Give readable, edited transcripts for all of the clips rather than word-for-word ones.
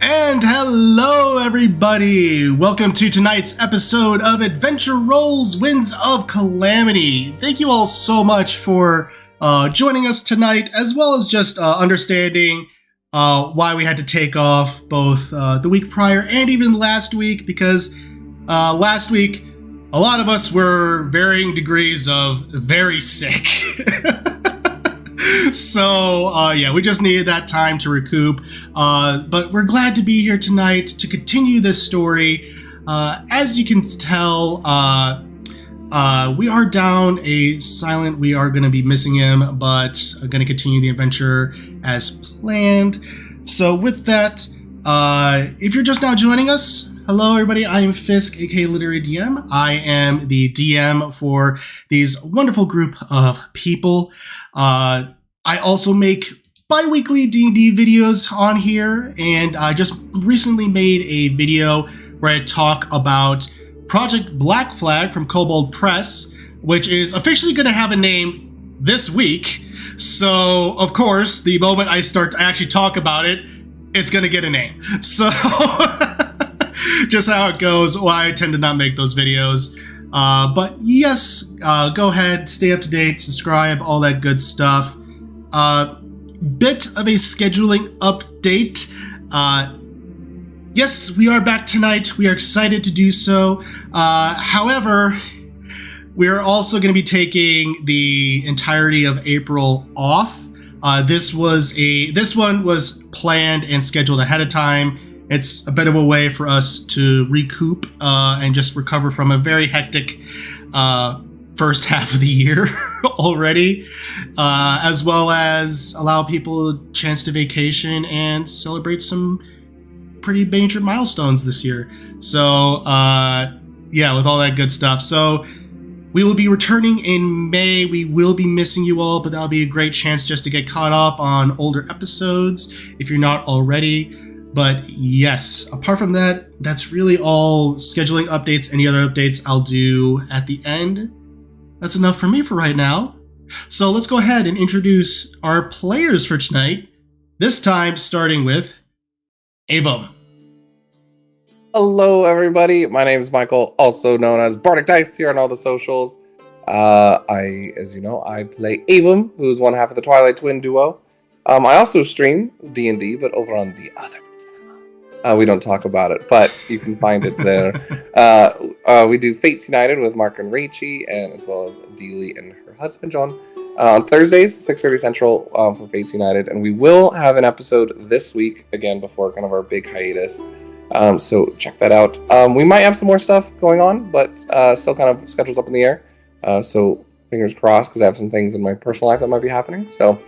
And hello, everybody! Welcome to tonight's episode of Adventure Rolls Winds of Calamity. Thank you all so much for joining us tonight, as well as just understanding why we had to take off both the week prior and even last week, because last week a lot of us were varying degrees of very sick. So, yeah, we just needed that time to recoup, but we're glad to be here tonight to continue this story. As you can tell, we are down a Silent. We are going to be missing him, but I'm going to continue the adventure as planned. So with that, if you're just now joining us, hello everybody, I am Fisk, aka Literary DM. I am the DM for these wonderful group of people. I also make bi-weekly D&D videos on here, and I just recently made a video where I talk about Project Black Flag from Kobold Press, which is officially going to have a name this week. So, of course, the moment I start to actually talk about it, it's going to get a name. So, just how it goes, why I tend to not make those videos. But yes, go ahead, stay up to date, subscribe, all that good stuff. Bit of a scheduling update. Yes, we are back tonight. We are excited to do so. However, we are also going to be taking the entirety of April off. This one was planned and scheduled ahead of time. It's a bit of a way for us to recoup and just recover from a very hectic first half of the year already, as well as allow people a chance to vacation and celebrate some pretty major milestones this year. So, yeah, with all that good stuff. So, we will be returning in May. We will be missing you all, but that'll be a great chance just to get caught up on older episodes if you're not already. But yes, apart from that, that's really all scheduling updates. Any other updates I'll do at the end. That's enough for me for right now. So let's go ahead and introduce our players for tonight. This time starting with Avum. Hello, everybody. My name is Michael, also known as Bardic Dice here on all the socials. As you know, I play Avum, who's one half of the Twilight Twin duo. I also stream D&D, but over on the other. We don't talk about it, but you can find it there. We do Fates United with Mark and Rachie, and as well as Dealey and her husband, John. On Thursdays, 6:30 Central for Fates United, and we will have an episode this week, again, before kind of our big hiatus. So check that out. We might have some more stuff going on, but still kind of schedules up in the air. So fingers crossed, because I have some things in my personal life that might be happening. So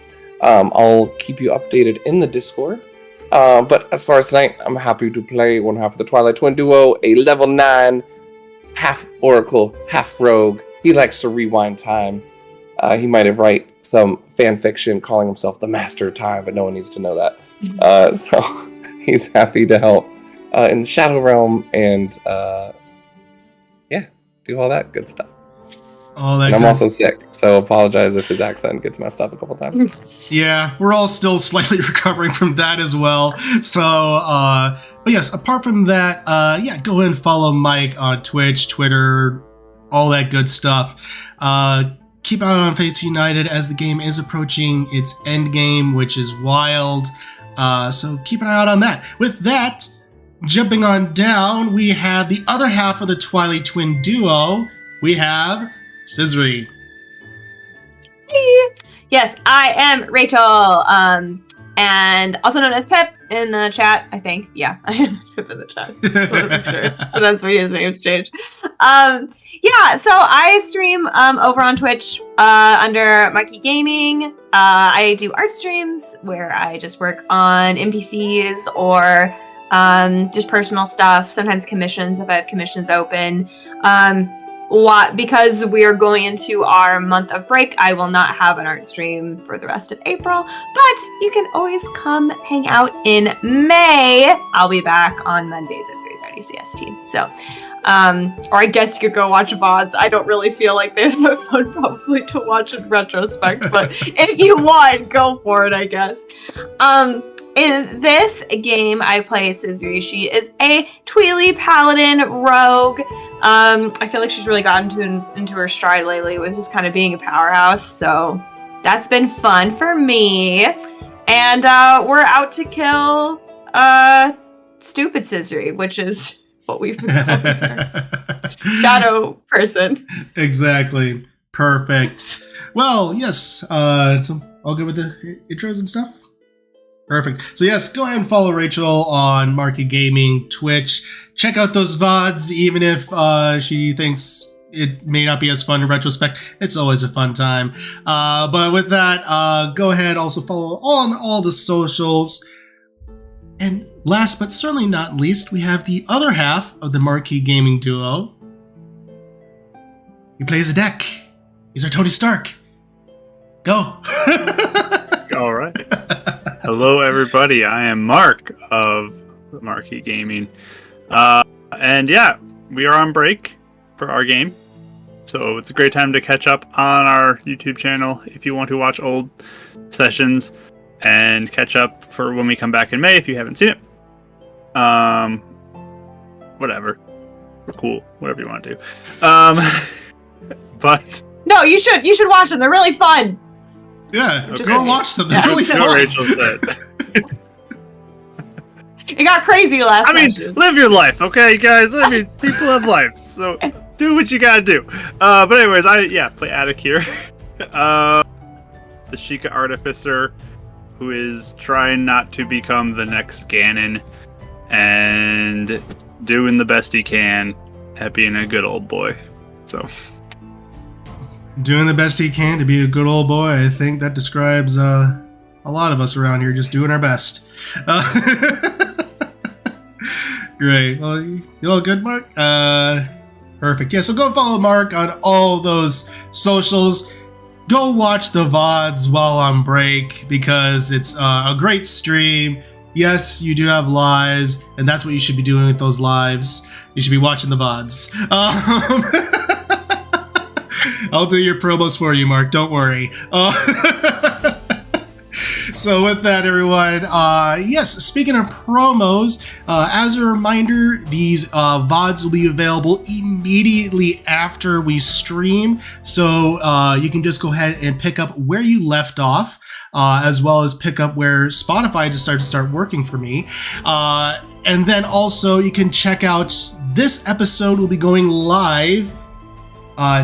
I'll keep you updated in the Discord. But as far as tonight, I'm happy to play one half of the Twilight Twin duo, a level 9, half Oracle, half Rogue. He likes to rewind time. He might have write some fan fiction calling himself the Master of Time, but no one needs to know that. So he's happy to help in the Shadow Realm and yeah, do all that good stuff. And I'm also sick, so apologize if his accent gets messed up a couple times. Yeah, we're all still slightly recovering from that as well. So, but yes, apart from that, yeah, go ahead and follow Mike on Twitch, Twitter, all that good stuff. Keep an eye on Fates United as the game is approaching its end game, which is wild. So keep an eye out on that. With that, jumping on down, we have the other half of the Twilight Twin duo. We have Cizri. Hey. Yes, I am Rachel, and also known as Pip in the chat, I think. Yeah, I am Pip in the chat. Just want to make sure. But that's my username's changed. Yeah, so I stream over on Twitch under Mikey Gaming. I do art streams where I just work on NPCs or just personal stuff, sometimes commissions if I have commissions open. Because we are going into our month of break, I will not have an art stream for the rest of April, but you can always come hang out in May. I'll be back on Mondays at 3:30 CST. So, or I guess you could go watch VODs. I don't really feel like they're no fun probably to watch in retrospect, but if you want, go for it, I guess. in this game, I play Cizri. She is a Tweely Paladin rogue. I feel like she's really gotten into her stride lately with just kind of being a powerhouse. So that's been fun for me. And we're out to kill stupid Cizri, which is what we've been calling her. Shadow person. Exactly. Perfect. Well, yes. So all good with the intros and stuff? Perfect. So yes, go ahead and follow Rachel on Marky Gaming Twitch. Check out those VODs, even if she thinks it may not be as fun in retrospect. It's always a fun time. But with that, go ahead, also follow on all the socials. And last but certainly not least, we have the other half of the Marquee Gaming duo. He plays a deck. He's our Tony Stark. Go. All right. Hello, everybody. I am Mark of Marquee Gaming. And yeah, we are on break for our game. So it's a great time to catch up on our YouTube channel if you want to watch old sessions and catch up for when we come back in May if you haven't seen it. Whatever. We're cool. Whatever you want to do. But no, you should watch them. They're really fun. Yeah, okay. go watch them. They're really That's fun. what Rachel said. It got crazy last session. Live your life, okay, guys? I mean, people have lives, so do what you gotta do. But anyways, play Attic here. The Sheikah Artificer, who is trying not to become the next Ganon, and doing the best he can at being a good old boy. So, doing the best he can to be a good old boy. I think that describes a lot of us around here, just doing our best. Great. Well, you all good, Mark? Perfect. Yeah, so go follow Mark on all those socials. Go watch the VODs while on break because it's a great stream. Yes, you do have lives, and that's what you should be doing with those lives. You should be watching the VODs. I'll do your promos for you, Mark. Don't worry. So with that, everyone, yes, speaking of promos, as a reminder, these VODs will be available immediately after we stream. So you can just go ahead and pick up where you left off, as well as pick up where Spotify just started to start working for me. And then also you can check out this episode will be going live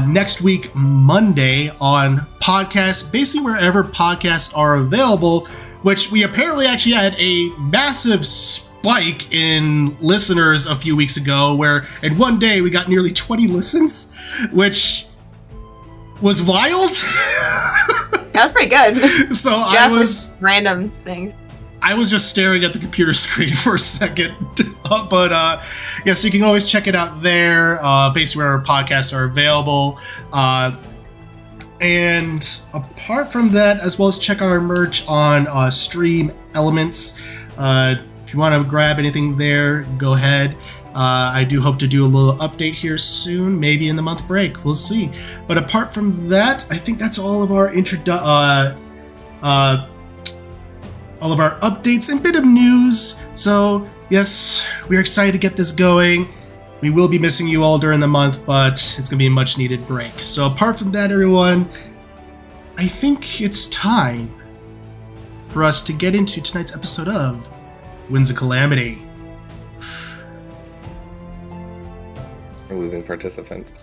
next week, Monday, on podcasts, basically wherever podcasts are available, which we apparently actually had a massive spike in listeners a few weeks ago, where in one day we got nearly 20 listens, which was wild. That was pretty good. So yeah, I was random things. I was just staring at the computer screen for a second, but yeah, so you can always check it out there, basically where our podcasts are available. And apart from that, as well as check out our merch on Stream Elements. If you want to grab anything there, go ahead. I do hope to do a little update here soon, maybe in the month break. We'll see. But apart from that, I think that's all of our all of our updates and bit of news. So yes, we're excited to get this going. We will be missing you all during the month, but it's gonna be a much needed break. So apart from that, everyone, I think it's time for us to get into tonight's episode of Winds of Calamity. We're losing participants.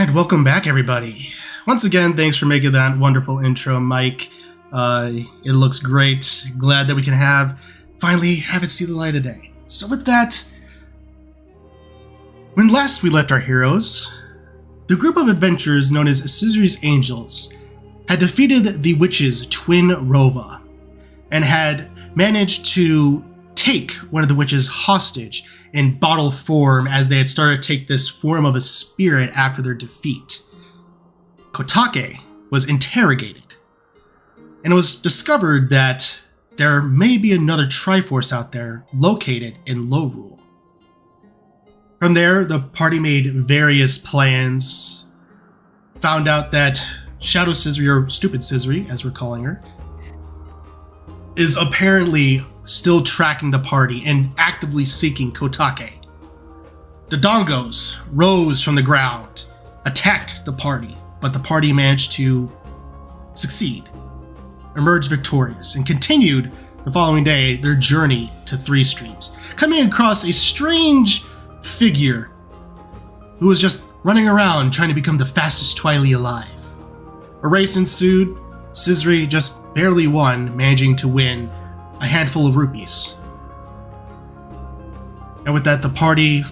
And welcome back, everybody. Once again, thanks for making that wonderful intro, Mike. It looks great. Glad that we can finally have it see the light of day. So with that, when last we left our heroes, the group of adventurers known as Cizri's Angels had defeated the witch's twin Rova and had managed to take one of the witches hostage in bottle form as they had started to take this form of a spirit after their defeat. Kotake was interrogated, and it was discovered that there may be another Triforce out there located in Lorule. From there, the party made various plans, found out that Shadow Cizri, or Stupid Cizri, as we're calling her, is apparently still tracking the party and actively seeking Kotake. The Dongos rose from the ground, attacked the party, but the party managed to succeed, emerged victorious, and continued the following day their journey to Three Streams, coming across a strange figure who was just running around trying to become the fastest Twily alive. A race ensued. Cizri just barely won, managing to win a handful of rupees. And with that, the party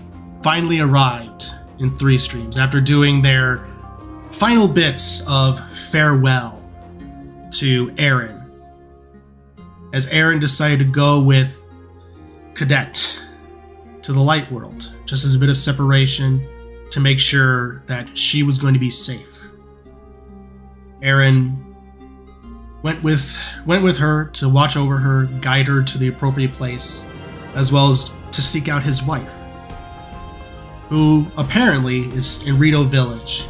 finally arrived in Three Streams after doing their final bits of farewell to Aaron, as Aaron decided to go with Cadet to the light world, just as a bit of separation to make sure that she was going to be safe. Aaron went with her to watch over her, guide her to the appropriate place, as well as to seek out his wife, who apparently is in Rito Village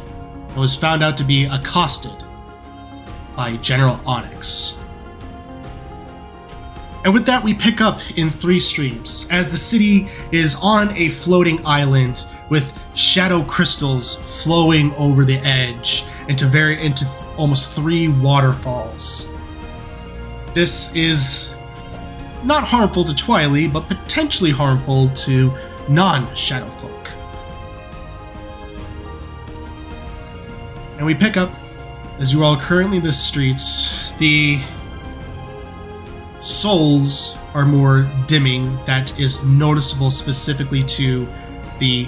and was found out to be accosted by General Onyx. And with that, we pick up in Three Streams, as the city is on a floating island with shadow crystals flowing over the edge into almost 3 waterfalls. This is not harmful to Twily, but potentially harmful to non-shadow folk. And we pick up, as you are all currently in the streets, the souls are more dimming. That is noticeable specifically to the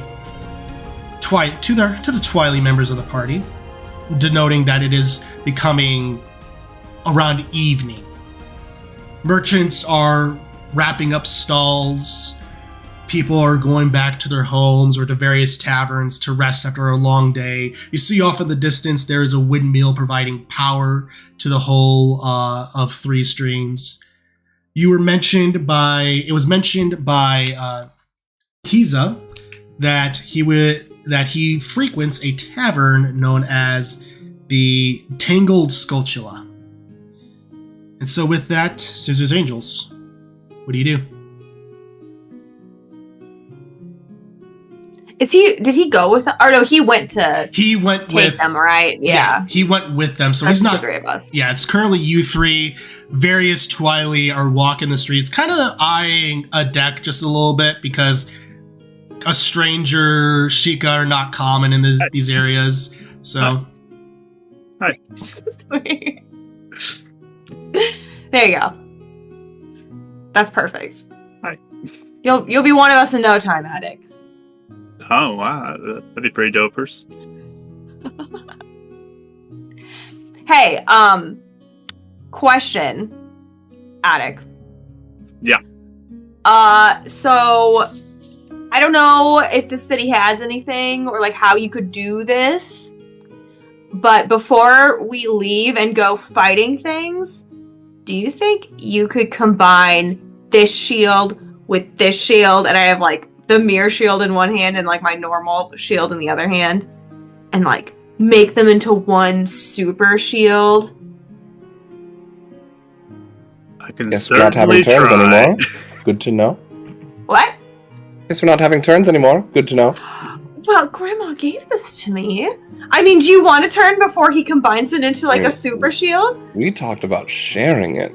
Twily members of the party, denoting that it is becoming around evening. Merchants are wrapping up stalls. People are going back to their homes or to various taverns to rest after a long day. You see off in the distance there is a windmill providing power to the whole of Three Streams. It was mentioned by Kiza that he frequents a tavern known as the Tangled Sculptula. And so with that, Cizri's Angels, what do you do? Did he go with them? Or no, he went to take them, right? Yeah. He went with them. So that's he's not the 3 of us. Yeah, it's currently you 3. Various Twily are walking the streets, kind of eyeing a deck just a little bit because a stranger, Sheikah are not common in these areas. So Hi. There you go. That's perfect. Hi. You'll be one of us in no time, Attic. Oh wow, that'd be pretty dopers. Hey, question, Attic. Yeah. So I don't know if the city has anything or like how you could do this, but before we leave and go fighting things, do you think you could combine this shield with this shield, and I have like the mirror shield in one hand and like my normal shield in the other hand, and like make them into one super shield? I can Guess we're not having certainly turns try. anymore. Good to know. What? Guess we're not having turns anymore. Good to know. Well, Grandma gave this to me. I mean, do you want to turn before he combines it into like a super shield? We talked about sharing it.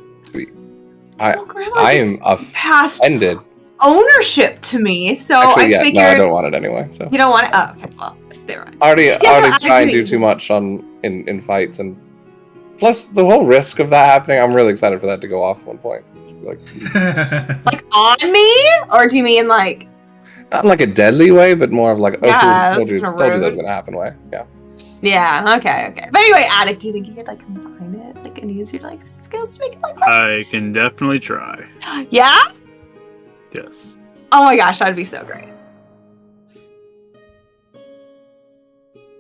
Well, Grandma I just am passed. offended. ownership to me, so Actually, I figured no, I don't want it anyway. So you don't want it. Oh, okay, well, there. I already so try and do agree. too much in fights, and plus the whole risk of that happening. I'm really excited for that to go off at one point. Like, Like on me, or do you mean like? not in like a deadly way, but more of like, Yeah, told you that's that kinda was rude. gonna happen way. Yeah. Yeah. Okay. But anyway, Attic, do you think you could like combine it, like, and use your like skills to make it like that? I can definitely try. Yeah. Yes. Oh my gosh, that'd be so great.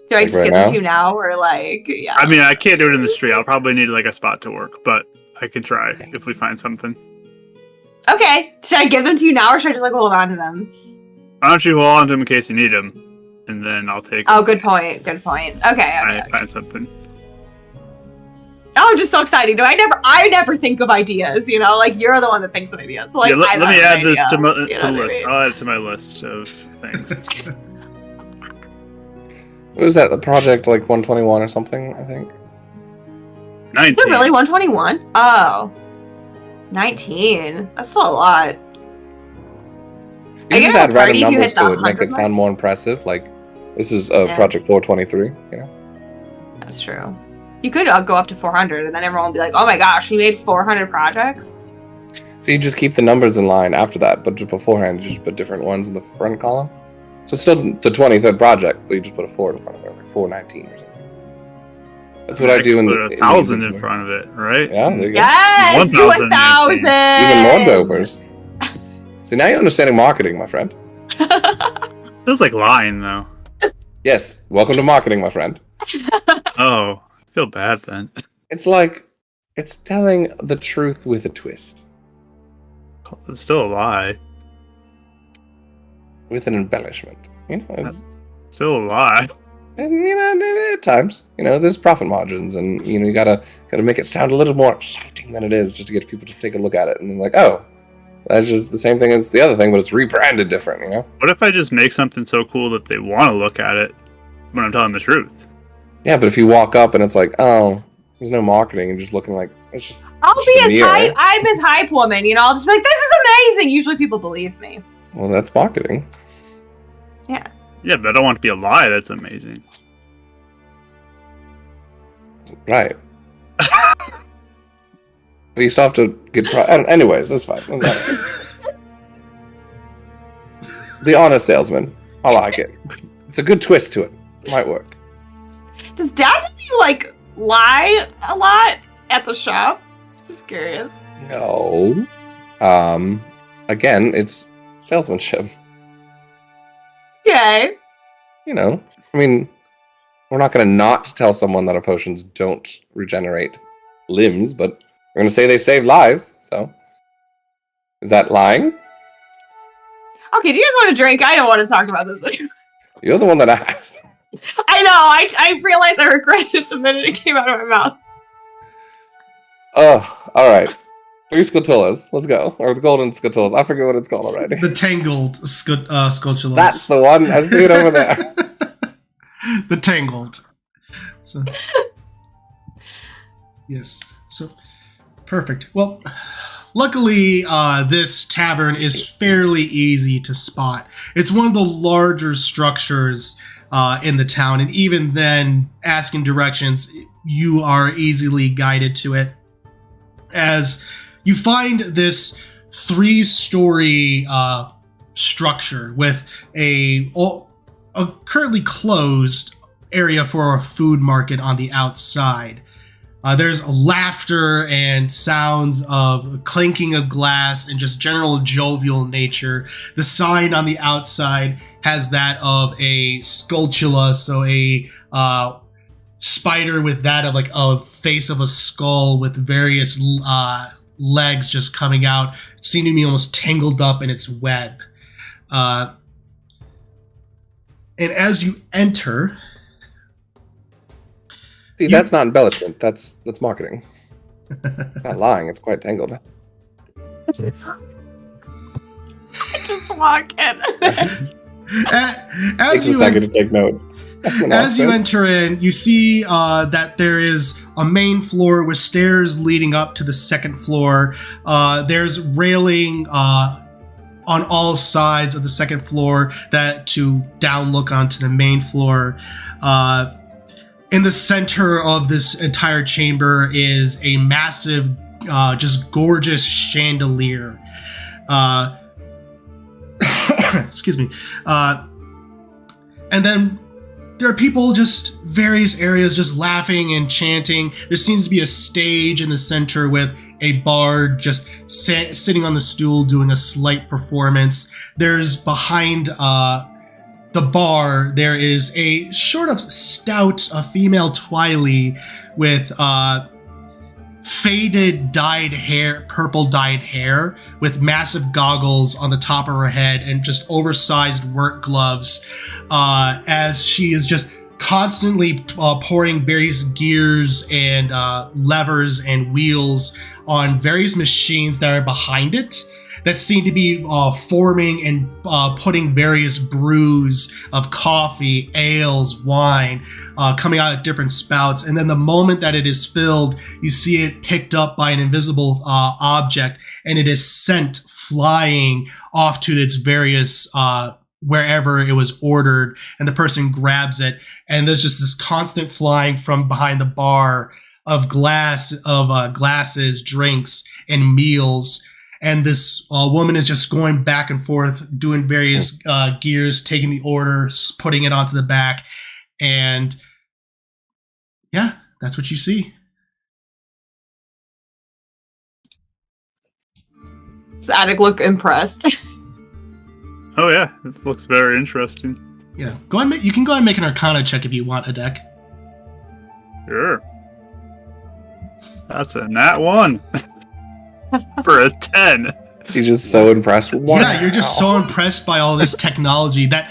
Do I Like just right get now? them to you now, or like, yeah? I mean, I can't do it in the street. I'll probably need like a spot to work, but I can try if we find something. Okay. Should I give them to you now, or should I just like hold on to them? Why don't you hold on to them in case you need them, and then I'll take. Oh, them good point. Good point. Okay. when I find something. Oh, just so exciting. I never think of ideas, you know? Like, you're the one that thinks of ideas. So, like, Yeah, let me add this to my you know to what I list. mean? I'll add it to my list of things. What was that? The project like 121 or something? I think. 19. Is it really 121? Oh. 19. That's still a lot. You I just get add a random party if you numbers hit the to it, make 100 it sound more impressive. Like this is Yeah. project 423. You know. That's true. You could go up to 400, and then everyone will be like, oh my gosh, you made 400 projects? So you just keep the numbers in line after that, but just beforehand, you just put different ones in the front column. So it's still the 23rd project, but you just put a 4 in front of it, like 419 or something. That's what I do in put the a 1,000 in inventory. front of it, right? Yeah, there you go. Yes! Do 1,019. 1,000! Even more dopers. See, now you're understanding marketing, my friend. Feels like lying though. Yes, welcome to marketing, my friend. Oh, I feel bad then. It's like, it's telling the truth with a twist, It's still a lie. with an embellishment. You know, it's, Still a lie. and you know, at times, you know, there's profit margins, and you know, you gotta make it sound a little more exciting than it is, just to get people to take a look at it, and then like, oh, that's just the same thing as the other thing, but it's rebranded different. You know? What if I just make something so cool that they want to look at it when I'm telling the truth? Yeah, but if you walk up and it's like, oh, there's no marketing, and just looking like it's just. I'll be as Demure, hype. right? I'm as hype woman, you know? I'll just be like, this is amazing! Usually people believe me. Well, that's marketing. Yeah. Yeah, but I don't want it to be a lie. That's amazing. Right. But you still have to get. Anyways, that's fine. The honest salesman. I like it. It's a good twist to it. Might work. Does Dad have you, like, lie a lot at the shop? Just curious. No. Again, it's salesmanship. Okay. You know, I mean, we're not going to not tell someone that our potions don't regenerate limbs, but we're going to say they save lives. So, is that lying? Okay, do you guys want a drink? I don't want to talk about this anymore. You're the one that asked. I know, I realized I regretted it the minute it came out of my mouth. Oh, all right. 3 scutullas. Let's go. Or the golden scutullas. I forget what it's called already. The tangled sculptulas. That's the one. I see it over there. The tangled. So, yes. So, perfect. Well, luckily, this tavern is fairly easy to spot. It's one of the larger structures in the town, and even then, asking directions, you are easily guided to it. As you find this 3-story structure with a currently closed area for a food market on the outside. There's laughter and sounds of clinking of glass and just general jovial nature. The sign on the outside has that of a sculptula, so a spider with that of like a face of a skull with various legs just coming out, seeming to be almost tangled up in its web. And as you enter, See, that's not embellishment. That's marketing. It's not lying. It's quite tangled. I just walk in. as Takes a second to take notes. As you enter in, you see that there is a main floor with stairs leading up to the second floor. There's railing on all sides of the second floor that to down look onto the main floor. In the center of this entire chamber is a massive, just gorgeous chandelier. Excuse me. And then there are people just various areas just laughing and chanting. There seems to be a stage in the center with a bard just sitting on the stool doing a slight performance. There's behind the bar, there is a sort of stout female Twily with faded dyed hair, purple dyed hair, with massive goggles on the top of her head and just oversized work gloves, as she is just constantly pouring various gears and levers and wheels on various machines that are behind it that seem to be forming and putting various brews of coffee, ales, wine, coming out of different spouts. And then the moment that it is filled, you see it picked up by an invisible object, and it is sent flying off to its various wherever it was ordered, and the person grabs it, and there's just this constant flying from behind the bar of glasses, drinks, and meals. And this woman is just going back and forth, doing various gears, taking the order, putting it onto the back. And yeah, that's what you see. Does Attic look impressed? Oh yeah, this looks very interesting. Yeah, go ahead. You can go ahead and make an Arcana check if you want, a deck. Sure. That's a nat 1. For a 10. She's just so impressed. Wow. Yeah, you're just so impressed by all this technology that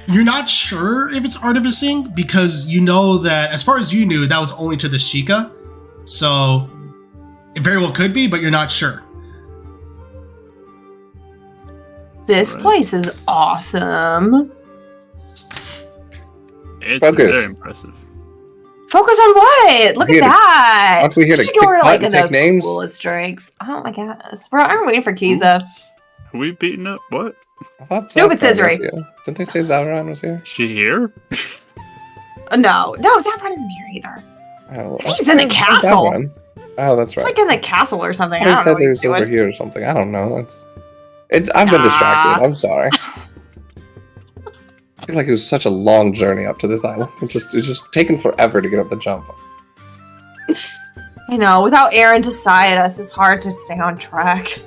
you're not sure if it's artificing, because you know that, as far as you knew, that was only to the Sheikah. So it very well could be, but you're not sure. This place is awesome. It's Focus. very impressive. Focus on what? Look at that. Aren't we here to should kick order butt like and the take names? coolest drinks. Oh my gosh. Bro, I'm waiting for Kiza. Are we beating up? What? I thought Stupid Zaffron was Cizri. here. Didn't they say Zavron was here? Is she here? No, Zaffron isn't here either. Oh, He's in the where's castle. Zaffron? Oh, that's It's right. like in the castle or something. I I don't know said what they he's was over doing. here or something. I don't know. I've been distracted. I'm sorry. I feel like it was such a long journey up to this island. It's just taken forever to get up the jump. I know, without Aaron to sigh at us, it's hard to stay on track.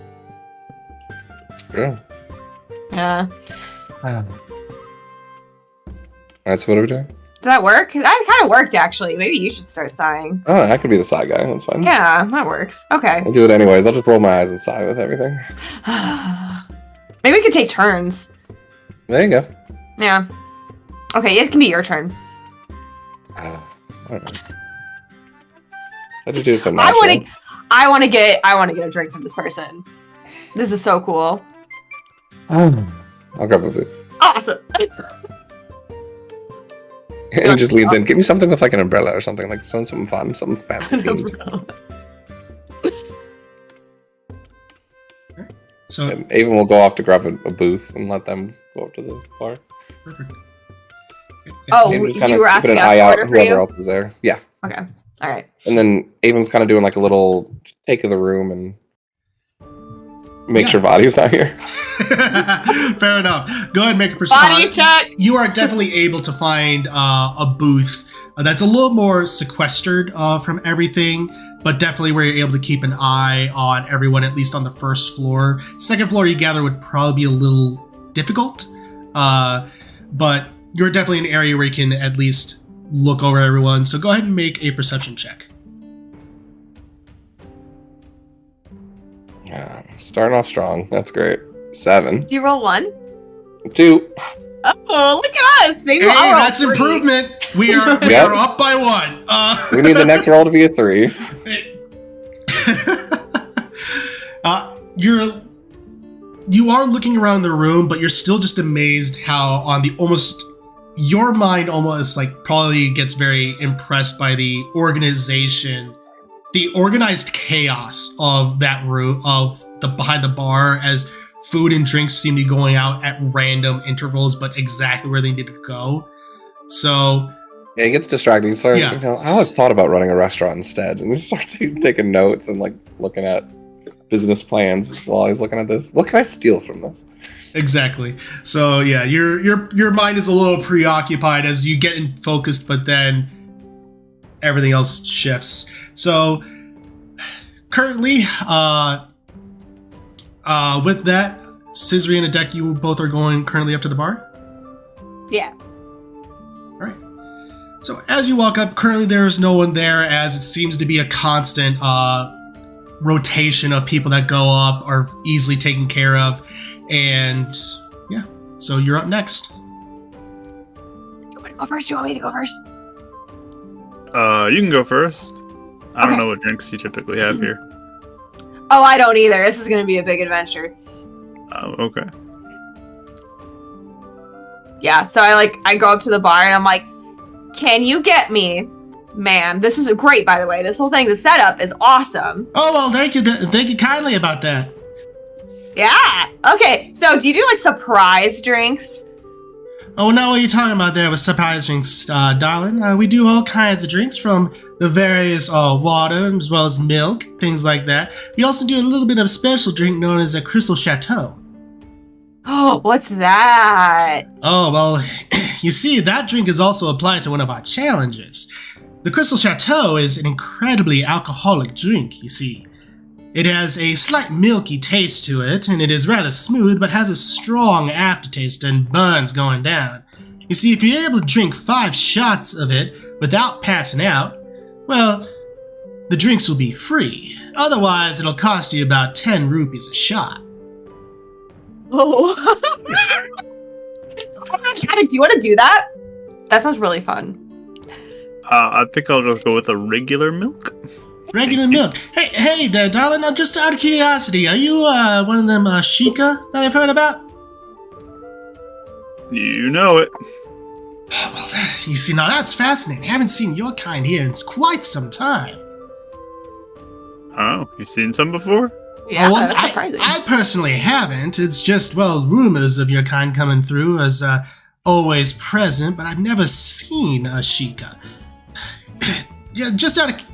True. Yeah. Alright, so what are we doing? Did that work? That kind of worked, actually. Maybe you should start sighing. Oh, I could be the side guy. That's fine. Yeah, that works. Okay. I'll do it anyways. I'll just roll my eyes and sigh with everything. Maybe we could take turns. There you go. Yeah. Okay, it can be your turn. I don't know. I just do some. I want to get a drink from this person. This is so cool. I'll grab a booth. Awesome. And he just leans in. Give me something with like an umbrella or something, like something fun, something fancy themed. So And Avon will go off to grab a booth and let them go up to the bar. perfect. Oh, And just you kinda were keeping asking an us eye to out, order for whoever you? else is there. Yeah. Okay. All right. And then Avon's kind of doing like a little take of the room and make Yeah. sure Vadi's not here. Fair enough. Go ahead and make a Body perception. check. You are definitely able to find a booth that's a little more sequestered from everything, but definitely where you're able to keep an eye on everyone, at least on the first floor. Second floor, you gather, would probably be a little difficult, but you're definitely in an area where you can at least look over everyone. So go ahead and make a perception check. Starting off strong. That's great. 7. Do you roll 1? 2. Oh, look at us. Maybe Hey, I'll roll that's 3. improvement. We are Yep. up by 1. We need the next roll to be a 3. You are looking around the room, but you're still just amazed how on the your mind almost like probably gets very impressed by the organization, the organized chaos of that room, of behind the bar as food and drinks seem to be going out at random intervals, but exactly where they need to go. So Yeah, he gets distracted. He starts, Yeah. I always thought about running a restaurant instead. And we start taking notes and like looking at business plans while he's looking at this. What can I steal from this? exactly. So yeah, your mind is a little preoccupied as you get focused, but then everything else shifts. So currently, with that, Cizri and Adek, you both are going currently up to the bar. Yeah. So as you walk up, currently there is no one there, as it seems to be a constant rotation of people that go up are easily taken care of, and yeah. So you're up next. Do you want me to go first? Do you want me to go first? You can go first. I don't Okay. know what drinks you typically have here. Oh, I don't either. This is going to be a big adventure. Oh, okay. Yeah, so I go up to the bar and I'm like, can you get me, ma'am? This is great, by the way. This whole thing, the setup is awesome. Oh well, thank you kindly about that. Yeah. Okay, so do you do like surprise drinks? Oh no, what are you talking about there with surprise drinks, darling? We do all kinds of drinks, from the various water as well as milk, things like that. We also do a little bit of special drink known as a Crystal Chateau. Oh, what's that? Oh, well, you see, that drink is also applied to one of our challenges. The Crystal Chateau is an incredibly alcoholic drink, you see. It has a slight milky taste to it, and it is rather smooth, but has a strong aftertaste and burns going down. You see, if you're able to drink 5 shots of it without passing out, well, the drinks will be free. Otherwise, it'll cost you about 10 rupees a shot. Oh. Do you want to do that? That sounds really fun. I think I'll just go with a regular milk. Regular milk. Hey there, darling. Now, just out of curiosity, are you one of them Sheikah that I've heard about? You know it. Well, you see, now that's fascinating. I haven't seen your kind here in quite some time. Oh, you've seen some before? Yeah, well, that's surprising. I personally haven't. It's just, well, rumors of your kind coming through as always present, but I've never seen a Sheikah. Yeah, just out of...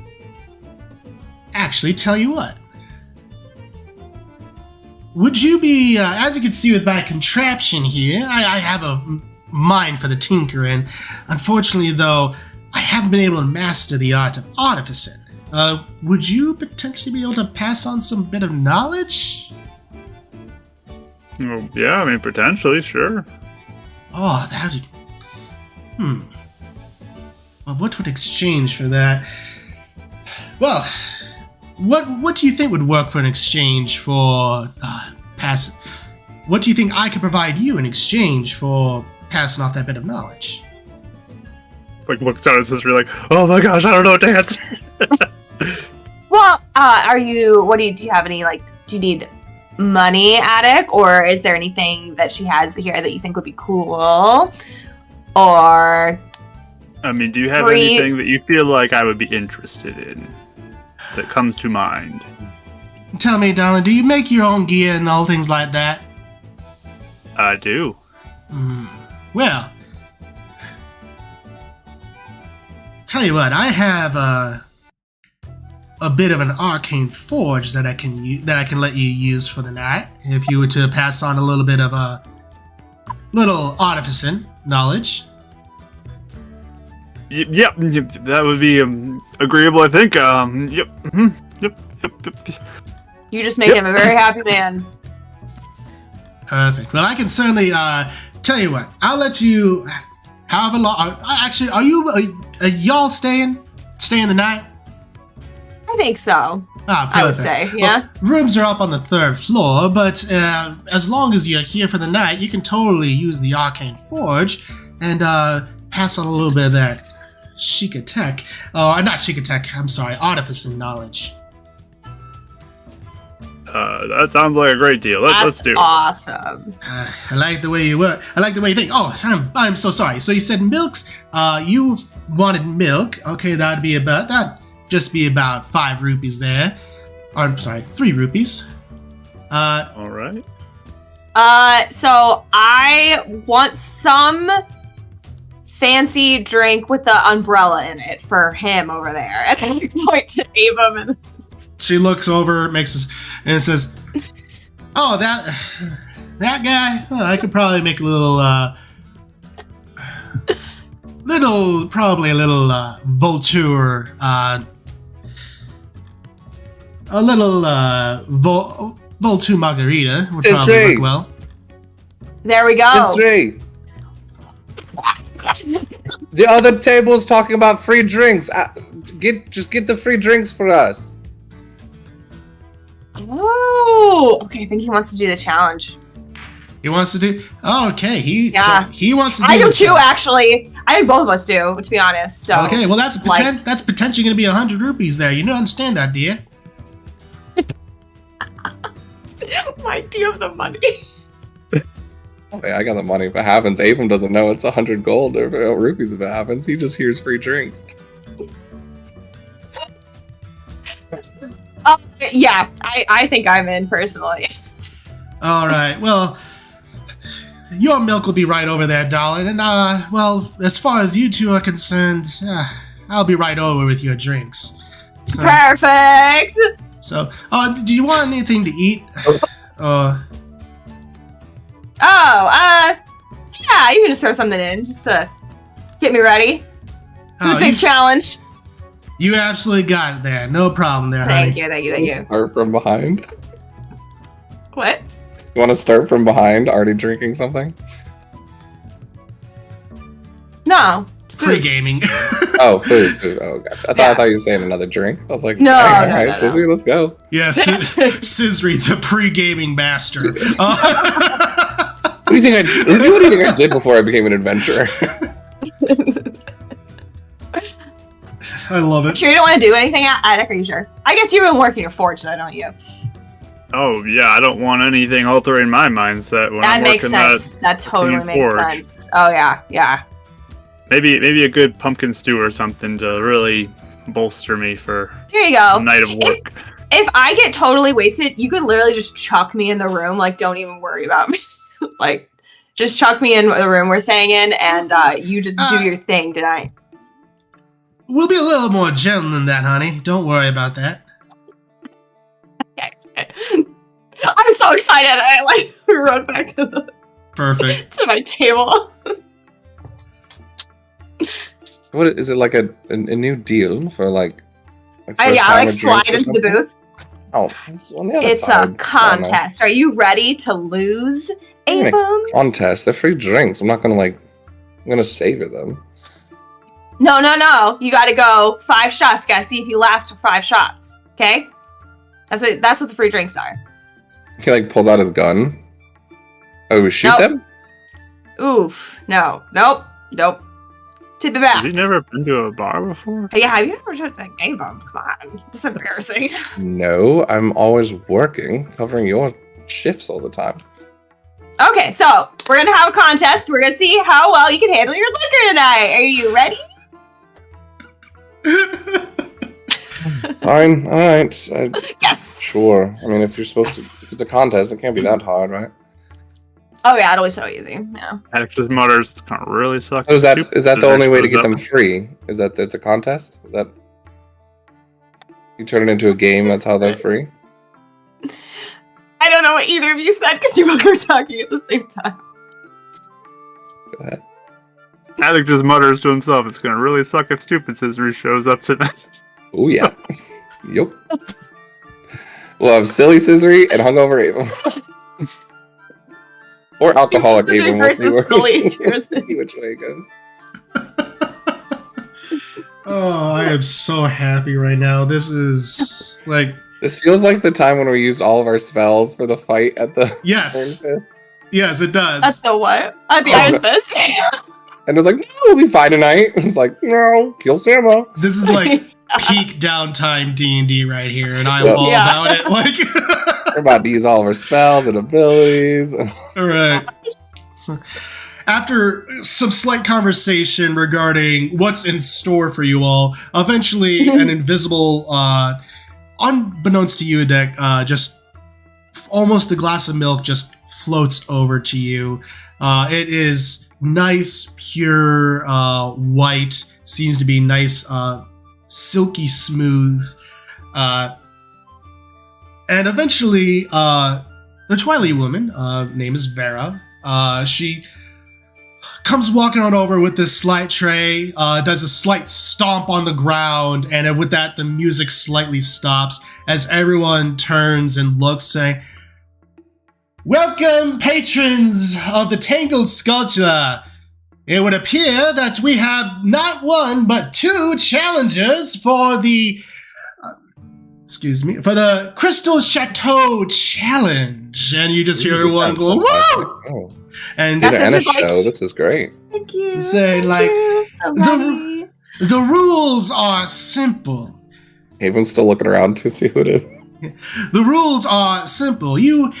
Actually, tell you what. Would you be, as you can see with my contraption here, I have a mind for the tinkering. Unfortunately, though, I haven't been able to master the art of artificing. Would you potentially be able to pass on some bit of knowledge? Well, yeah, I mean, potentially, sure. Oh, that would... Well, what would exchange for that? Well, what do you think would work for an exchange for pass? What do you think I could provide you in exchange for passing off that bit of knowledge? Like, looks at us, Cizri, like, oh my gosh, I don't know what to answer. Well, do you have any, like, do you need money, Attic? Or is there anything that she has here that you think would be cool? Or... I mean, do you have anything that you feel like I would be interested in that comes to mind? Tell me, darling, do you make your own gear and all things like that? I do. Well, tell you what, I have a bit of an arcane forge that I can let you use for the night if you were to pass on a little bit of a little artificing knowledge. Yep, that would be agreeable, I think. Yep. You just made him a very happy man. Perfect. Well, I can certainly tell you what. I'll let you have a lot. Actually, are y'all staying the night? I think so. Ah, perfect. I would say, yeah. Well, rooms are up on the 3rd floor, but as long as you're here for the night, you can totally use the Arcane Forge and pass on a little bit of that Sheikah tech. Oh, not Sheikah tech, I'm sorry, artificing knowledge. That sounds like a great deal. Let's do it. Awesome. I like the way you work. I like the way you think. Oh, I'm so sorry. So you said milks. You wanted milk. Okay, that'd just be about 5 rupees there. Or, I'm sorry, 3 rupees. All right. So I want some fancy drink with the umbrella in it for him over there. And then I point to Avum and She looks over, and says, "Oh, that guy. Oh, I could probably make a little Volture, a little Volture margarita would probably Cizri. work well." there we go. Cizri. The other table's talking about free drinks. Just get the free drinks for us. Oh, okay. I think he wants to do the challenge. He wants to do. Oh, okay. He Yeah. wants to do. I do the too, challenge. actually. I think both of us do, to be honest. So Okay, well that's like- that's potentially going to be 100 rupees there. You don't understand that, do you? Mike, do you have the money? Okay, I got the money if it happens. Avum doesn't know it's 100 gold or rupees if it happens. He just hears free drinks. Yeah, I think I'm in personally. All right. Well, your milk will be right over there, darling. And well, as far as you two are concerned, I'll be right over with your drinks. So, Perfect. do you want anything to eat? Yeah, you can just throw something in just to get me ready. For the Oh, big challenge. you absolutely got it there. No problem there, honey. Thank you. Start from behind. What? You want to start from behind, already drinking something? No. Pre-gaming. Oh, food. Oh, gotcha. I thought you were saying another drink. I was like, No, all no, right, no. Cizri, let's go. Yeah, Cizri, the pre-gaming master. What do you think I did before I became an adventurer? I love it. Sure you don't want to do anything, Attic? Are you sure? I guess you've been working a forge, though, don't you? Oh yeah, I don't want anything altering my mindset when That I'm makes working sense. That totally makes forge. sense. Oh, yeah. Maybe a good pumpkin stew or something to really bolster me for Here you a go. night of work. If I get totally wasted, you can literally just chuck me in the room. Like, don't even worry about me. Like, just chuck me in the room we're staying in, and you just do your thing tonight. We'll be a little more gentle than that, honey. Don't worry about that. I'm so excited. I run back to Perfect. to my table. What is it, like a new deal for like? Slide into the booth. Oh, it's on the other It's side. a contest. Are you ready to lose, Yeah. Avum? Contest. They're free drinks. I'm not gonna I'm gonna savor them. No. You got to go 5 shots. Got to see if you last for 5 shots. Okay. That's what the free drinks are. He pulls out his gun. Oh, we shoot Nope. them? Oof. No. Nope. Tip it Have back. you never been to a bar before? Yeah, have you ever tried to Avum? Come on. That's embarrassing. No, I'm always working, covering your shifts all the time. Okay, so we're going to have a contest. We're going to see how well you can handle your liquor tonight. Are you ready? Fine, alright. Yes. Sure. I mean, if it's a contest, it can't be that hard, right? Oh, yeah, it'll be so easy. Yeah. Attic just mutters, it's gonna really suck. So is that the only way to Goes get up. them free? Is that it's a contest? Is that you turn it into a game? That's how they're free. I don't know what either of you said because you both were talking at the same time. Go ahead. Attic just mutters to himself, it's gonna really suck if stupid Cizri shows up tonight. Oh yeah. Yup. We'll have silly Cizri and hungover Avum. Or alcoholic Cizri Avum. We'll see, versus silly Cizri. we'll see which way it goes. Oh, I am so happy right now. This is This feels like the time when we used all of our spells for the fight at the yes, Iron Fist. yes, it does. At the what? At the Oh, Iron no. Fist? And it was like, no, we'll be fine tonight. It's like, no, kill Samo. This is like peak downtime D&D right here, and I'm Yeah. all Yeah. about it. Like, We're about to use all of our spells and abilities. all right. So, after some slight conversation regarding what's in store for you all, eventually an invisible, unbeknownst to you, Deck, just almost the glass of milk just floats over to you. It is nice, pure, white. Seems to be nice, silky smooth. And eventually, the Twilight woman, name is Vera, she comes walking on over with this slight tray, does a slight stomp on the ground, and with that, the music slightly stops as everyone turns and looks, saying, "Welcome, patrons of the Tangled Sculpture. It would appear that we have not one, but two challengers for the for the Crystal Chateau Challenge." And you just hear everyone go, "Woo!" Oh. And a show. This is great. Thank you. Say, like, So happy. the rules are simple. Avon's still looking around to see who it is. The rules are simple. You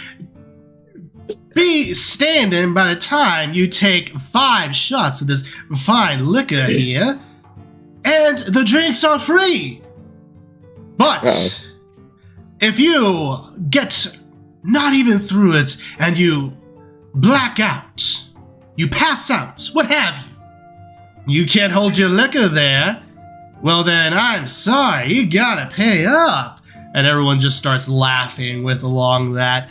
be standing by the time you take 5 shots of this fine liquor here, and the drinks are free. But if you get not even through it and you black out, you pass out, what have you, you can't hold your liquor there, well then I'm sorry, you gotta pay up. And everyone just starts laughing with along that.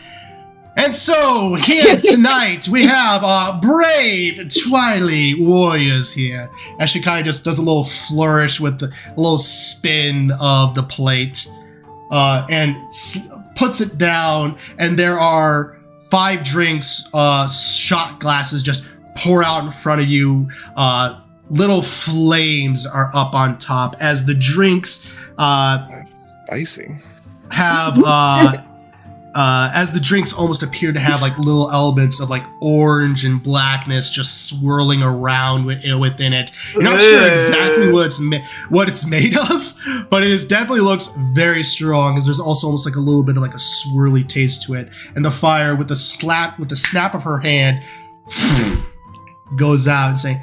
And so, here tonight, we have our brave Twilight warriors here. As she kind of just does a little flourish with the little spin of the plate, and puts it down, and there are 5 drinks, shot glasses just pour out in front of you. Little flames are up on top as the drinks, Spicy. have, as the drinks almost appear to have like little elements of like orange and blackness just swirling around within it. You're not sure exactly what it's made of, but it definitely looks very strong. As there's also almost like a little bit of like a swirly taste to it. And the fire with the snap of her hand goes out and saying,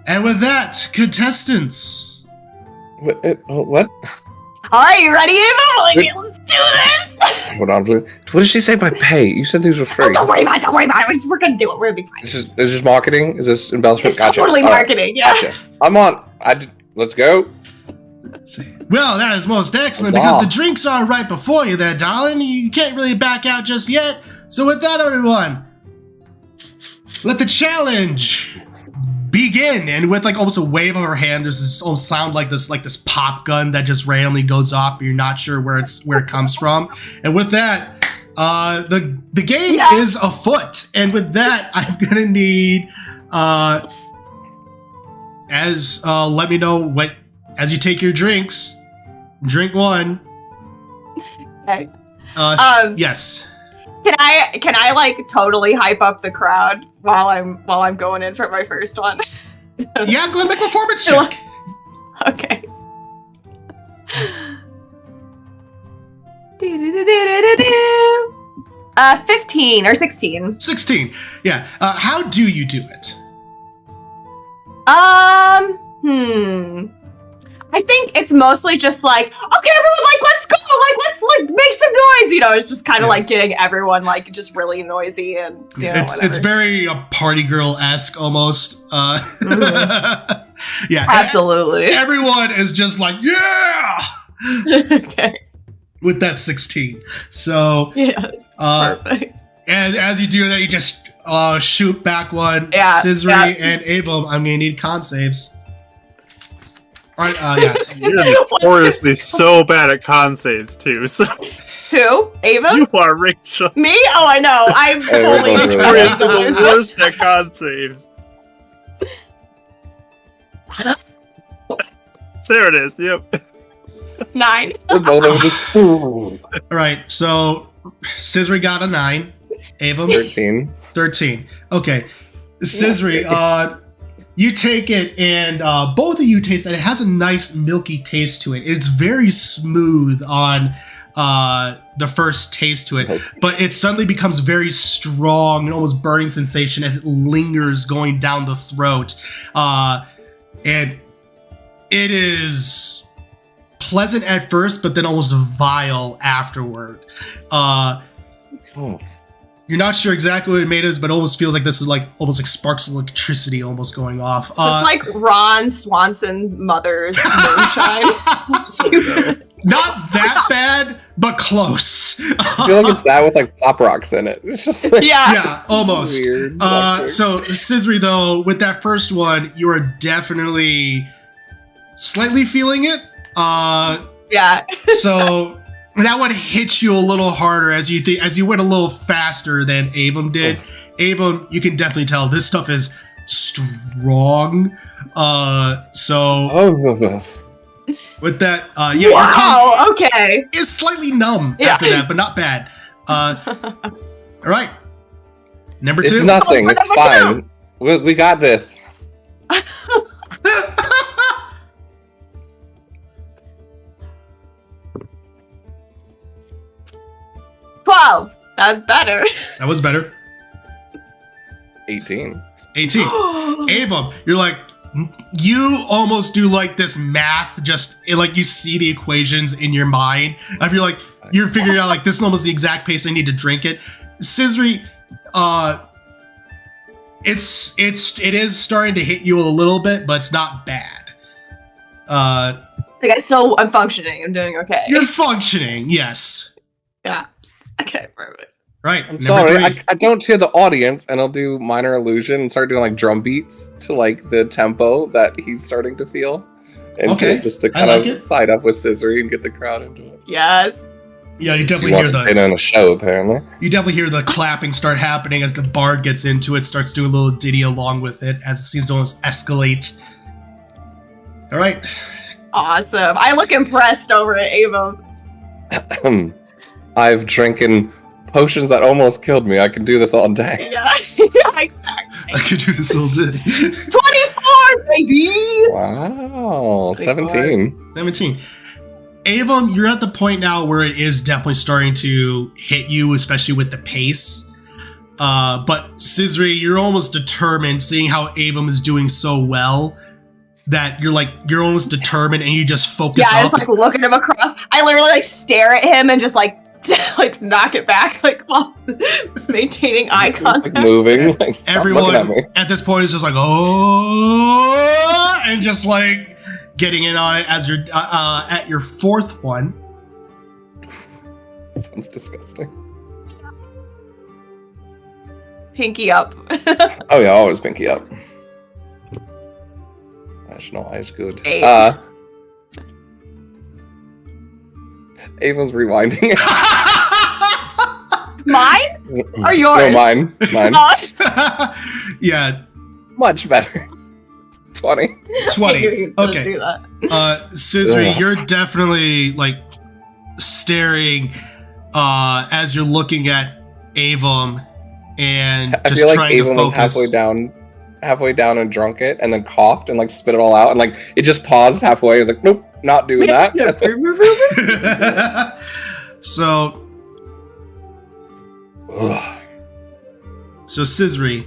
"And with that, contestants." What? All right, you ready, Ava? Let's do this. Hold on, please. What did she say by pay? You said these were free. Oh, don't worry about it. We're gonna do it. We're gonna be fine. Is this marketing? Is this embellishment? It's totally marketing. Yeah. Gotcha. I'm on. Let's go. Well, that is most excellent because the drinks are right before you there, darling. You can't really back out just yet. So with that, everyone, let the challenge begin. And with like almost a wave of her hand, there's this almost sound like this pop gun that just randomly goes off, but you're not sure where it comes from. And with that, the game is afoot. And with that, I'm gonna need let me know as you take your drinks. Drink 1. Okay. Yes. Can I like totally hype up the crowd while I'm going in for my first one? Yeah, go ahead and make a performance check. Okay. 15 or 16. 16. Yeah. How do you do it? I think it's mostly just like, okay, everyone, like, let's go, like, let's make some noise. You know, it's just kind of like getting everyone like just really noisy and it's very party girl-esque almost. Yeah, absolutely. Everyone is just like, yeah. Okay. With that 16. So yes, perfect. And as you do that, you just shoot back one. Yeah, Cizri and Abel, I'm gonna need con saves. All right, yeah. You're notoriously so bad at con saves too. So who? Ava? you are Rachel. Me? Oh, I know. I'm totally Notoriously the worst at con saves. There it is. Yep. 9. All right, so Cizri got a 9. Ava? 13. Okay. Cizri, you take it, and both of you taste that. It has a nice milky taste to it. It's very smooth on the first taste to it, but it suddenly becomes very strong and almost burning sensation as it lingers going down the throat. And it is pleasant at first, but then almost vile afterward. Oh. You're not sure exactly what it made of, but it almost feels like this is like almost like sparks of electricity almost going off. It's like Ron Swanson's mother's moonshine. Not that bad, but close. I feel like it's that with like pop rocks in it. It's just like, Yeah, almost. weird. So Cizri, though, with that first one, you are definitely slightly feeling it. Yeah. So that one hits you a little harder as you went a little faster than Avum did. Avum, you can definitely tell this stuff is strong. With that, yeah, your tongue okay. is slightly numb after that, but not bad. All right, number It's two. nothing. Oh, It's number fine. We got this. 12. That's better. That was better. 18. 18. Avum, you're like, you almost do like this math, just like you see the equations in your mind. You're figuring out like this is almost the exact pace I need to drink it. Cizri, it is starting to hit you a little bit, but it's not bad. I'm functioning. I'm doing okay. You're functioning, yes. Yeah. Okay, perfect. Right. I'm number sorry. three. I don't hear the audience, and I'll do minor illusion and start doing like drum beats to like the tempo that he's starting to feel. And Okay, just to I kind like of it. side up with Cizri and get the crowd into it. Yes. Yeah, you He definitely wants hear to stay the on a show, apparently. clapping start happening as the bard gets into it, starts doing a little ditty along with it as it seems to almost escalate. All right. Awesome. I look impressed over at Avum. I've drinking potions that almost killed me. I can do this all day. Yeah. Yeah, exactly. I could do this all day. 24, baby! Wow, 17. 17. Avum, you're at the point now where it is definitely starting to hit you, especially with the pace. But Cizri, you're almost determined, seeing how Avum is doing so well, that you're almost determined and you just focus Yeah, I up. just like look at him across. I literally like stare at him and just like knock it back, like while maintaining eye contact. Like moving. Like, stop looking at me. Everyone at this point is just like, oh, and just like getting in on it as you're at your fourth one. Sounds disgusting. Pinky up. Oh yeah, always pinky up. National Eyes good. Eight. Avon's rewinding. Mine or yours? No, mine. Mine. Yeah, Much better. 20. 20. Okay. Do that. Cizri, Ugh. you're definitely like staring as you're looking at Avum and I just feel like trying to Avon like focus. halfway down and drunk it and then coughed and like spit it all out and like it just paused halfway. It was like, nope, not doing that. So Ugh. Cizri,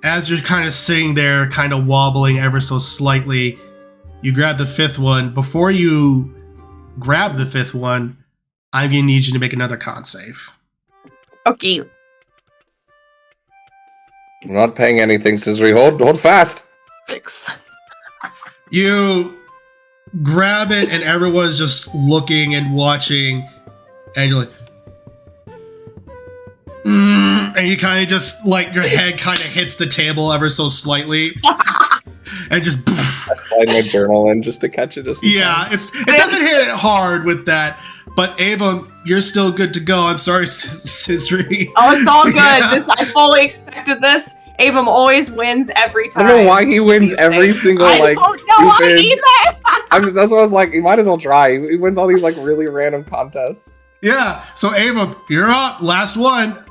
as you're kind of sitting there, kind of wobbling ever so slightly, you grab the fifth one. Before you grab the fifth one, I'm gonna need you to make another con save. Okay. I'm not paying anything, Cizri. Hold fast. 6. You grab it, and everyone's just looking and watching, and you're like, and you kind of just like your head kind of hits the table ever so slightly, and just poof. I slide my journal in just to catch it. Just in Yeah, time. it doesn't hit it hard with that, but Ava, you're still good to go. I'm sorry, Cizri. Oh, it's all good. Yeah. I fully expected this. Avum always wins every I time. don't know why he wins These every things. single I like don't know why stupid. either. That's what I was like. He might as well try. He wins all these like really random contests. Yeah, so Ava, you're up. Last one.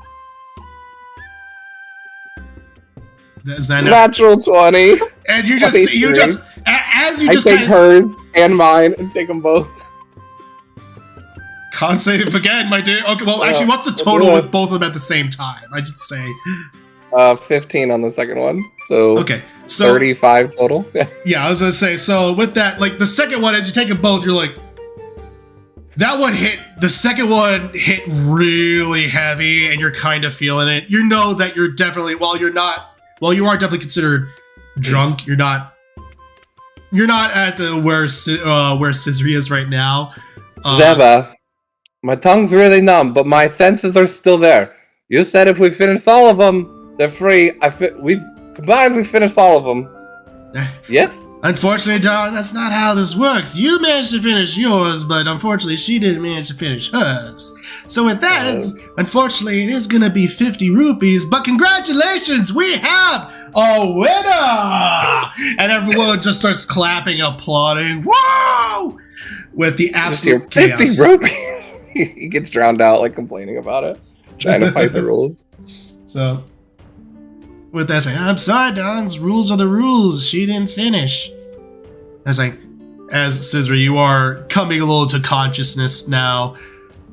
Is that enough? Natural 20. And you 23. just as you I just take kind of hers and mine and take them both. con save again, my dude. Okay, well, actually, what's the Let's total do it. with both of them at the same time? I should say. 15 on the second one. So Okay, so 35 total. Yeah. yeah, I was gonna say. So with that, like the second one, as you take them both, you're like, That one hit. The second one hit really heavy, and you're kind of feeling it. You know that you're definitely, while you are definitely considered drunk. You're not at the where Cizri is right now. Zeba, my tongue's really numb, but my senses are still there. You said if we finish all of them, they're free. We've finished all of them. Yes? Unfortunately, darling, that's not how this works. You managed to finish yours, but unfortunately, she didn't manage to finish hers. So with that, unfortunately, it is going to be 50 rupees, but congratulations, we have a winner! And everyone just starts clapping, applauding, whoa! With the absolute chaos. 50 rupees! He gets drowned out, like, complaining about it, trying to fight the rules. So... with that saying, I'm sorry, Don's rules are the rules. She didn't finish. I was like, as Cizri, you are coming a little to consciousness now,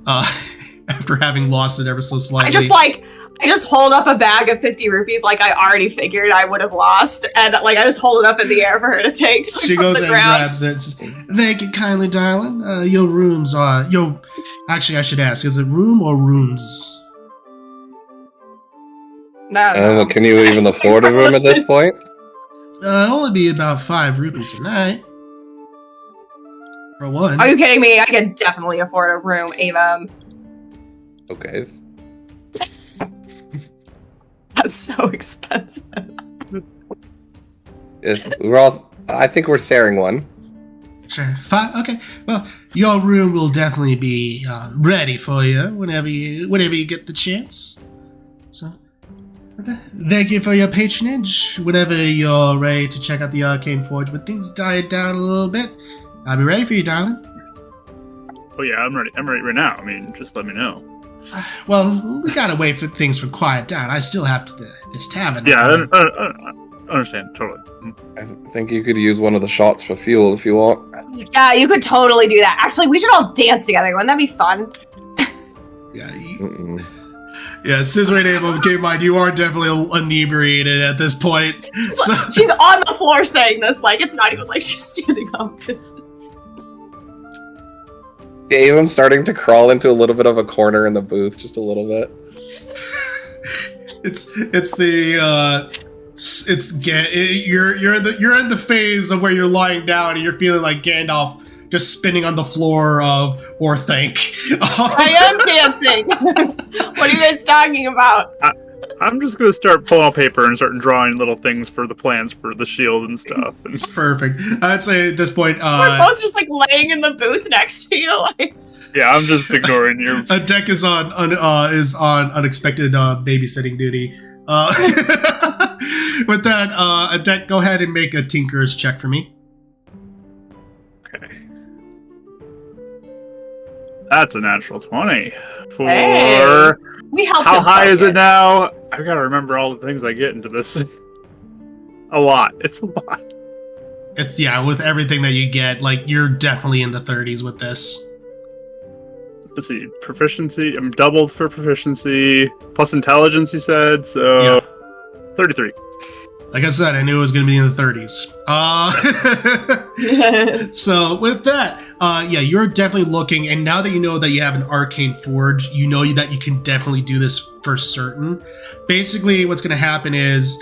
after having lost it ever so slightly. I just hold up a bag of 50 rupees like I already figured I would have lost, and I just hold it up in the air for her to take. She goes and grabs it. Thank you kindly, darling. Your rooms are actually, I should ask, is it room or rooms? No. Can you even afford a room at this point? It'll only be about 5 rupees a night. For one. Are you kidding me? I could definitely afford a room, Ava. Okay. That's so expensive. I think we're sharing one. Sure. 5? Okay. Well, your room will definitely be ready for you whenever you get the chance. So... okay. Thank you for your patronage. Whenever you're ready to check out the Arcane Forge, when things die down a little bit, I'll be ready for you, darling. Oh yeah, I'm ready. I'm ready right now. I mean, just let me know. Well, we gotta wait for things to quiet down. I still have this tavern. Yeah, I understand totally. I think you could use one of the shots for fuel if you want. Yeah, you could totally do that. Actually, we should all dance together. Wouldn't that be fun? Yeah. Yeah, Cizri and Abel, keep in mind, you are definitely inebriated at this point. So. She's on the floor saying this, like, it's not even like she's standing up. Dave, I'm starting to crawl into a little bit of a corner in the booth, just a little bit. You're in the phase of where you're lying down and you're feeling like Gandalf just spinning on the floor of Orthanc. I am dancing. What are you guys talking about? I'm just gonna start pulling out paper and start drawing little things for the plans for the shield and stuff. Perfect. I'd say at this point, we're both just like laying in the booth next to you. Like, yeah, I'm just ignoring you. A deck is on unexpected babysitting duty. With that, a deck, go ahead and make a Tinker's check for me. Okay. That's a natural 20. For we helped how him high focus. is it now? I gotta remember all the things I get into this. A lot. It's a lot. It's with everything that you get, like you're definitely in the 30s with this. Let's see, proficiency. I'm doubled for proficiency plus intelligence. You said so. 33. Like I said, I knew it was going to be in the 30s. So with that, you're definitely looking, and now that you know that you have an Arcane Forge, you know that you can definitely do this for certain. Basically, what's going to happen is,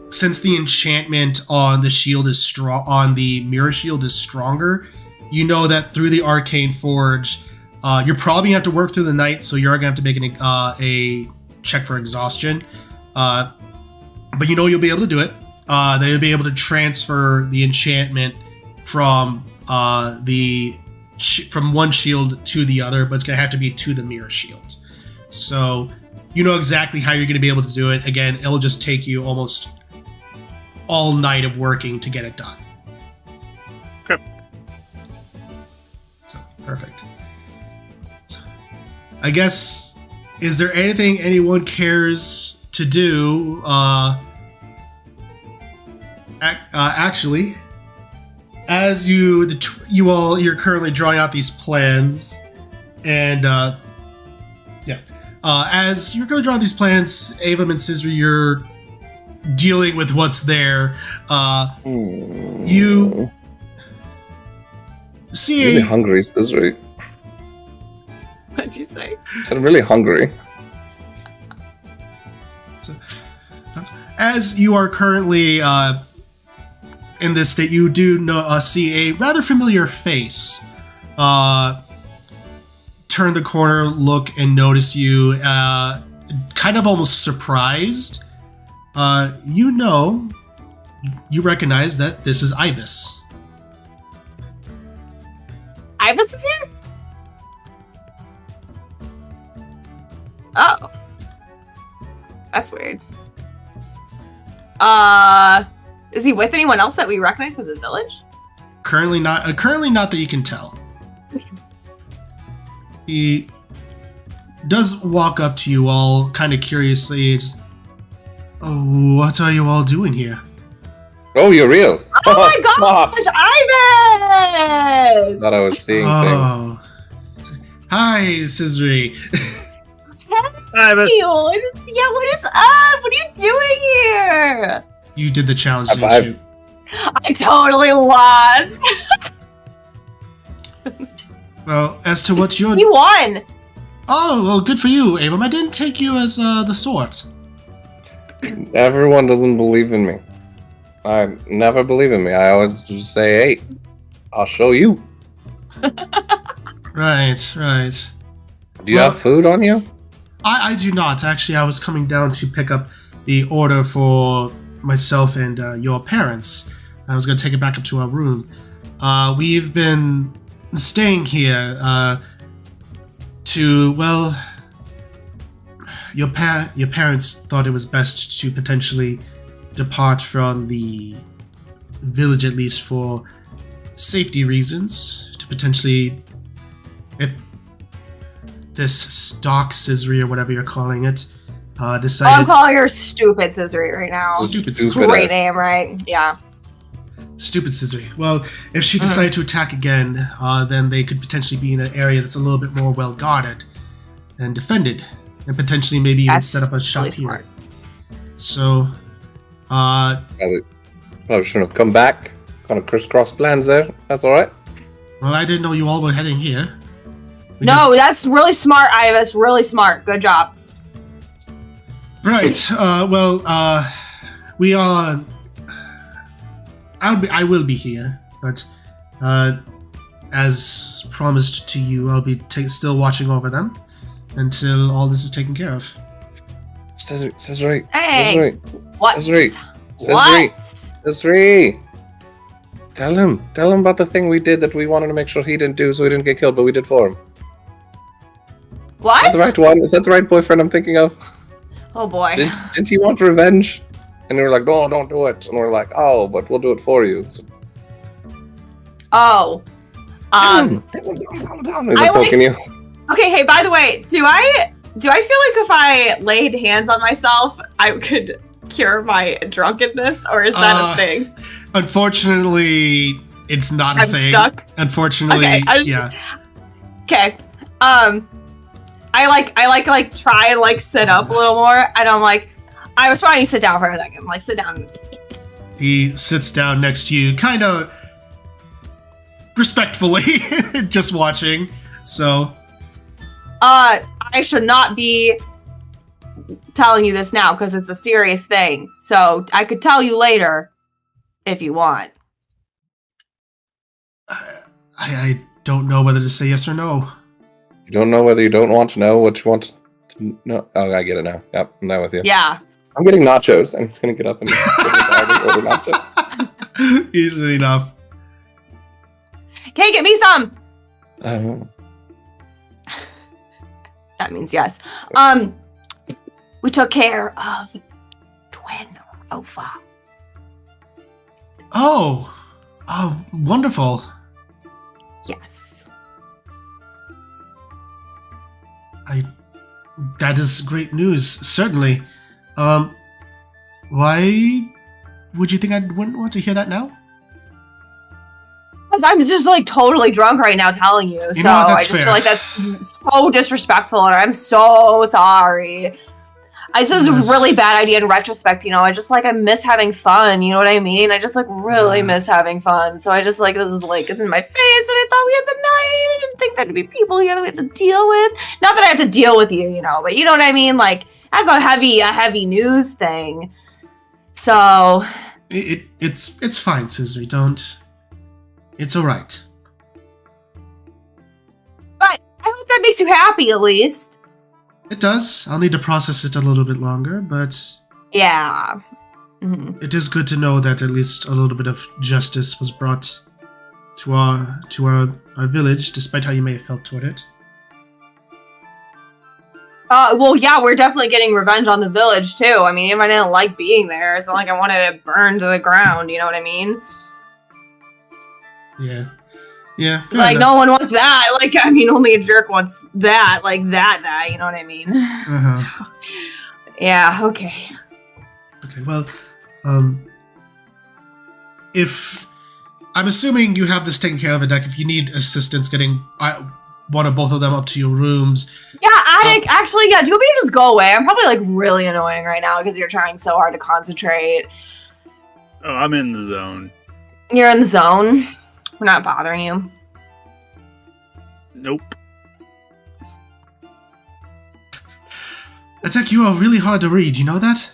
since the enchantment on the shield is strong, on the mirror shield is stronger, you know that through the Arcane Forge, you're probably going to have to work through the night, so you're going to have to make a check for exhaustion. But you know you'll be able to do it. They'll be able to transfer the enchantment from from one shield to the other, but it's going to have to be to the mirror shield. So you know exactly how you're going to be able to do it. Again, it'll just take you almost all night of working to get it done. Okay. So, perfect. So, I guess, is there anything anyone cares to do? Actually, as you're currently drawing out these plans, and as you're going to draw these plans, Avum and Cizri, you're dealing with what's there. You see, really hungry, Cizri. What'd you say? I said I'm really hungry. As you are currently in this state, you do see a rather familiar face turn the corner, look, and notice you, kind of almost surprised. You recognize that this is Ibis. Ibis is here? Oh. That's weird. Is he with anyone else that we recognize from the village? Currently not that you can tell. He does walk up to you all kind of curiously. Oh, what are you all doing here? Oh, you're real. Oh my Stop. gosh, Ibis! Thought I was seeing things. Hi, Cizri. Ibis. What is up? What are you doing here? You did the challenge, didn't I've- you? I totally lost. Well, as to what you're... You won. Oh, well, good for you, Abram. I didn't take you as the sort. Everyone doesn't believe in me. I never believe in me. I always just say, hey, I'll show you. Right. Do you have food on you? I do not. Actually, I was coming down to pick up the order for myself and your parents. I was going to take it back up to our room. We've been staying here your parents thought it was best to potentially depart from the village, at least for safety reasons, to potentially, if this stock Cizri or whatever you're calling it, decided... I'm calling her stupid Cizri right now. Stupid Great name, right? Yeah. Stupid Cizri. Well, if she decided to attack again, then they could potentially be in an area that's a little bit more well guarded and defended, and potentially maybe even set up a shop really here. smart. So, Probably shouldn't have come back. Kind of crisscross plans there. That's all right. well, I didn't know you all were heading here. That's really smart, Ibis. Really smart. Good job. Right. We are. I will be here, but as promised to you, I'll be still watching over them until all this is taken care of. Cizri. Hey. What? Cizri. What? Cizri. Tell him about the thing we did that we wanted to make sure he didn't do so he didn't get killed, but we did for him. Is What? that the right one? Is that the right boyfriend I'm thinking of? Oh boy. Didn't he want revenge? And we were like, no, don't do it. And we're like, oh, but we'll do it for you. So, Oh. down. I Poking you. Okay, hey, by the way, do I feel like if I laid hands on myself, I could cure my drunkenness, or is that a thing? Unfortunately, it's not a I'm thing. stuck. Unfortunately, Okay, yeah. Okay. I try and sit up a little more, and I'm like, I was trying to sit down for a second. Like, sit down. He sits down next to you, kind of respectfully, just watching. So, I should not be telling you this now because it's a serious thing. So I could tell you later if you want. I don't know whether to say yes or no. You don't know whether you don't want to know what you want to know. Oh, I get it now. Yep, I'm there with you. Yeah. I'm getting nachos. I'm just going to get up and order nachos. Easy enough. Okay, get me some. Oh. That means yes. We took care of Twin Rofa. Oh, wonderful. Yes. That is great news, certainly. Why would you think I wouldn't want to hear that now? Because I'm just totally drunk right now telling you. So know what, that's I just fair. feel like that's so disrespectful and I'm so sorry. This was a really bad idea in retrospect, you know. I miss having fun, you know what I mean? I just really miss having fun. So I just this was in my face, and I thought we had the night. I didn't think there'd be people here that we have to deal with. Not that I have to deal with you, you know, but you know what I mean? That's a heavy news thing. So it's fine, Cizri. Don't. It's all right. But I hope that makes you happy, at least. It does. I'll need to process it a little bit longer, but yeah, it is good to know that at least a little bit of justice was brought to our village, despite how you may have felt toward it. Well, yeah, we're definitely getting revenge on the village too. I mean, even if I didn't like being there, it's not like I wanted it burned to the ground. You know what I mean? Yeah. Yeah. No one wants that. Only a jerk wants that. That. You know what I mean? Uh-huh. So, yeah. Okay. Okay. Well, if I'm assuming you have this taken care of, Deck. If you need assistance getting one or both of them up to your rooms. Yeah, Attic. Actually, yeah. Do you want me to just go away? I'm probably really annoying right now because you're trying so hard to concentrate. Oh, I'm in the zone. You're in the zone. We're not bothering you. Nope. Attack, you are really hard to read. You know that?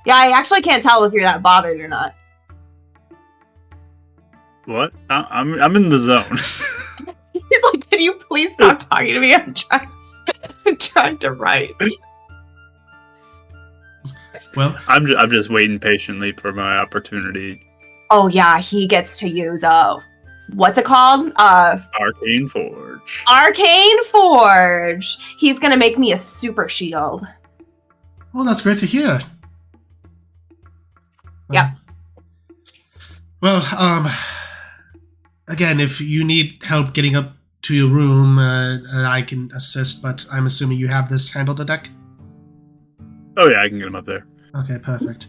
Yeah, I actually can't tell if you're that bothered or not. What? I'm in the zone. He's like, can you please stop talking to me? I'm trying to write. Well, I'm just waiting patiently for my opportunity. Oh yeah, he gets to use what's it called? Arcane Forge. Arcane Forge. He's gonna make me a super shield. Well, that's great to hear. Yeah. Well, again, if you need help getting up to your room, I can assist, but I'm assuming you have this handled, Deck? Oh yeah, I can get him up there. Okay, perfect.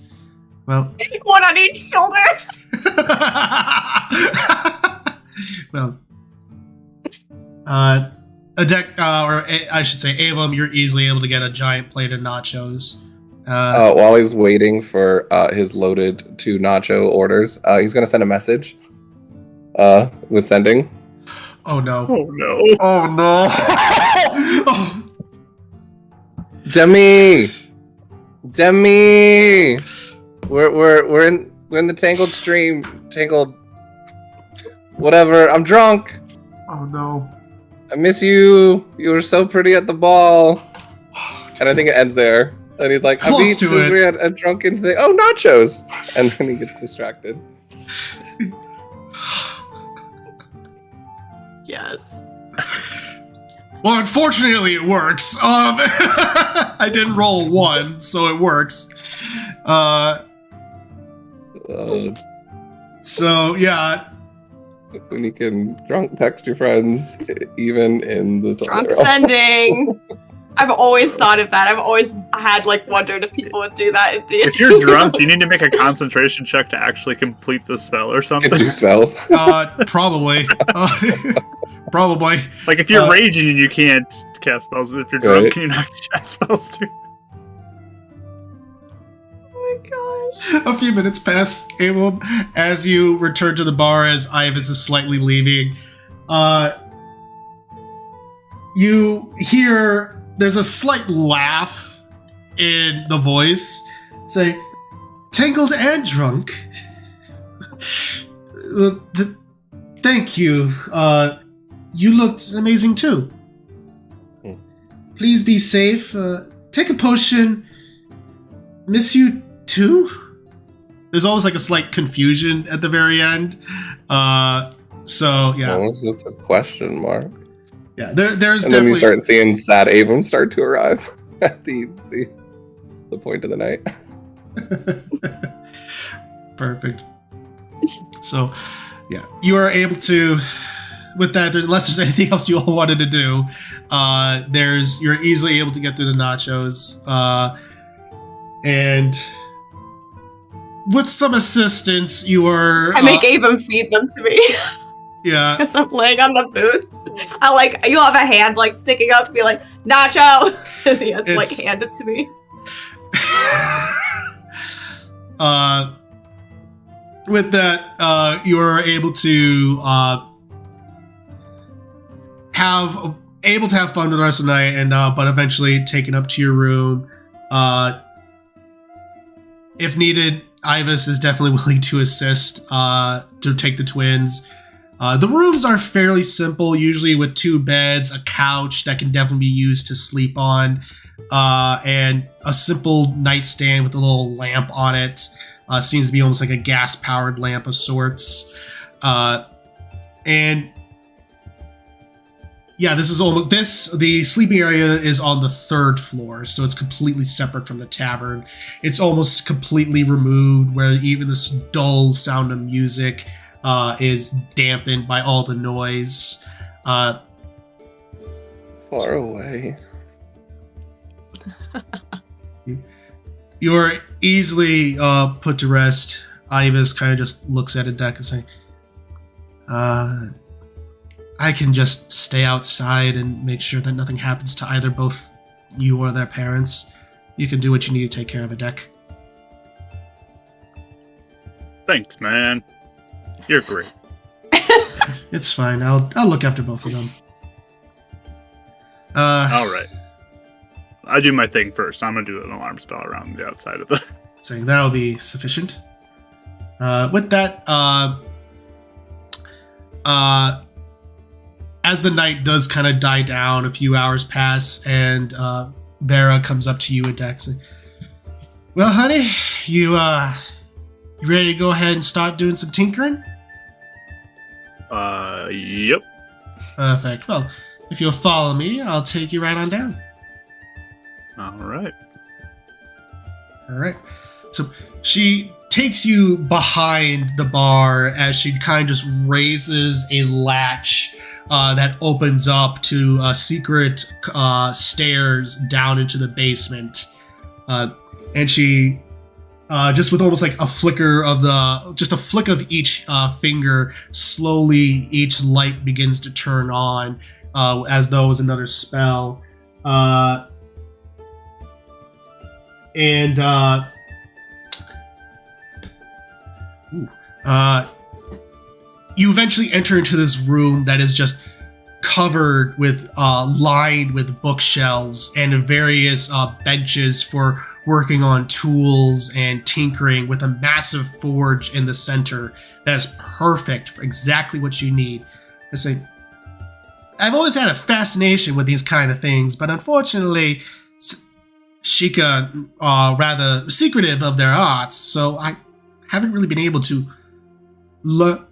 Well, one on each shoulder. well, a Deck, or I should say, Avum, you're easily able to get a giant plate of nachos. While he's waiting for his loaded 2 nacho orders, he's gonna send a message. With sending. Oh no! Oh no! Oh no! Oh. Demi, we're in the tangled stream. Tangled. Whatever. I'm drunk. Oh no! I miss you. You were so pretty at the ball. And I think it ends there. And he's like, Close I beat to Cizri at a drunken thing. Oh, nachos! And then he gets distracted. Yes. Well, unfortunately, it works. I didn't roll 1, so it works. So yeah. When you can drunk text your friends, even in the Drunk sending. I've always thought of that. I've always had wondered if people would do that in D&D. If you're drunk, you need to make a concentration check to actually complete the spell or something. Can do spells. Probably. Probably. If you're raging and you can't cast spells, if you're drunk, can you not cast spells too? Oh my gosh. A few minutes pass, Abel, as you return to the bar as Ivis is slightly leaving. You hear there's a slight laugh in the voice. Say, tangled and drunk. Thank you. You looked amazing too. Please be safe. Take a potion. Miss you too? There's always a slight confusion at the very end. So yeah. Almost with a question mark. Yeah, there's and definitely. Then you start seeing sad Avum start to arrive at the point of the night. Perfect. So, yeah, you are able to. With that, unless there's anything else you all wanted to do, you're easily able to get through the nachos, and with some assistance, you are. I make Avum feed them to me. Yeah. As I'm laying on the booth, you'll have a hand like sticking up and be like, Nacho! And he has to like hand it to me. With that, you are able to have fun with the rest of the night, and but eventually taken up to your room. If needed, Ivis is definitely willing to assist to take the twins. The rooms are fairly simple, usually with 2 beds, a couch that can definitely be used to sleep on, and a simple nightstand with a little lamp on it. Seems to be almost like a gas-powered lamp of sorts. And yeah, the sleeping area is on the 3rd floor, so it's completely separate from the tavern. It's almost completely removed, where even this dull sound of music is dampened by all the noise. Far away. You're easily put to rest. Ivis kind of just looks at a deck and saying, I can just stay outside and make sure that nothing happens to either both you or their parents. You can do what you need to take care of a deck. Thanks, man. You're great. It's fine. I'll look after both of them. All right. I do my thing first. I'm gonna do an alarm spell around the outside of the. Saying that'll be sufficient. With that, as the night does kind of die down, a few hours pass, and Vera comes up to you at Dex. Well, honey, you ready to go ahead and start doing some tinkering? Yep. Perfect. Well, if you'll follow me, I'll take you right on down. All right. All right. So she takes you behind the bar as she kind of just raises a latch that opens up to secret stairs down into the basement. And she, just with almost like a flicker of just a flick of each finger, slowly each light begins to turn on as though it was another spell. You eventually enter into this room that is just covered with, lined with bookshelves and various benches for working on tools and tinkering, with a massive forge in the center that is perfect for exactly what you need. I say, I've always had a fascination with these kind of things, but unfortunately, Sheikah are rather secretive of their arts, so I haven't really been able to learn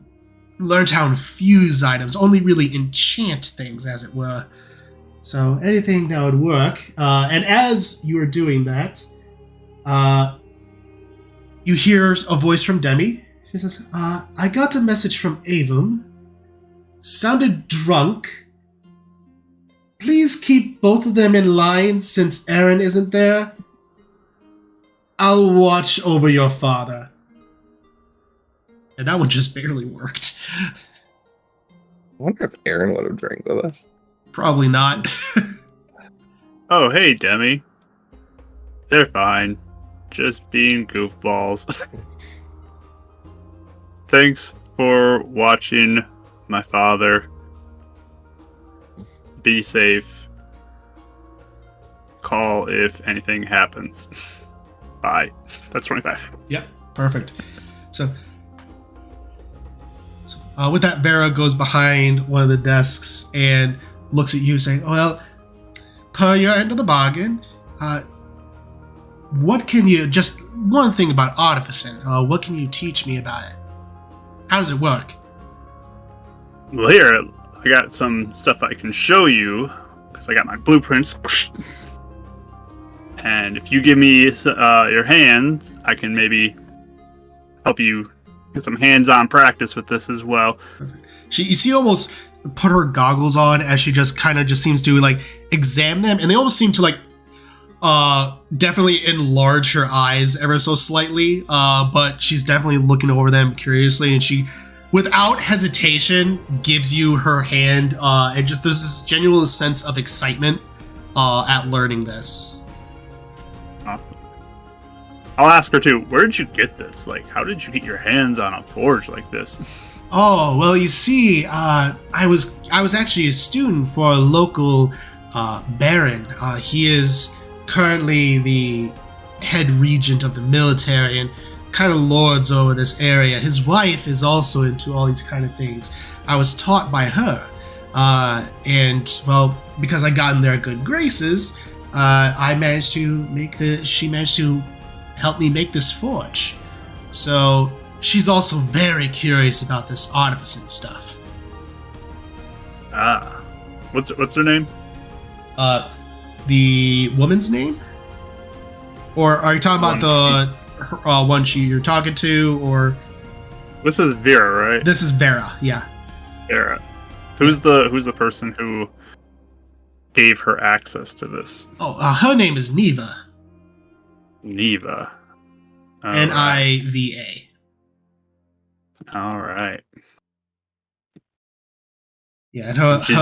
how to infuse items, only really enchant things, as it were. So anything that would work. And as you are doing that, you hear a voice from Demi. She says, I got a message from Avum. Sounded drunk. Please keep both of them in line since Aaron isn't there. I'll watch over your father. And that one just barely worked. I wonder if Aaron would have drank with us. Probably not. Oh, hey, Demi. They're fine. Just being goofballs. Thanks for watching my father. Be safe. Call if anything happens. Bye. That's 25. Yep, perfect. So with that, Vera goes behind one of the desks and looks at you saying, well, per your end of the bargain, what can you, just one thing about artificing, what can you teach me about it? How does it work? Well, here, I got some stuff I can show you, because I got my blueprints. And if you give me your hands, I can maybe help you get some hands-on practice with this as well. You see almost put her goggles on as she just kind of just seems to like examine them, and they almost seem to like definitely enlarge her eyes ever so slightly, but she's definitely looking over them curiously, and she without hesitation, gives you her hand, and just there's this genuine sense of excitement at learning this. I'll ask her too. Where did you get this? Like, how did you get your hands on a forge like this? Oh, well, you see, I was actually a student for a local baron. He is currently the head regent of the military and kind of lords over this area. His wife is also into all these kind of things. I was taught by her, and well, because I got in their good graces, I managed to she managed to help me make this forge. So she's also very curious about this artificer stuff. What's her name? The woman's name? Or are you talking about the one you're talking to, or? This is Vera, right? This is Vera, yeah. Vera. Who's the person who gave her access to this? Oh, her name is Neva. Neva. Niva. All right. Yeah, and She's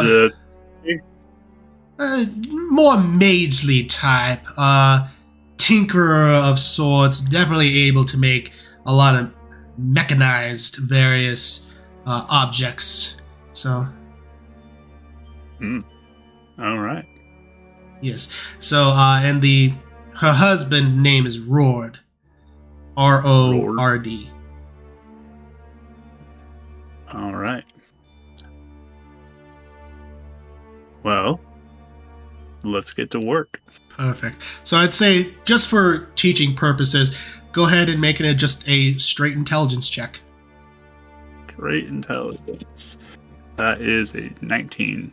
a more magely type, tinkerer of sorts, definitely able to make a lot of mechanized various objects. So. All right. Yes. So, and her husband name is Rord. Rord. All right. Well, let's get to work. Perfect. So I'd say, just for teaching purposes, go ahead and make it just a straight intelligence check. Great intelligence. That is a 19.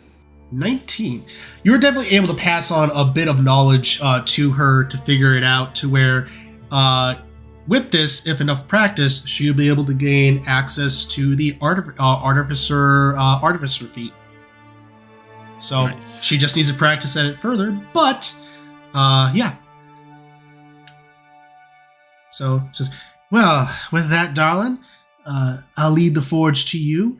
19. You're definitely able to pass on a bit of knowledge to her to figure it out, to where with this, if enough practice, she'll be able to gain access to the artificer feat. So nice. She just needs to practice at it further, but yeah. So just, well, with that, darling, I'll lead the forge to you.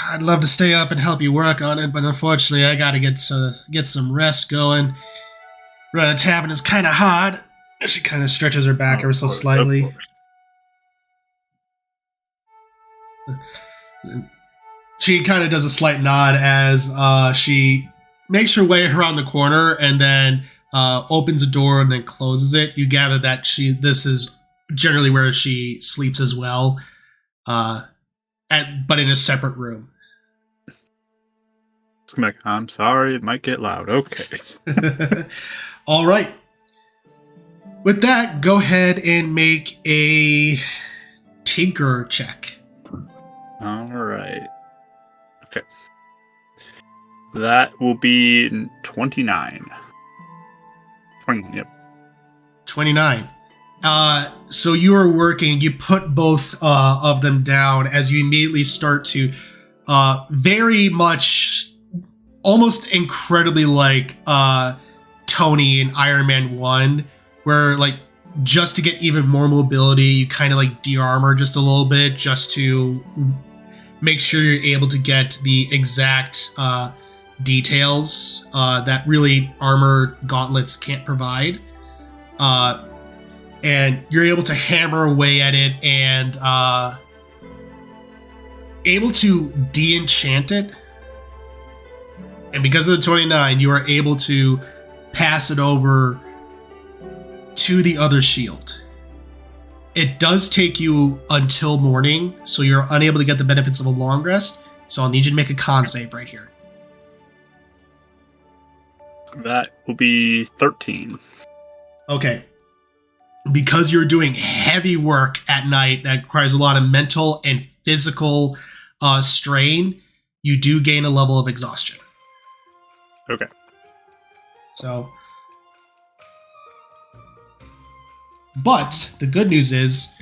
I'd love to stay up and help you work on it, but unfortunately I gotta get some rest going. Running a tavern is kind of hard. She kind of stretches her back ever so slightly. She kind of does a slight nod as she makes her way around the corner and then opens a door and then closes it. You gather that this is generally where she sleeps as well, but in a separate room. I'm sorry, it might get loud. Okay. All right. With that, go ahead and make a tinker check. All right. Okay. That will be 29. 20, yep. 29. So you are working, you put both of them down as you immediately start to very much, almost incredibly like Tony in Iron Man 1, where like just to get even more mobility, you kind of like de-armor just a little bit just to make sure you're able to get the exact details that really armor gauntlets can't provide. And you're able to hammer away at it and able to de-enchant it. And because of the 29, you are able to pass it over to the other shield. It does take you until morning, so you're unable to get the benefits of a long rest. So I'll need you to make a con save right here. That will be 13. Okay. Because you're doing heavy work at night that requires a lot of mental and physical strain, you do gain a level of exhaustion. Okay. So, but the good news is,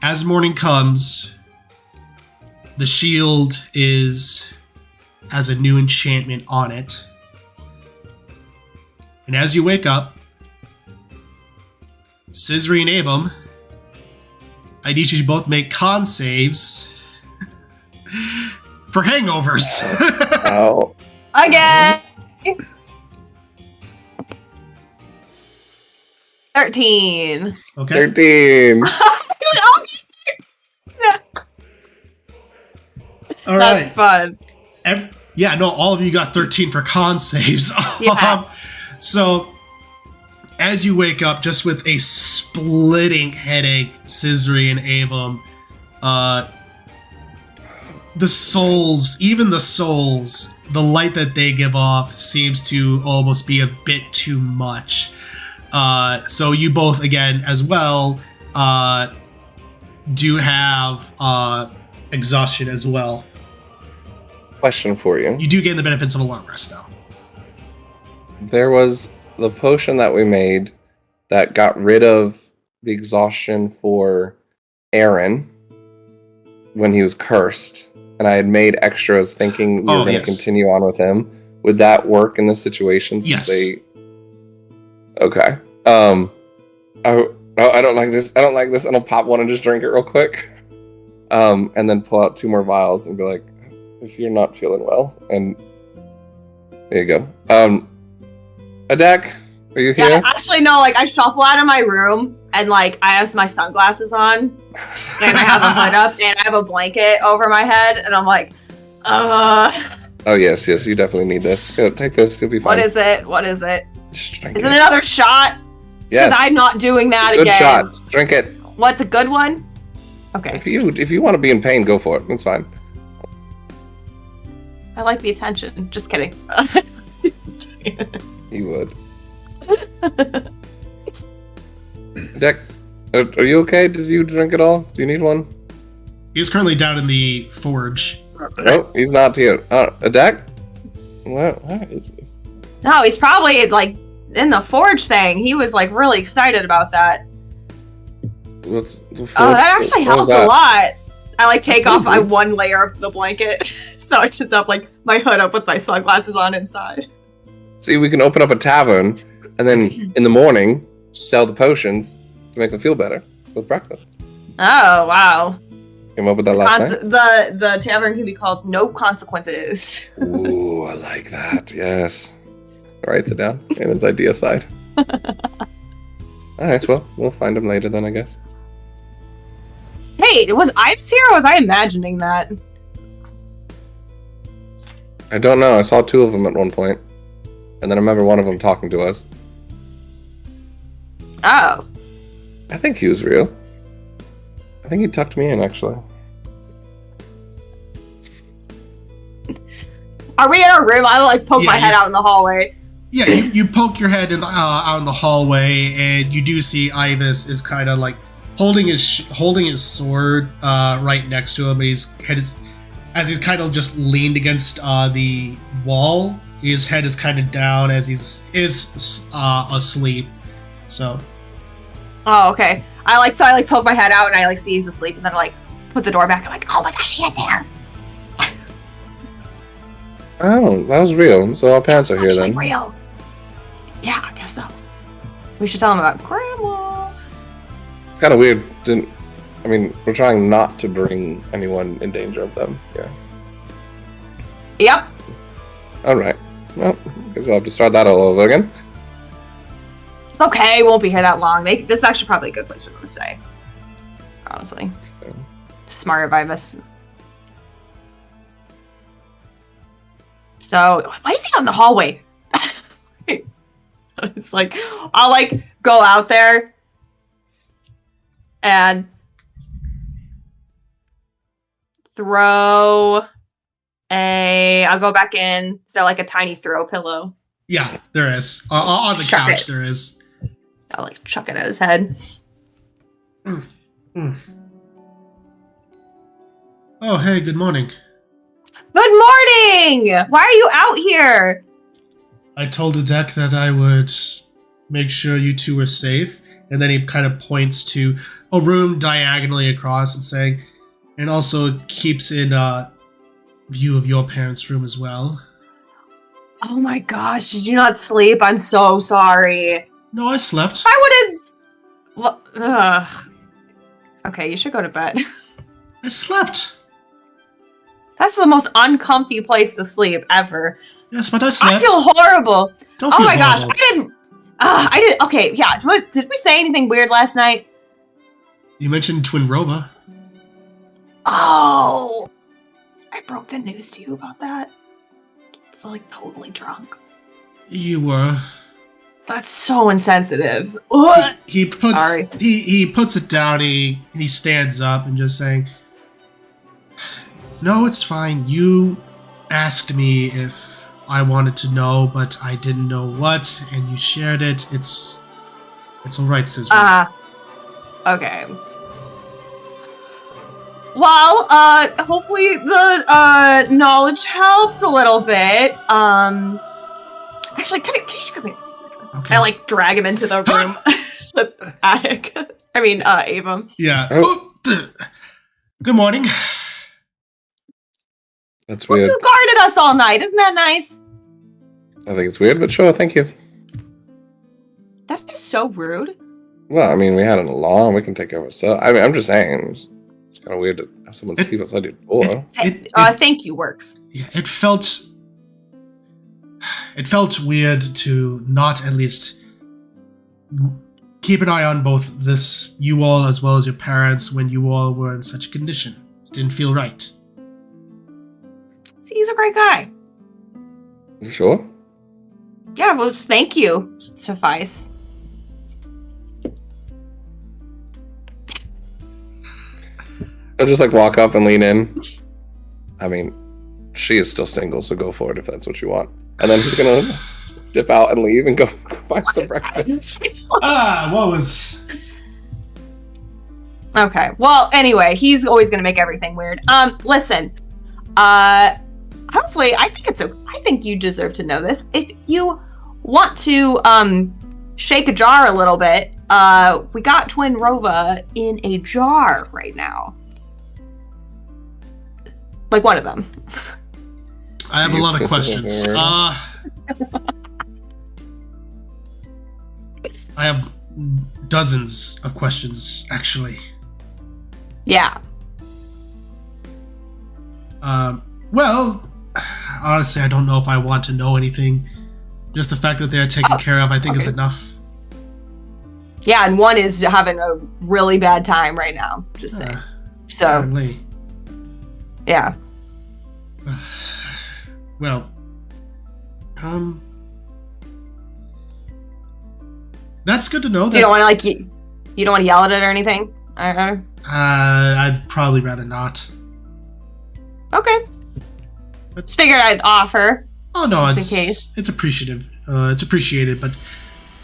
as morning comes, the shield has a new enchantment on it. And as you wake up, Cizri and Avum, I need you to both make con saves. For hangovers. Oh. Again. 13. Okay. 13. All That's right. fun. Yeah, no, all of you got 13 for con saves. Yeah. So, as you wake up just with a splitting headache, Cizri and Avum, the souls, the light that they give off seems to almost be a bit too much. So you both, again, as well, do have exhaustion as well. Question for you. You do gain the benefits of a long rest, though. There was the potion that we made that got rid of the exhaustion for Aaron when he was cursed, and I had made extras thinking we were going to continue on with him. Would that work in this situation? Since Yes. Okay. I don't like this. I don't like this. And I'll pop one and just drink it real quick. And then pull out 2 more vials and be like, if you're not feeling well, and there you go. Adak, are you here? Yeah, actually, no, like, I shuffle out of my room, and, like, I have my sunglasses on, and I have a hood up, and I have a blanket over my head, and I'm like, Oh, yes, you definitely need this. So take this, you'll be fine. What is it? Just drink Is it another shot? Yes. Because I'm not doing that Good again. shot. Drink it. What's a good one? Okay. If you want to be in pain, go for it. It's fine. I like the attention. Just kidding. You would. Deck, are you okay? Did you drink it all? Do you need one? He's currently down in the forge. No, he's not here. Deck? What is it? No, he's probably, like, in the forge thing. He was, like, really excited about that. What's the Oh, that actually what was helps a that? lot. I, like, take off my one layer of the blanket. So I just have, like, my hood up with my sunglasses on inside. See, we can open up a tavern, and then in the morning, sell the potions to make them feel better with breakfast. Oh, wow. Came up with that last night? The tavern can be called No Consequences. Ooh, I like that. Yes. Writes it down in his idea side. Alright, well, we'll find him later then, I guess. Hey, was Ives here or was I imagining that? I don't know. I saw 2 of them at one point. And then I remember one of them talking to us. Oh. I think he was real. I think he tucked me in, actually. Are we in our room? I like poke my head out in the hallway. Yeah, you poke your head out in the hallway, and you do see Ivis is kind of like holding his sword right next to him. He's kind of just leaned against the wall. His head is kind of down as he's asleep. So. Oh, okay. I poke my head out and I see he's asleep, and then I like put the door back. I'm like, oh my gosh, he is there. Oh, that was real. So our parents are here Actually then. real. Yeah, I guess so. We should tell him about Grandma. It's kind of weird. We're trying not to bring anyone in danger of them. Yeah. Yep. Alright. Well, guess we'll have to start that all over again. It's okay. Won't be here that long. This is actually probably a good place for them to stay. Honestly. Okay. Smart Vivus. So, why is he out in the hallway? It's like, I'll like go out there and I'll go back in. So like a tiny throw pillow. Yeah, there is. On the Chuck couch, it. there is. I'll like chuck it at his head. Oh, hey, good morning. Good morning! Why are you out here? I told the deck that I would make sure you two were safe, and then he kind of points to a room diagonally across and saying, and also keeps in view of your parents' room as well. Oh my gosh, did you not sleep? I'm so sorry. No, I slept. I wouldn't... Ugh. Okay, you should go to bed. I slept. That's the most uncomfy place to sleep ever. Yes, but I slept. I feel horrible. Don't Oh feel my gosh, horrible. I didn't. Okay, yeah. Did we say anything weird last night? You mentioned Twin Rova. Oh, I broke the news to you about that. It's like totally drunk. You were. That's so insensitive. Ugh. He puts Sorry. he puts it down. He stands up and just saying, "No, it's fine. You asked me if I wanted to know, but I didn't know what, and you shared it. It's all right, Cizri." Okay. Well, hopefully the knowledge helped a little bit. Actually, come here. Okay. I like drag him into the room, the attic. I mean, Avum. Yeah. Oh. Good morning. That's Well, weird. you guarded us all night. Isn't that nice? I think it's weird, but sure, thank you. That is so rude. Well, I mean, we had an alarm. We can take care of ourselves. I mean, I'm just saying. It's kind of weird to have someone sleep outside your door. Thank you, Works. Yeah, it felt weird to not at least keep an eye on both you all as well as your parents when you all were in such a condition. Didn't feel right. See, he's a great guy. Sure. Yeah, well, just thank you. Suffice. I'll just like walk up and lean in. I mean, she is still single, so go for it if that's what you want. And then he's gonna dip out and leave and go find some breakfast. What was? Okay. Well, anyway, he's always gonna make everything weird. Listen. Hopefully, I think you deserve to know this. If you want to shake a jar a little bit, we got Twin Rova in a jar right now. Like one of them. I have a lot of questions. I have dozens of questions, actually. Yeah. Well, honestly, I don't know if I want to know anything. Just the fact that they're taken care of, I think, is enough. Yeah, and one is having a really bad time right now. Just saying. So, Apparently. yeah. Well, that's good to know. That You don't want to you don't want to yell at it or anything. I'd probably rather not. Okay. Just figured I'd offer. Oh no, Just in case. it's appreciative. It's appreciated, but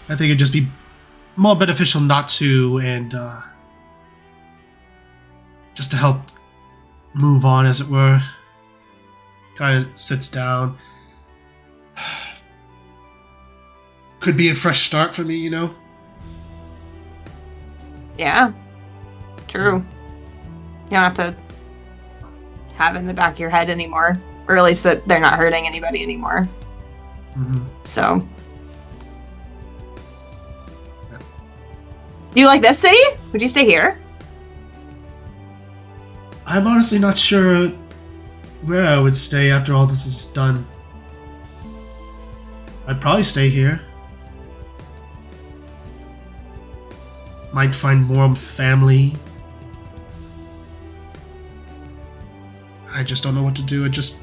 I think it'd just be more beneficial not to, and just to help move on, as it were. Kind of sits down. Could be a fresh start for me, you know? Yeah. True. You don't have to have it in the back of your head anymore. Or at least that they're not hurting anybody anymore. Mm-hmm. So. Do you like this city? Would you stay here? I'm honestly not sure where I would stay after all this is done. I'd probably stay here. Might find more family. I just don't know what to do. It just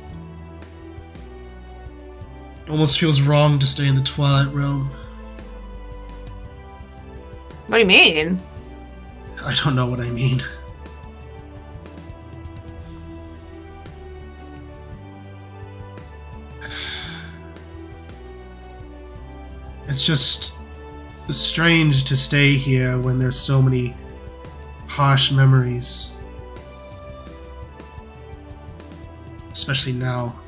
almost feels wrong to stay in the Twilight Realm. What do you mean? I don't know what I mean. It's just strange to stay here when there's so many harsh memories. Especially now.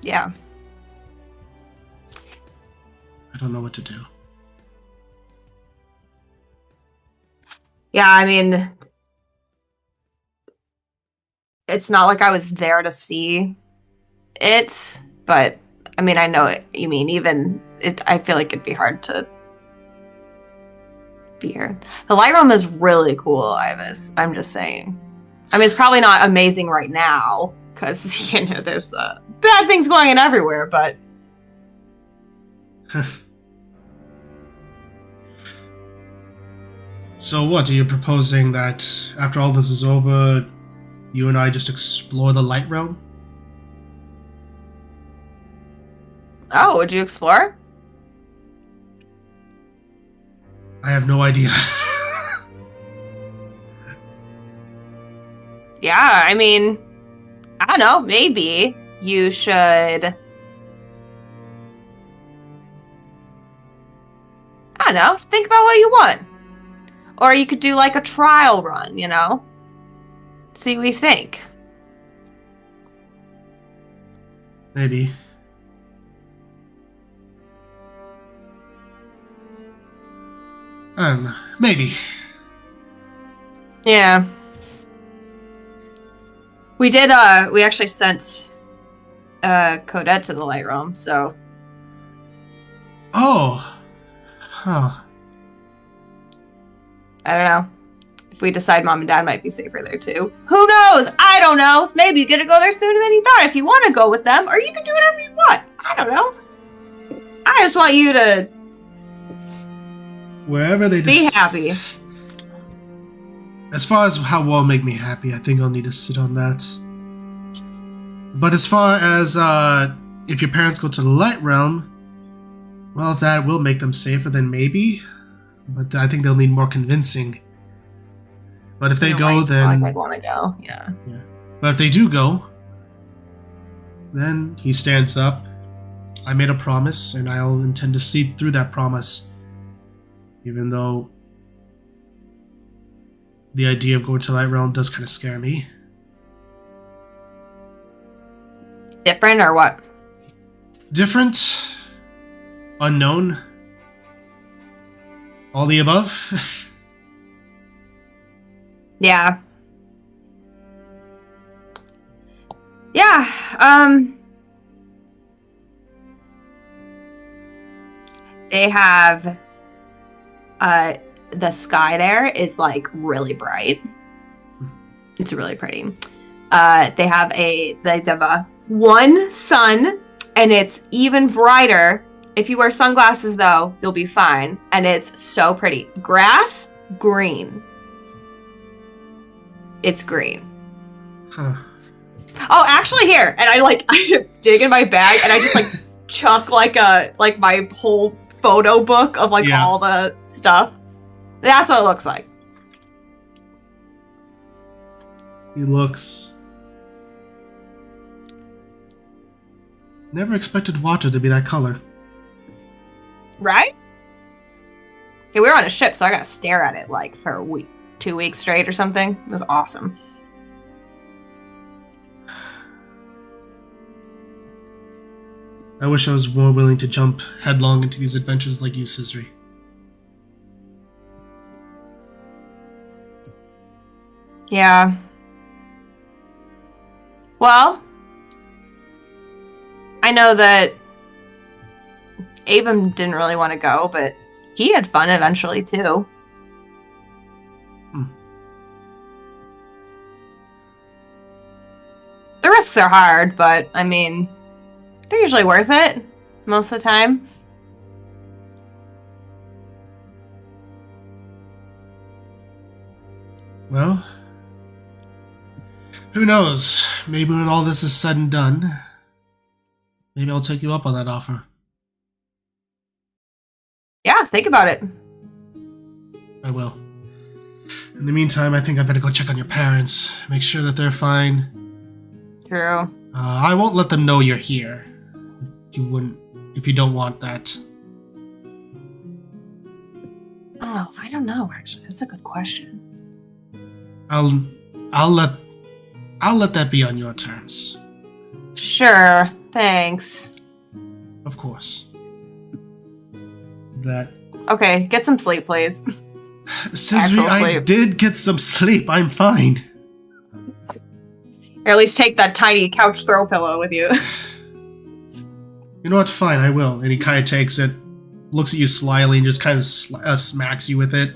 Yeah. I don't know what to do. Yeah, I mean, it's not like I was there to see it, but I mean, I know what you mean. I feel like it'd be hard to beer. The light realm is really cool, Ivis. I'm just saying. I mean, it's probably not amazing right now because there's bad things going on everywhere. But so what? Are you proposing that after all this is over, you and I just explore the light realm? oh, would you explore? I have no idea. Yeah, I mean, I don't know. Maybe you should. I don't know. Think about what you want. Or you could do like a trial run, See what you think. Maybe. I don't know. Maybe. Yeah. We did, we actually sent Codette to the light realm, so. Oh. Huh. I don't know. If we decide mom and dad might be safer there too. Who knows? I don't know. Maybe you get to go there sooner than you thought if you want to go with them, or you can do whatever you want. I don't know. I just want you to Wherever they be happy. As far as how will make me happy, I think I'll need to sit on that. But as far as if your parents go to the light realm, well, if that will make them safer, then maybe. But I think they'll need more convincing. But if they go, Right, then... I'd want to go, yeah. But if they do go, then he stands up. I made a promise, and I'll intend to see through that promise. Even though the idea of going to Light Realm does kind of scare me. Different or what? Different. Unknown. All the above. Yeah. Yeah, they have, the sky there is, like, really bright. It's really pretty. They have a one sun, and it's even brighter. If you wear sunglasses, though, you'll be fine. And it's so pretty. Grass, green. It's green. Huh. Oh, actually, here. And I dig in my bag, and I just, chuck, my whole photo book of, all the stuff. That's what it looks like. He looks... Never expected water to be that color. Right? Okay, we were on a ship, so I got to stare at it, for a week, 2 weeks straight or something. It was awesome. I wish I was more willing to jump headlong into these adventures like you, Cizri. Yeah. Well, I know that Avon didn't really want to go, but he had fun eventually, too. The risks are hard, but, I mean, they're usually worth it most of the time. Well, who knows? Maybe when all this is said and done, maybe I'll take you up on that offer. Yeah, think about it. I will. In the meantime, I think I better go check on your parents, make sure that they're fine. True. I won't let them know you're here. If you don't want that. Oh, I don't know, actually. That's a good question. I'll let that be on your terms. Sure, thanks. Of course. That... Okay, get some sleep, please. Cizri, I did get some sleep. I'm fine. Or at least take that tiny couch throw pillow with you. You know what? Fine, I will. And he kind of takes it, looks at you slyly, and just kind of smacks you with it.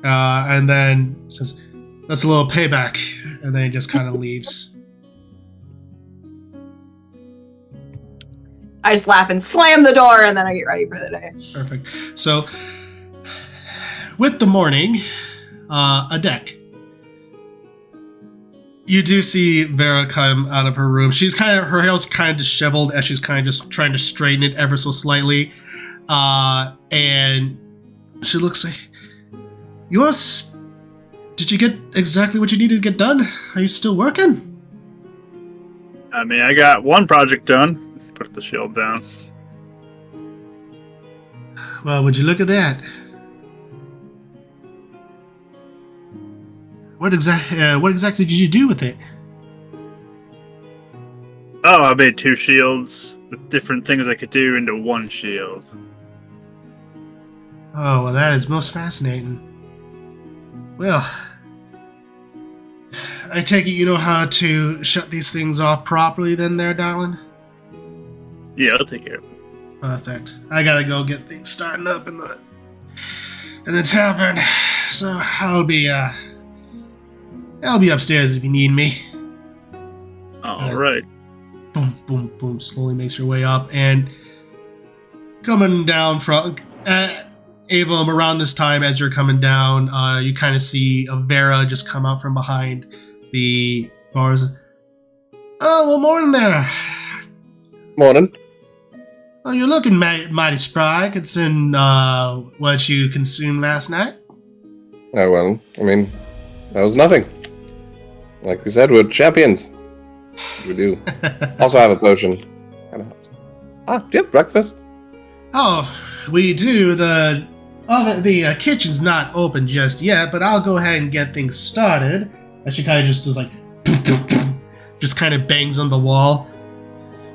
and then says, "That's a little payback," and then he just kind of leaves. I just laugh and slam the door, and then I get ready for the day. Perfect. So, with the morning, a deck. You do see Vera come out of her room. Her hair's kind of disheveled as she's kind of just trying to straighten it ever so slightly. And she looks like, did you get exactly what you needed to get done? Are you still working? I mean, I got one project done. Put the shield down. Well, would you look at that? What exactly did you do with it? Oh, I made 2 shields with different things I could do into one shield. Oh, well, that is most fascinating. Well, I take it you know how to shut these things off properly then there, darling? Yeah, I'll take care of it. Perfect. I gotta go get things starting up in the tavern. So I'll be upstairs if you need me. All right. Boom, boom, boom. Slowly makes your way up, and coming down from Avum around this time, as you're coming down, you kind of see a Vera just come out from behind the bars. Oh, well, morning there. Morning. Oh, you're looking mighty spry, considering what you consumed last night. Oh, well, I mean, that was nothing. Like we said, we're champions. We do. Also have a potion. Do you have breakfast? Oh, we do. The kitchen's not open just yet, but I'll go ahead and get things started. And she kind of just does like, just kind of bangs on the wall.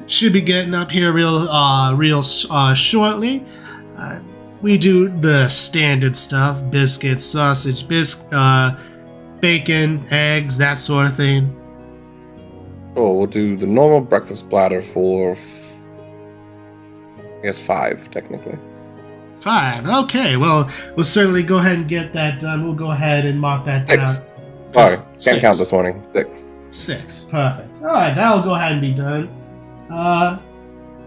Should be getting up here real shortly. We do the standard stuff: biscuits, sausage, bacon, eggs, that sort of thing. Oh, we'll do the normal breakfast platter for, I guess, 5, technically. 5. Okay, well, we'll certainly go ahead and get that done. We'll go ahead and mark that 6. down. Sorry, can't 6. count this morning. 6. 6. Perfect. All right, that'll go ahead and be done.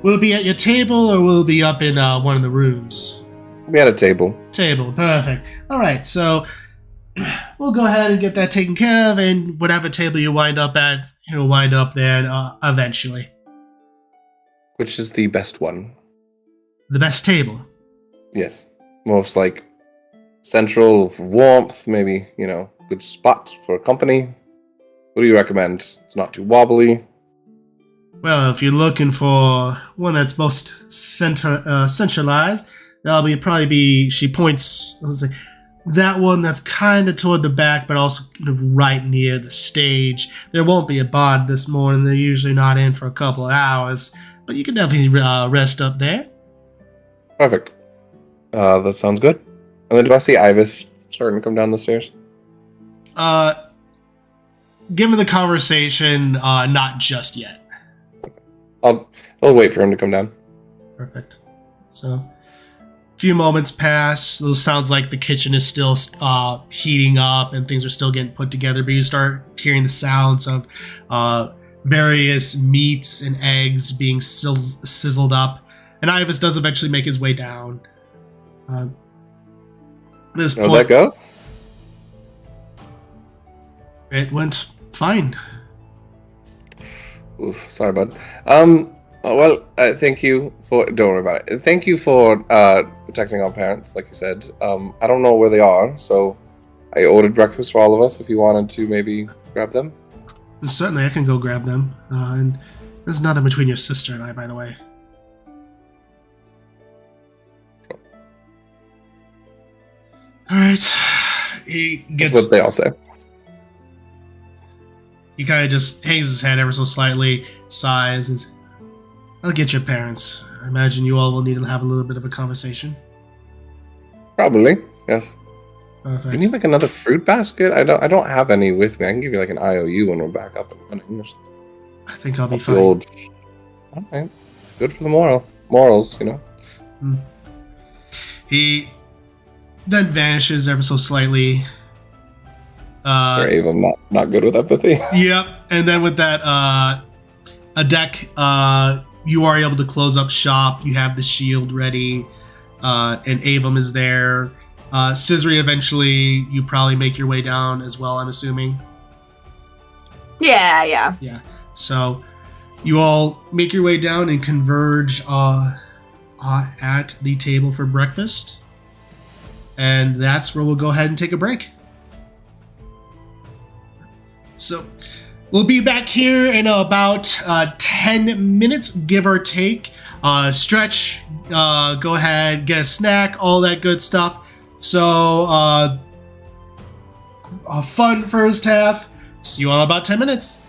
Will it be at your table, or will it be up in one of the rooms? We had a table. Table. Perfect. All right, so we'll go ahead and get that taken care of, and whatever table you wind up at, you'll wind up there eventually. Which is the best one? The best table. Yes. Most, like, central for warmth, maybe, good spot for company. What do you recommend? It's not too wobbly. Well, if you're looking for one that's most centralized, that'll probably be, she points, let's say, that one that's kind of toward the back, but also kind of right near the stage. There won't be a bar this morning. They're usually not in for a couple of hours, but you can definitely rest up there. Perfect. That sounds good. And then do I see Ivis starting to come down the stairs? Given the conversation, not just yet. I'll wait for him to come down. Perfect. So, a few moments pass. It sounds like the kitchen is still heating up and things are still getting put together, but you start hearing the sounds of various meats and eggs being sizzled up. And Ivis does eventually make his way down. This point, How'd that go? It went fine. Oof, sorry, bud. Thank you for... Don't worry about it. Thank you for protecting our parents, like you said. I don't know where they are, so I ordered breakfast for all of us if you wanted to maybe grab them. Certainly, I can go grab them. And there's nothing between your sister and I, by the way. Alright. That's what they all say. He kind of just hangs his head ever so slightly, sighs, and says, I'll get your parents. I imagine you all will need to have a little bit of a conversation. Probably, yes. Perfect. You need like another fruit basket? I don't have any with me. I can give you like an IOU when we're back up and running. I think I'll be The fine. Alright. Good for the morals, He then vanishes ever so slightly. Brave, I'm not good with empathy. Yep. And then with that, a deck, you are able to close up shop. You have the shield ready, and Avum is there. Cizri, eventually, you probably make your way down as well, I'm assuming. Yeah. Yeah. So you all make your way down and converge at the table for breakfast. And that's where we'll go ahead and take a break. So we'll be back here in about 10 minutes, give or take. Stretch, go ahead, get a snack, all that good stuff. So, a fun first half. See you all in about 10 minutes.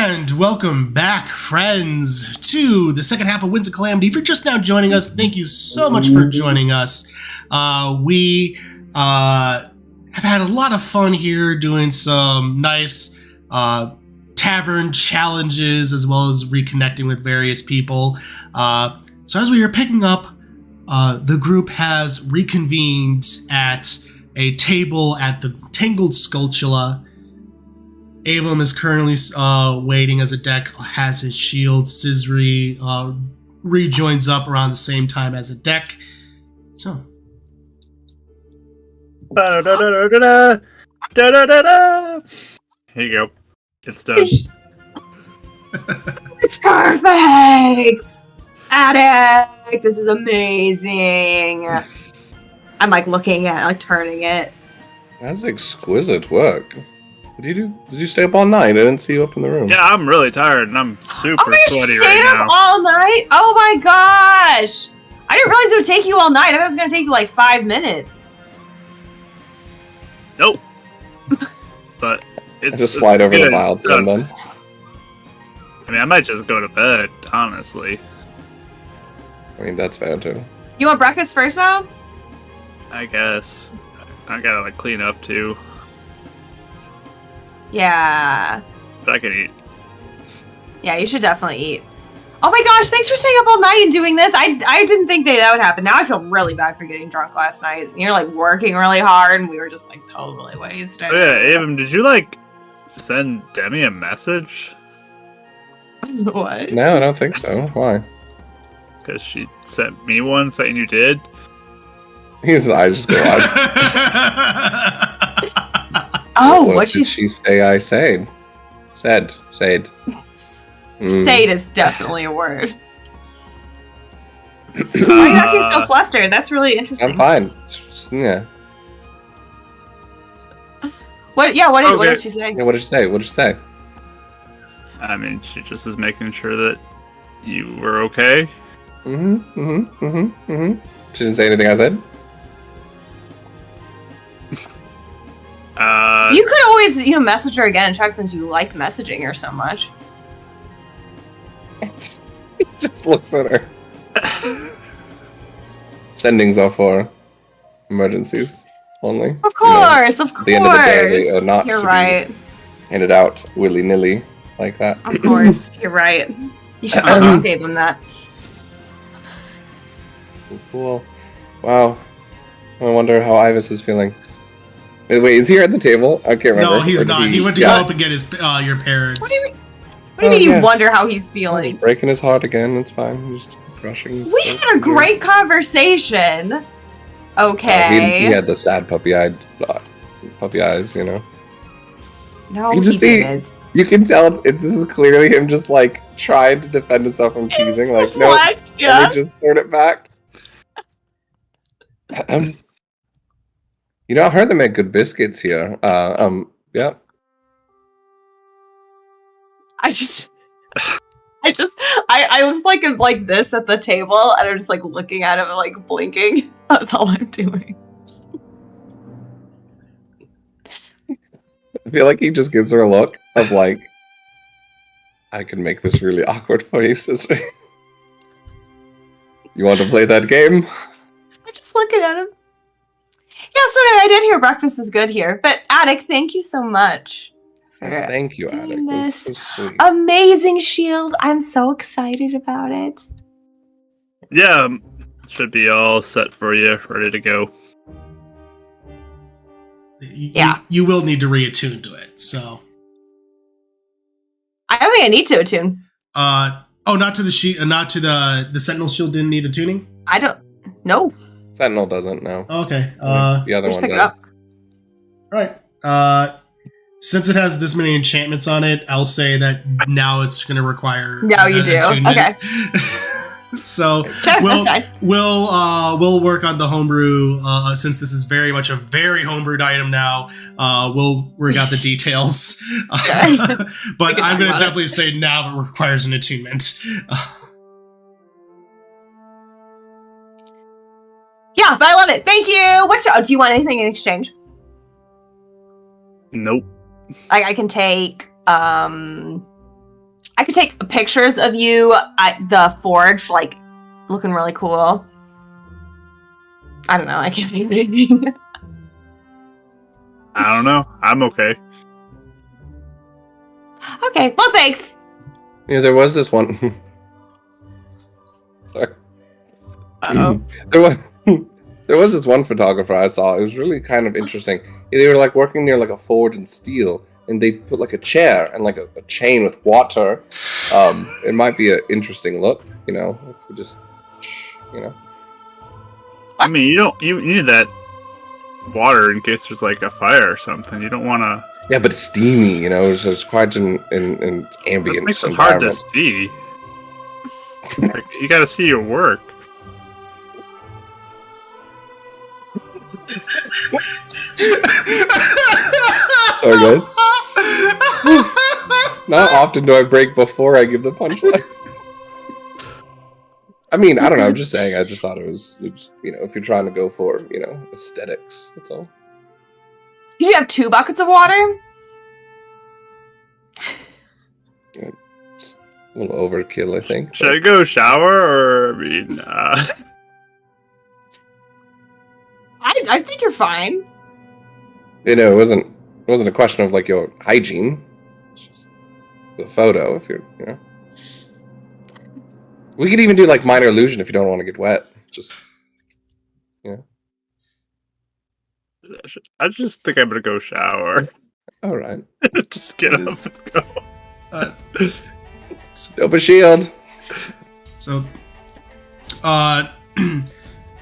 And welcome back, friends, to the second half of Winds of Calamity. If you're just now joining us, thank you so much for joining us. We have had a lot of fun here doing some nice tavern challenges as well as reconnecting with various people. So as we are picking up, the group has reconvened at a table at the Tangled Sculptula. Avum is currently waiting as a deck has his shield. Cizri rejoins up around the same time as a deck. So. Da-da-da-da-da-da. Da-da-da-da. Here you go. It's done. It's perfect! Attic! This is amazing. I'm like looking at it, like turning it. That's exquisite work. Did you stay up all night? I didn't see you up in the room. Yeah, I'm really tired and I'm super Oh my gosh, sweaty you stayed right up now. all night? Oh my gosh! I didn't realize it would take you all night. I thought it was gonna take you like 5 minutes. Nope. But it's I just slide over good. the vial to him then. I mean, I might just go to bed, honestly. I mean, that's fair too. You want breakfast first now? I guess. I gotta like clean up too. Yeah. But I can eat. Yeah, you should definitely eat. Oh my gosh, thanks for staying up all night and doing this. I didn't think that would happen. Now I feel really bad for getting drunk last night. You're like working really hard and we were just like totally wasted. Oh yeah, Avon, did you like send Demi a message? What? No, I don't think so. Why? Because she sent me one saying you did. His eyes just go out. Oh, What what did she say? I said. Said. Sade is definitely a word. Why are you acting so flustered? That's really interesting. I'm fine. Yeah. What did she say? Yeah. What did she say? What did she say? I mean, she just is making sure that you were okay. She didn't say anything I said. You could always, message her again and check since you like messaging her so much. He just looks at her. Sendings are for emergencies only. Of course, of course. At the end of the day, they are not You're to be right. handed out willy-nilly like that. Of course, you're right. You should totally gave him that. Cool. Wow. I wonder how Ivis is feeling. Wait, is he here at the table? I can't remember. No, he's Or did not. He went to go up and get his your parents. What do you mean yeah. you wonder how he's He's feeling? breaking his heart again. It's fine. He's just crushing. We had a great conversation. Okay. He had the sad puppy eyes, No, You just he see- didn't. You can tell this is clearly him just like trying to defend himself from teasing. Like, no, Deflect, let yeah. me just turn it back. I heard they make good biscuits here. Yeah. I was like this at the table, and I'm just like looking at him and like blinking. That's all I'm doing. I feel like he just gives her a look of like, I can make this really awkward for you, sister. You want to play that game? I'm just looking at him. Yeah, so I did hear breakfast is good here, but Attic, thank you so much for Yes, thank you, doing Attic. this. That's so sweet. amazing shield. I'm so excited about it. Yeah, should be all set for you, ready to go. Yeah. You will need to reattune to it. So. I don't think I need to attune. Not to the sheet. Not to the Sentinel shield. Didn't need a tuning. I don't. No. Sentinel doesn't know. Okay. The other Just one pick it does. up. Right. Since it has this many enchantments on it, I'll say that now it's going to require. No, you do. attunement. Okay. So Sure, we'll that's fine. we'll work on the homebrew since this is very much a very homebrewed item now. We'll work out the details, Sure. but can I'm talk going to about it. definitely say now it requires an attunement. Yeah, but I love it. Thank you. Do you want anything in exchange? Nope. I can take I could take pictures of you at the forge, like looking really cool. I don't know. I can't think of anything. I don't know. I'm okay. Okay. Well, thanks. Yeah, there was this one. Sorry. Uh-oh. There was this one photographer I saw. It was really kind of interesting. They were like working near like a forge and steel, and they put like a chair and like a chain with water. It might be an interesting look, you know. If we just, you know. I mean, you need that water in case there's like a fire or something. You don't want to. Yeah, but steamy, you know. So it's quite an ambient. It makes it hard to see. Like, you got to see your work. Sorry, guys. Not often do I break before I give the punchline. I mean, I don't know. I'm just saying. I just thought it was, you know, if you're trying to go for, you know, aesthetics, that's all. Did you have 2 buckets of water? Yeah, it's a little overkill, I think. Should I go shower or, I mean, I think you're fine. You know, it wasn't a question of like your hygiene. It's just the photo. If you're, you know, we could even do like minor illusion if you don't want to get wet. Just, you know. I just think I'm gonna go shower. All right. Just get up and go. Dope a shield. So,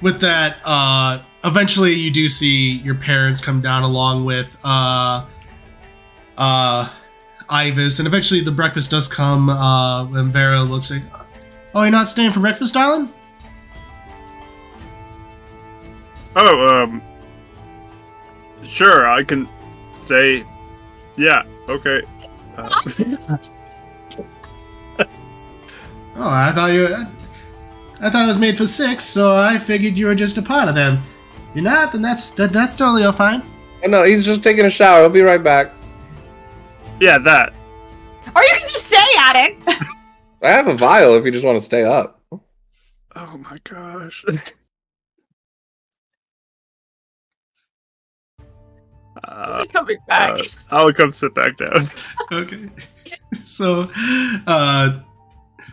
with that, eventually you do see your parents come down along with Ivis, and eventually the breakfast does come. And Vera looks like, "Oh, you're not staying for breakfast, darling?" Oh, sure, I can stay. Yeah, okay. Oh, I thought it was made for 6, so I figured you were just a part of them. You're not, then that's totally all fine. Oh no, he's just taking a shower. He'll be right back. Yeah, that. Or you can just stay at it. I have a vial if you just want to stay up. Oh my gosh. Coming back. I'll come sit back down. Okay. So,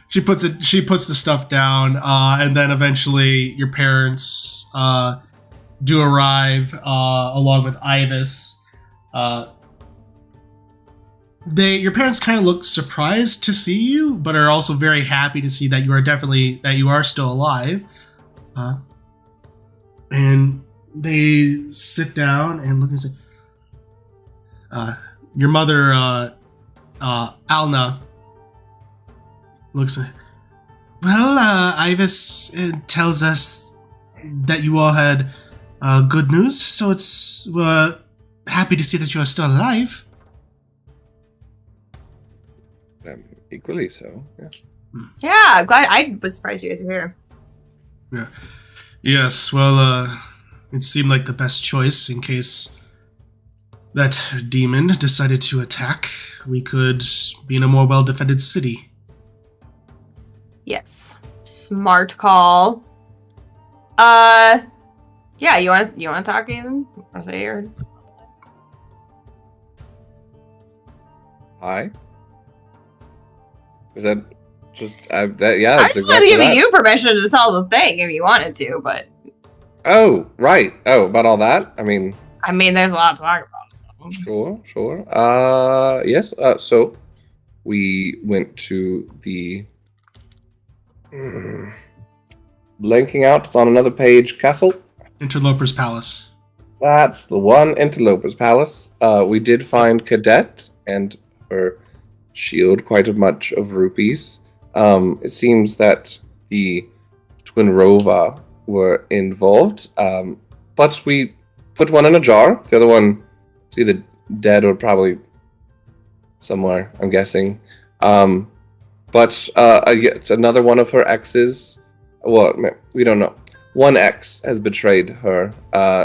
she puts the stuff down, and then eventually your parents do arrive along with Ivis. Your parents kind of look surprised to see you, but are also very happy to see that you are still alive. And they sit down and look and say, your mother, Alna, looks like, well, Ivis tells us that you all had good news, so we're happy to see that you are still alive. Equally so, yeah. Yeah, glad. I was surprised you guys were here. Yeah. Yes, well, it seemed like the best choice in case that demon decided to attack. We could be in a more well-defended city. Yes. Smart call. Yeah, you want to talk even? Or say your... Hi. Is that just that? Yeah, I'm that's just exactly giving that. you permission to tell the thing if you wanted to, but Oh, right. Oh, about all that? I mean, there's a lot to talk about. So. sure. Yes. So we went to the blanking out. It's on another page. Castle. Interloper's Palace. That's the one. Interloper's Palace. We did find Cadet and her shield, quite a much of rupees. It seems that the Twin Rova were involved, but we put one in a jar. The other one is either dead or probably somewhere, I'm guessing. But it's another one of her exes. Well, we don't know. One ex has betrayed her,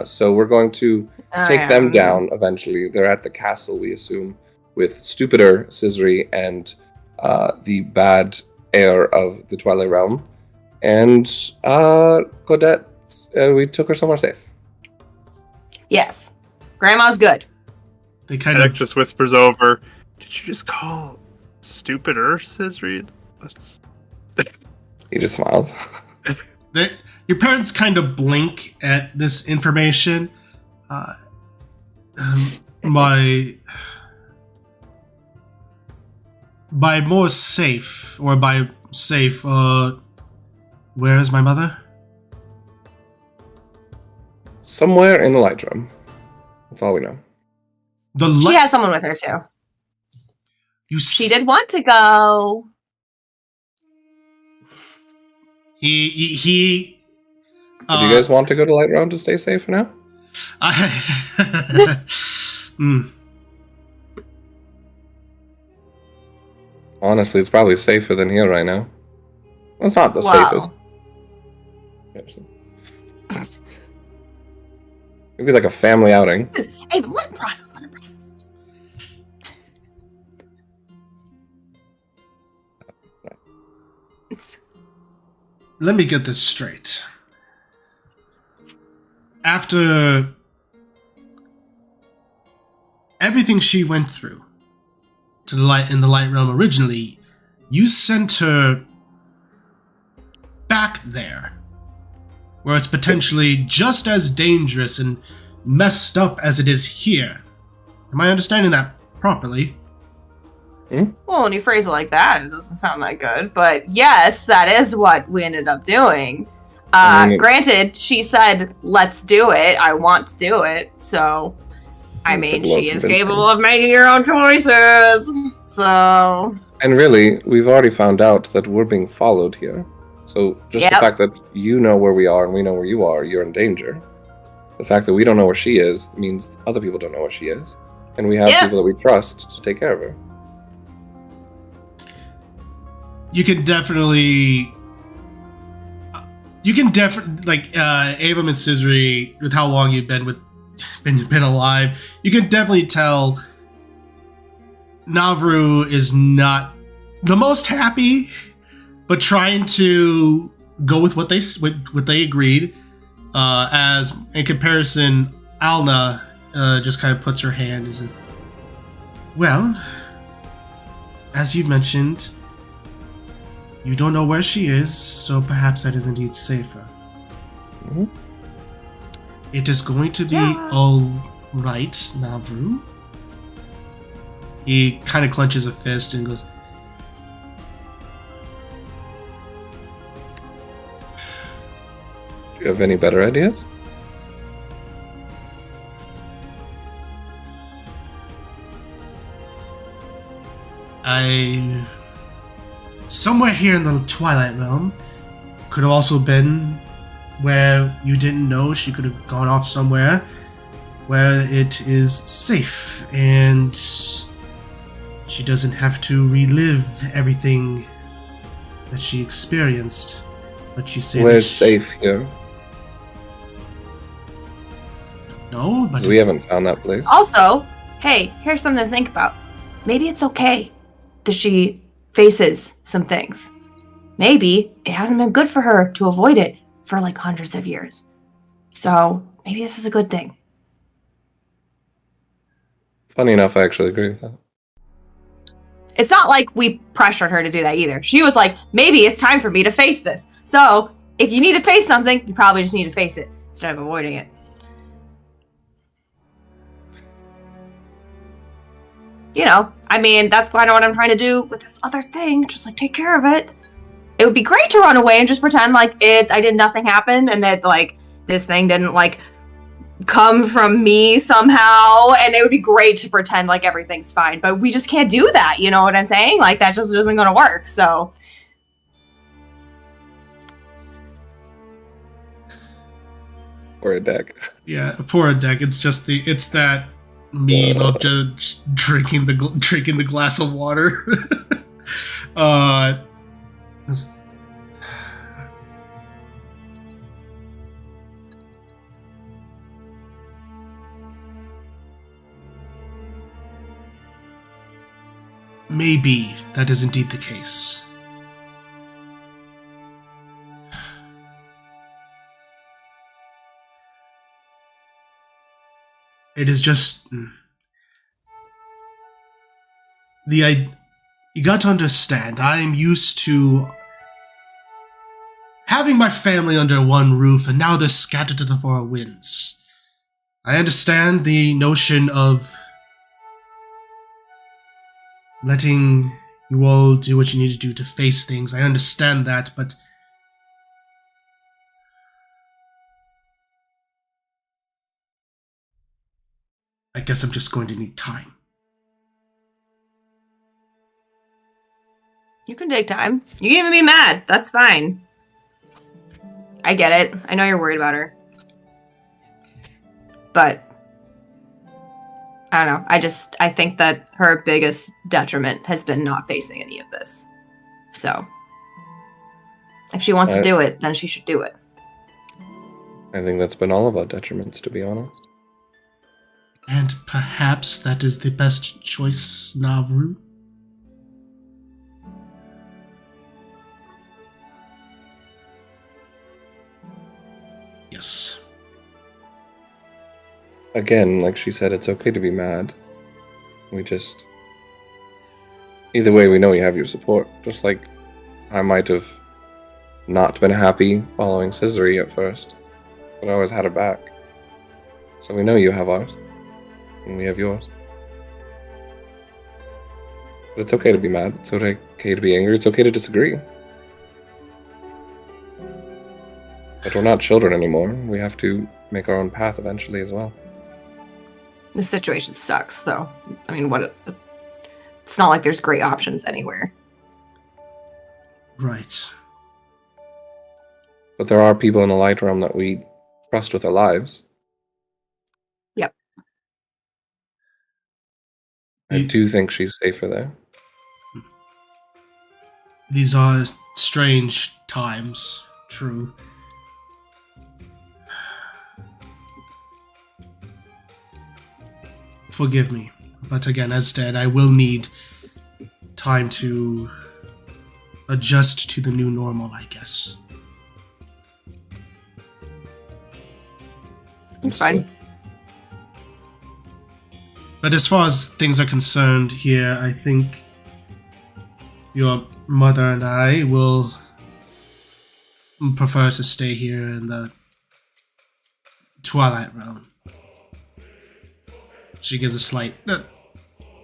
so we're going to take them down eventually. They're at the castle, we assume, with stupider Cizri and the bad air of the Twilight Realm. And Godette, we took her somewhere safe. Yes. Grandma's good. They kind Edek of just whispers over, did you just call stupid Earth, Cizri? That's... He just smiles. your parents kind of blink at this information. By more safe, or by safe, where is my mother? Somewhere in the light room. That's all we know. She has someone with her too. She did want to go. Do you guys want to go to Light Realm to stay safe for now? Honestly, it's probably safer than here right now. Well, it's not the safest. Maybe like a family outing. Hey, let him process. Let me get this straight. After everything she went through in the light realm originally, you sent her back there, where it's potentially just as dangerous and messed up as it is here. Am I understanding that properly? Well, when you phrase it like that, it doesn't sound that good. But yes, that is what we ended up doing. Granted, she said, let's do it. I want to do it. So, I mean, she is capable of making her own choices. So... And really, we've already found out that we're being followed here. So, just the fact that you know where we are and we know where you are, you're in danger. The fact that we don't know where she is means other people don't know where she is. And we have people that we trust to take care of her. You can definitely, like Avum and Cizri, with how long you've been alive, you can definitely tell Navru is not the most happy, but trying to go with what they agreed. As in comparison, Alna just kind of puts her hand and says, "Well, as you mentioned, you don't know where she is, so perhaps that is indeed safer. Mm-hmm. It is going to be all right, Navru." He kind of clenches a fist and goes, "Do you have any better ideas?" Somewhere here in the Twilight Realm could have also been where you didn't know. She could have gone off somewhere where it is safe and she doesn't have to relive everything that she experienced. But you say we're safe here. No, but we haven't found that place. Also, hey, here's something to think about. Maybe it's okay that she faces some things. Maybe it hasn't been good for her to avoid it for like hundreds of years. So maybe this is a good thing. Funny enough, I actually agree with that. It's not like we pressured her to do that either. She was like, maybe it's time for me to face this. So if you need to face something, you probably just need to face it instead of avoiding it. You know, I mean, that's kind of what I'm trying to do with this other thing. Just like take care of it. It would be great to run away and just pretend like I did nothing happen and that like this thing didn't like come from me somehow. And it would be great to pretend like everything's fine, but we just can't do that. You know what I'm saying? Like that just isn't going to work. So. Or a deck. Yeah, poor deck. It's that meme of just drinking the glass of water. maybe that is indeed the case. It is just... You got to understand, I am used to having my family under one roof, and now they're scattered to the four winds. I understand the notion of letting you all do what you need to do to face things. I understand that, but I guess I'm just going to need time. You can take time. You can even be mad. That's fine. I get it. I know you're worried about her. But I don't know. I think that her biggest detriment has been not facing any of this. So if she wants to do it, then she should do it. I think that's been all of our detriments, to be honest. And perhaps that is the best choice, Navru? Yes. Again, like she said, it's okay to be mad. Either way, we know you have your support. Just like I might have not been happy following Cizri at first, but I always had her back. So we know you have ours, and we have yours. But it's okay to be mad. It's okay to be angry. It's okay to disagree. But we're not children anymore. We have to make our own path eventually as well. The situation sucks, so, I mean, it's not like there's great options anywhere. Right. But there are people in the light realm that we trust with our lives. Yep. I do think she's safer there. These are strange times, true. Forgive me, but again, as said, I will need time to adjust to the new normal, I guess. It's fine. But as far as things are concerned here, I think your mother and I will prefer to stay here in the Twilight Realm. She gives a slight...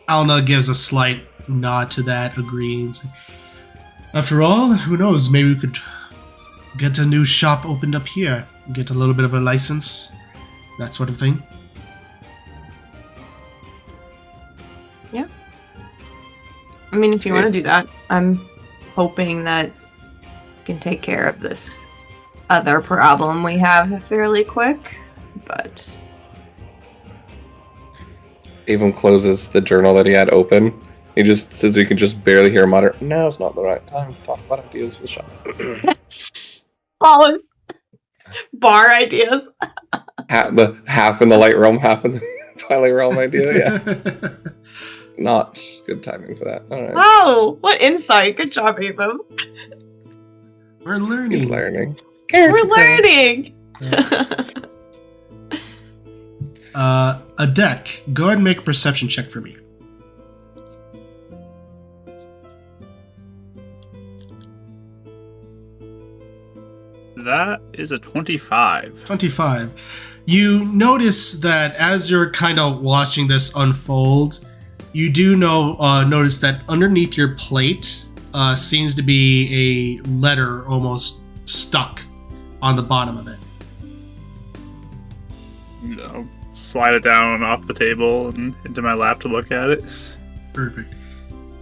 Alna gives a slight nod to that, agreeing. After all, who knows, maybe we could get a new shop opened up here, get a little bit of a license, that sort of thing. Yeah. I mean, if you want to do that, I'm hoping that you can take care of this other problem we have fairly quick, but... Avon closes the journal that he had open. He just, since we could just barely hear him mutter, "Now's not the right time to talk about ideas for the shop." All his bar ideas. Half in the light realm, half in the twilight realm idea, yeah. Not good timing for that. Alright. Oh, what insight. Good job, Avon. We're learning. He's learning. We're learning! Yeah. A deck. Go ahead and make a perception check for me. That is a 25. 25. You notice that as you're kind of watching this unfold, you do notice that underneath your plate seems to be a letter almost stuck on the bottom of it. You know, slide it down off the table and into my lap to look at it. Perfect.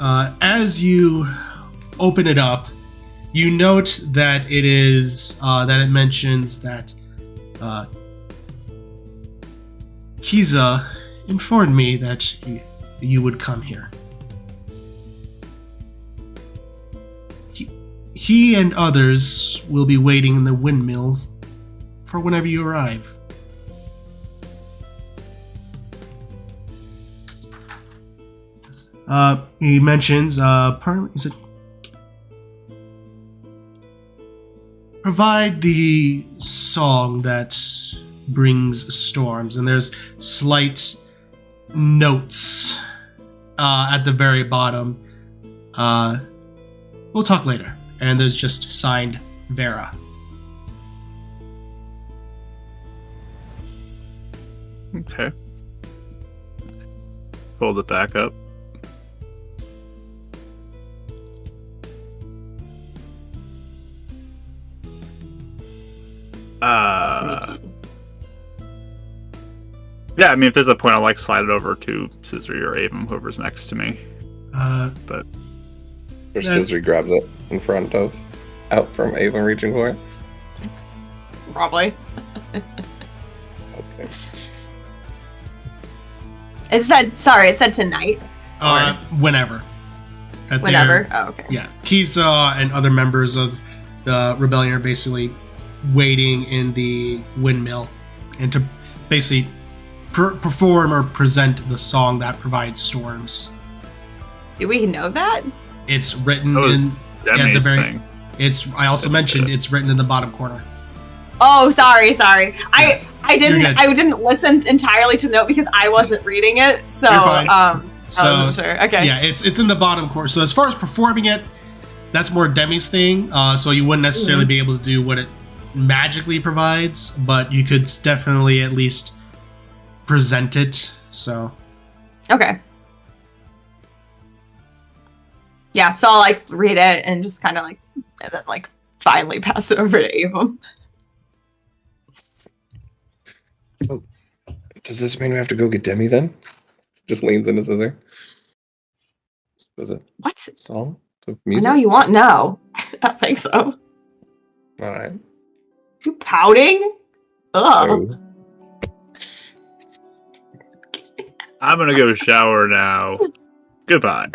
As you open it up, you note that it is that it mentions that Kiza informed me that you would come here. He and others will be waiting in the windmill for whenever you arrive. He mentions, is it provide the song that brings storms, and there's slight notes at the very bottom. We'll talk later. And there's just signed Vera. Okay. Fold it back up. Yeah, I mean, if there's a point, I'll like slide it over to Cizri or Avon, whoever's next to me. But Or Cizri grabs it in front of, out from Avon reaching for it. Probably. Okay. It said tonight. Whenever. Whenever. Oh, okay. Yeah. Kiza and other members of the rebellion are basically waiting in the windmill and to basically perform or present the song that provides storms. Do we know that? It's written that was in Demi's thing. I also mentioned it's written in the bottom corner. Oh, sorry. I You're good. didn't listen entirely to the note because I wasn't reading it. So You're fine. I wasn't sure. Okay. Yeah, it's in the bottom corner. So as far as performing it, that's more Demi's thing. So you wouldn't necessarily be able to do what it magically provides, but you could definitely at least present it. So Okay. Yeah, so I'll like read it and just kind of like, and then like finally pass it over to Avon. Does this mean we have to go get Demi then? Just leans into Cizri. Was it What? song? So I music? know you want no. I don't think so. All right. You pouting? Ugh. Oh. I'm gonna go shower now. Goodbye.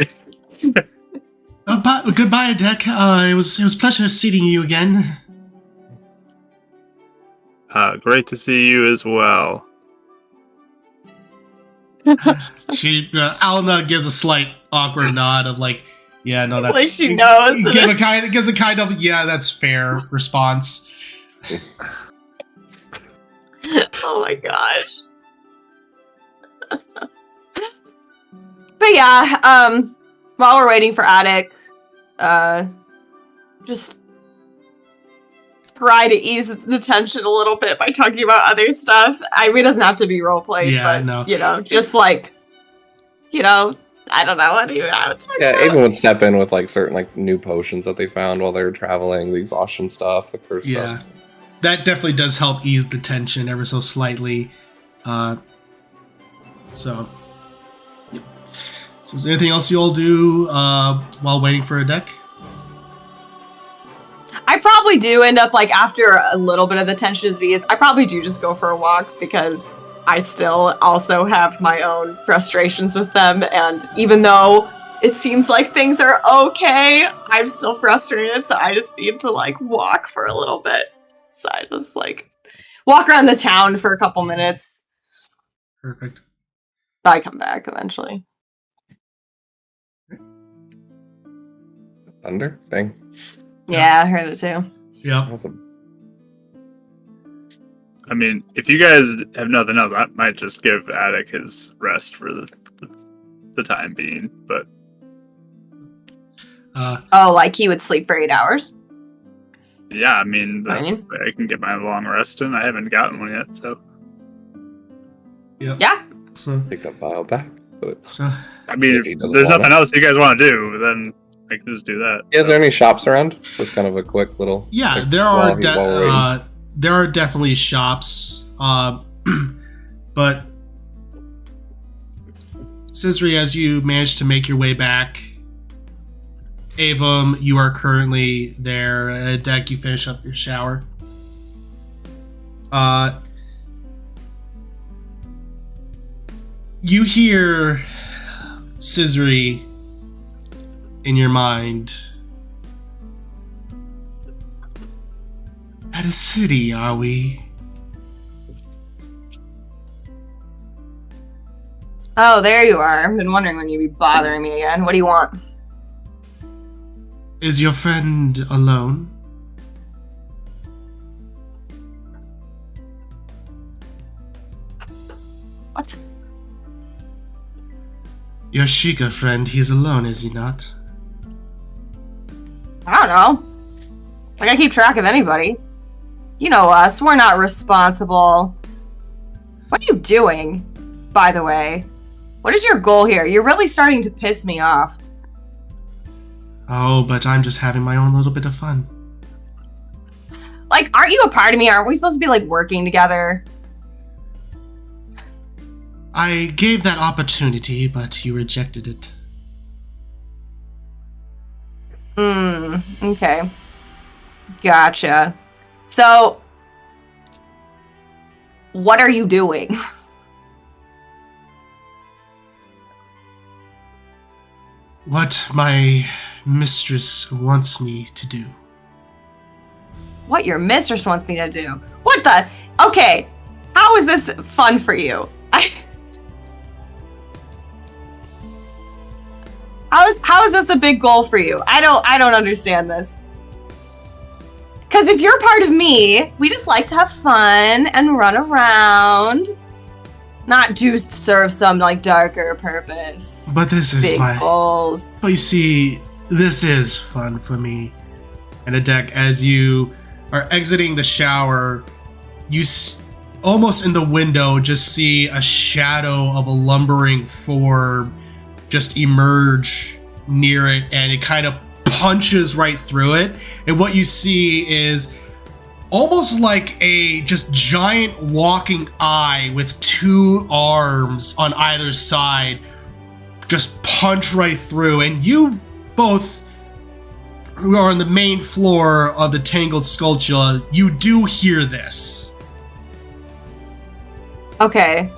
Goodbye, Deck. It was a pleasure seeing you again. Great to see you as well. Alna gives a slight awkward nod of like, yeah, no, that's Like she knows. Gives a kind of yeah, that's fair response. Oh my gosh. But yeah, while we're waiting for Attic, just try to ease the tension a little bit by talking about other stuff. I mean, it doesn't have to be roleplay, Yeah, but no. Just like, I don't know what do you have to talk Yeah, about? Avon would step in with like certain like new potions that they found while they were traveling, the exhaustion stuff, the curse Yeah, stuff. that definitely does help ease the tension ever so slightly. So, yep. So is there anything else you all do while waiting for a deck? I probably do end up like after a little bit of the tension is because I probably do just go for a walk because I still also have my own frustrations with them, and even though it seems like things are okay, I'm still frustrated, so I just need to like walk for a little bit. So I just like walk around the town for a couple minutes. Perfect. I come back eventually. Thunder? Dang. Yeah, I heard it too. Yeah. Awesome. I mean, if you guys have nothing else, I might just give Attic his rest for the time being. But Oh, like he would sleep for 8 hours? yeah, I mean, Fine. I can get my long rest in. I haven't gotten one yet, so Yep. Yeah. So, Take that vial back. But I mean, If if he doesn't there's want nothing it. else you guys want to do, then I can just do that. yeah, is there any shops around? Just kind of a quick little. yeah, like, there while are we're waiting. there are definitely shops, but Cizri, as you manage to make your way back, Avum, you are currently there. At Deck, you finish up your shower. You hear Cizri in your mind. At a city, are we? Oh, there you are. I've been wondering when you'd be bothering me again. What do you want? Is your friend alone? What? Your Sheikah friend, he's alone, is he not? I don't know. Like, I keep track of anybody. You know us. We're not responsible. What are you doing, by the way? What is your goal here? You're really starting to piss me off. Oh, but I'm just having my own little bit of fun. Like, aren't you a part of me? Aren't we supposed to be, like, working together? I gave that opportunity, but you rejected it. Okay. Gotcha. So, what are you doing? What my mistress wants me to do. What your mistress wants me to do? What the? Okay, how is this fun for you? How is this a big goal for you? I don't understand this. Because if you're part of me, we just like to have fun and run around, not to serve some like darker purpose. But this is big my goals. But you see, this is fun for me. And Adek, as you are exiting the shower, you almost in the window just see a shadow of a lumbering form just emerge near it, and it kind of punches right through it. And what you see is almost like a just giant walking eye with two arms on either side just punch right through. And you both, who are on the main floor of the Tangled Sculpture, you do hear this. Okay.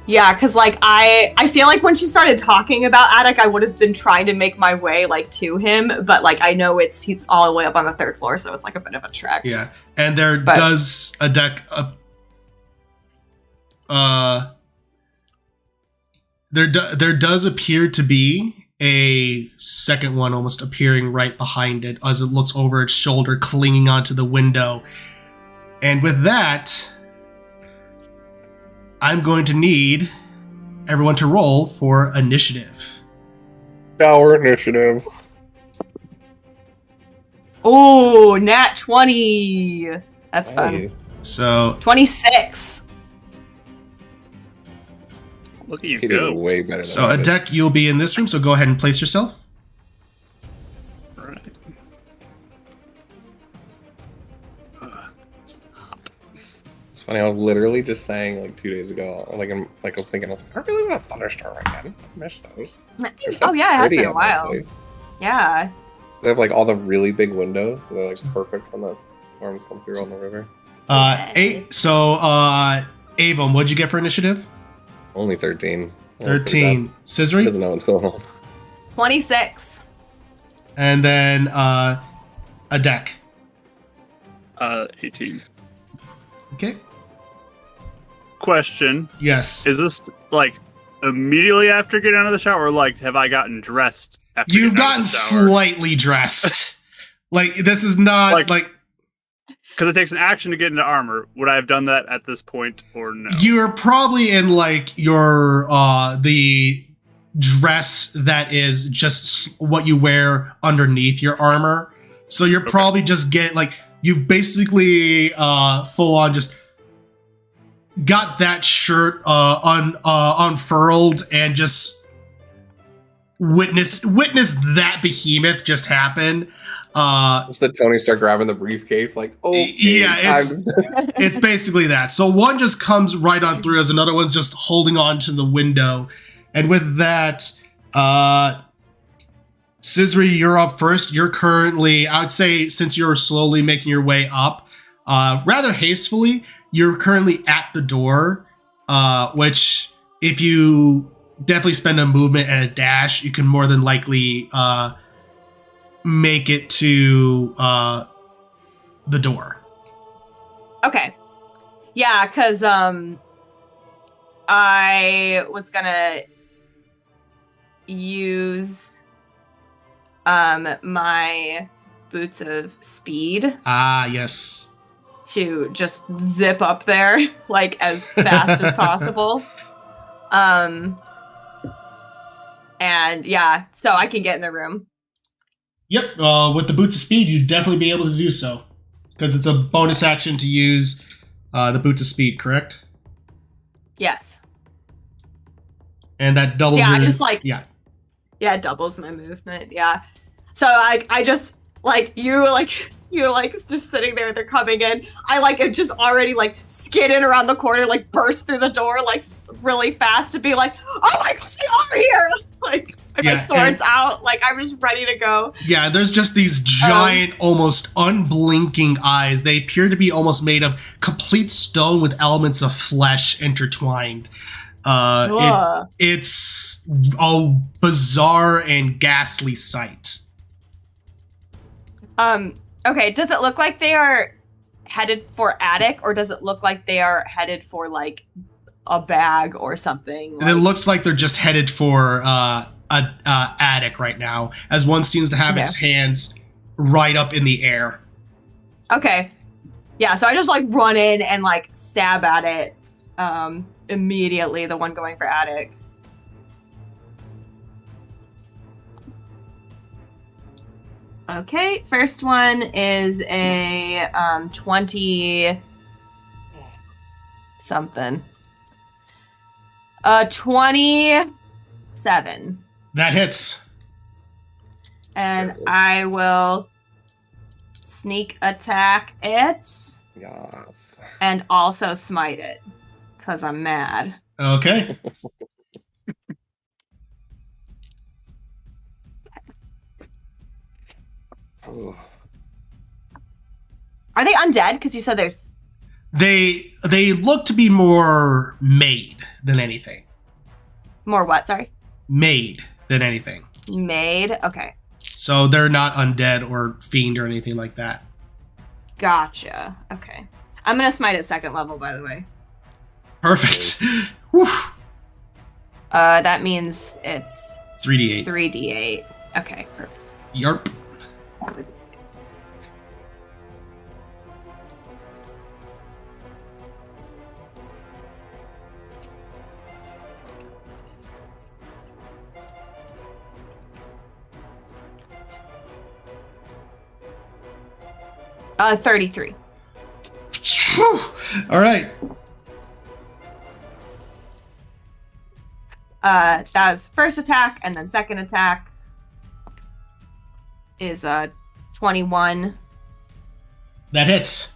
Yeah, because like I feel like when she started talking about Attic, I would have been trying to make my way like to him, but like I know he's all the way up on the third floor, so it's like a bit of a trek. Yeah, and there does a deck there does appear to be a second one almost appearing right behind it as it looks over its shoulder, clinging onto the window. And with that, I'm going to need everyone to roll for initiative. Our initiative. Oh, nat 20. That's fun. So 26. Look at you He go. did way better than So I did. Adek, you'll be in this room, so go ahead and place yourself. Right. It's funny, I was literally just saying like 2 days ago, I was thinking, I really want a Thunderstorm again. I miss those. They're so Oh yeah, it has pretty been a at that while. place. Yeah. They have like all the really big windows, so they're like perfect when the storms come through on the river. Avon, what'd you get for initiative? Only 13. 13. Cizri? Doesn't know what's going on. 26. And then Adek. 18. Okay. Question. Yes. Is this like immediately after getting out of the shower, or like have I gotten dressed after You've getting out gotten of the shower? slightly dressed. Like, this is not like because it takes an action to get into armor. Would I have done that at this point or no? you're probably in like your the dress that is just what you wear underneath your armor. So you're probably just you've basically full on just got that shirt unfurled and just witnessed that behemoth just happen. It's the Tony Stark grabbing the briefcase, like, oh, yeah, it's basically that. So one just comes right on through as another one's just holding on to the window. And with that, Cizri, you're up first. You're currently, I would say, since you're slowly making your way up, rather hastily, you're currently at the door, which if you definitely spend a movement and a dash, you can more than likely make it to the door. Okay. Yeah, because I was gonna use my boots of speed Ah, yes. to just zip up there like as fast as possible. And yeah, so I can get in the room. Yep, with the Boots of Speed, you'd definitely be able to do so. Because it's a bonus action to use the Boots of Speed, correct? Yes. And that doubles Yeah, your... just like... Yeah. Yeah, it doubles my movement, yeah. So I just, like, you're just sitting there, they're coming in. I, like, am just already, like, skidding around the corner, like, burst through the door, like, really fast to be like, oh my gosh, they are here! Like, my sword's out, like, I'm just ready to go. Yeah, there's just these giant, almost unblinking eyes. They appear to be almost made of complete stone with elements of flesh intertwined. It's a bizarre and ghastly sight. Okay, does it look like they are headed for attic, or does it look like they are headed for, like, a bag or something? And it looks like they're just headed for a attic right now, as one seems to have its hands right up in the air. Okay. Yeah, so I just, like, run in and, like, stab at it immediately, the one going for attic. Okay, first one is a 20 something. 27. That hits. And I will sneak attack it. Yes. And also smite it. Because I'm mad. Okay. Are they undead? Because you said there's... They look to be more made than anything. More what, sorry? Made than anything. Made? Okay. So they're not undead or fiend or anything like that. Gotcha. Okay. I'm going to smite at second level, by the way. Perfect. Whew. That means it's... 3d8. 3d8. Okay, perfect. Yarp. Uh, 33. All right. That was first attack, and then second attack is 21. That hits.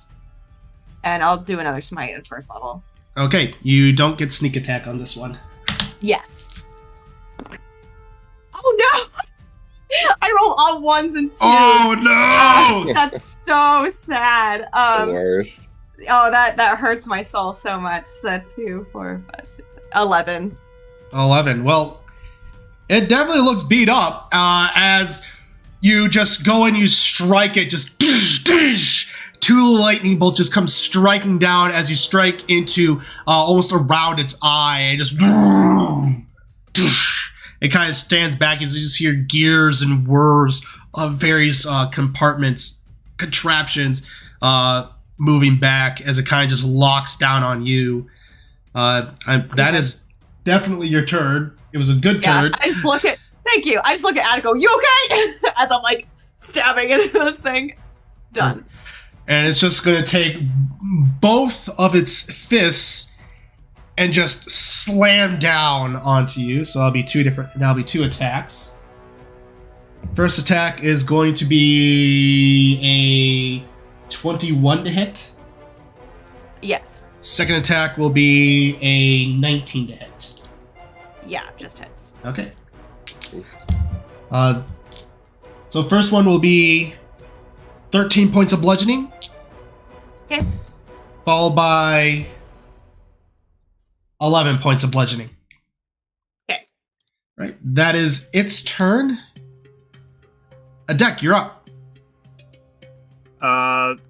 And I'll do another smite at first level. Okay, you don't get sneak attack on this one. Yes. Oh no! I rolled all ones and twos. Oh no! That's so sad. The worst. Oh, that hurts my soul so much. So 2, 4, 5, 6, 11. 11. Well, it definitely looks beat up as you just go and you strike it. Just two lightning bolts just come striking down as you strike into almost around its eye. And just it kind of stands back as you just hear gears and whirs of various compartments, contraptions moving back as it kind of just locks down on you. That is definitely your turn. It was a good turn. I just look at... Thank you. I just look at Attico. You okay? As I'm like stabbing into this thing. Done. And it's just going to take both of its fists and just slam down onto you. So that'll be two attacks. First attack is going to be a 21 to hit. Yes. Second attack will be a 19 to hit. Yeah, just hits. Okay. So first one will be 13 points of bludgeoning. Okay. Followed by 11 points of bludgeoning. Okay. Right. That is its turn. Adek, you're up.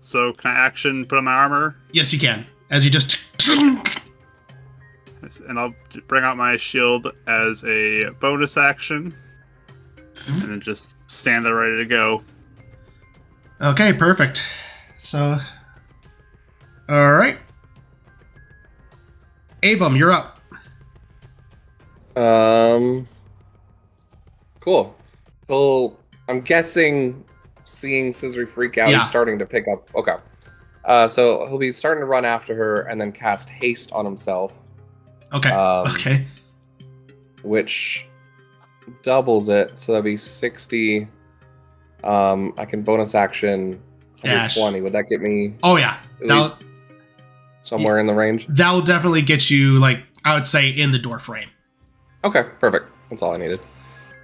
So can I action put on my armor? Yes, you can. As you just... and I'll bring out my shield as a bonus action, and then just stand there ready to go. Okay, perfect. So, all right. Avum, you're up. Cool. Well, I'm guessing seeing Cizri freak out, Yeah. he's starting to pick up. Okay. So he'll be starting to run after her and then cast haste on himself. Okay. Okay. Which doubles it, so that'd be 60. I can bonus action Dash. 120. Would that get me Oh yeah. at least somewhere in the range? That will definitely get you, like, I would say, in the door frame. Okay, perfect. That's all I needed.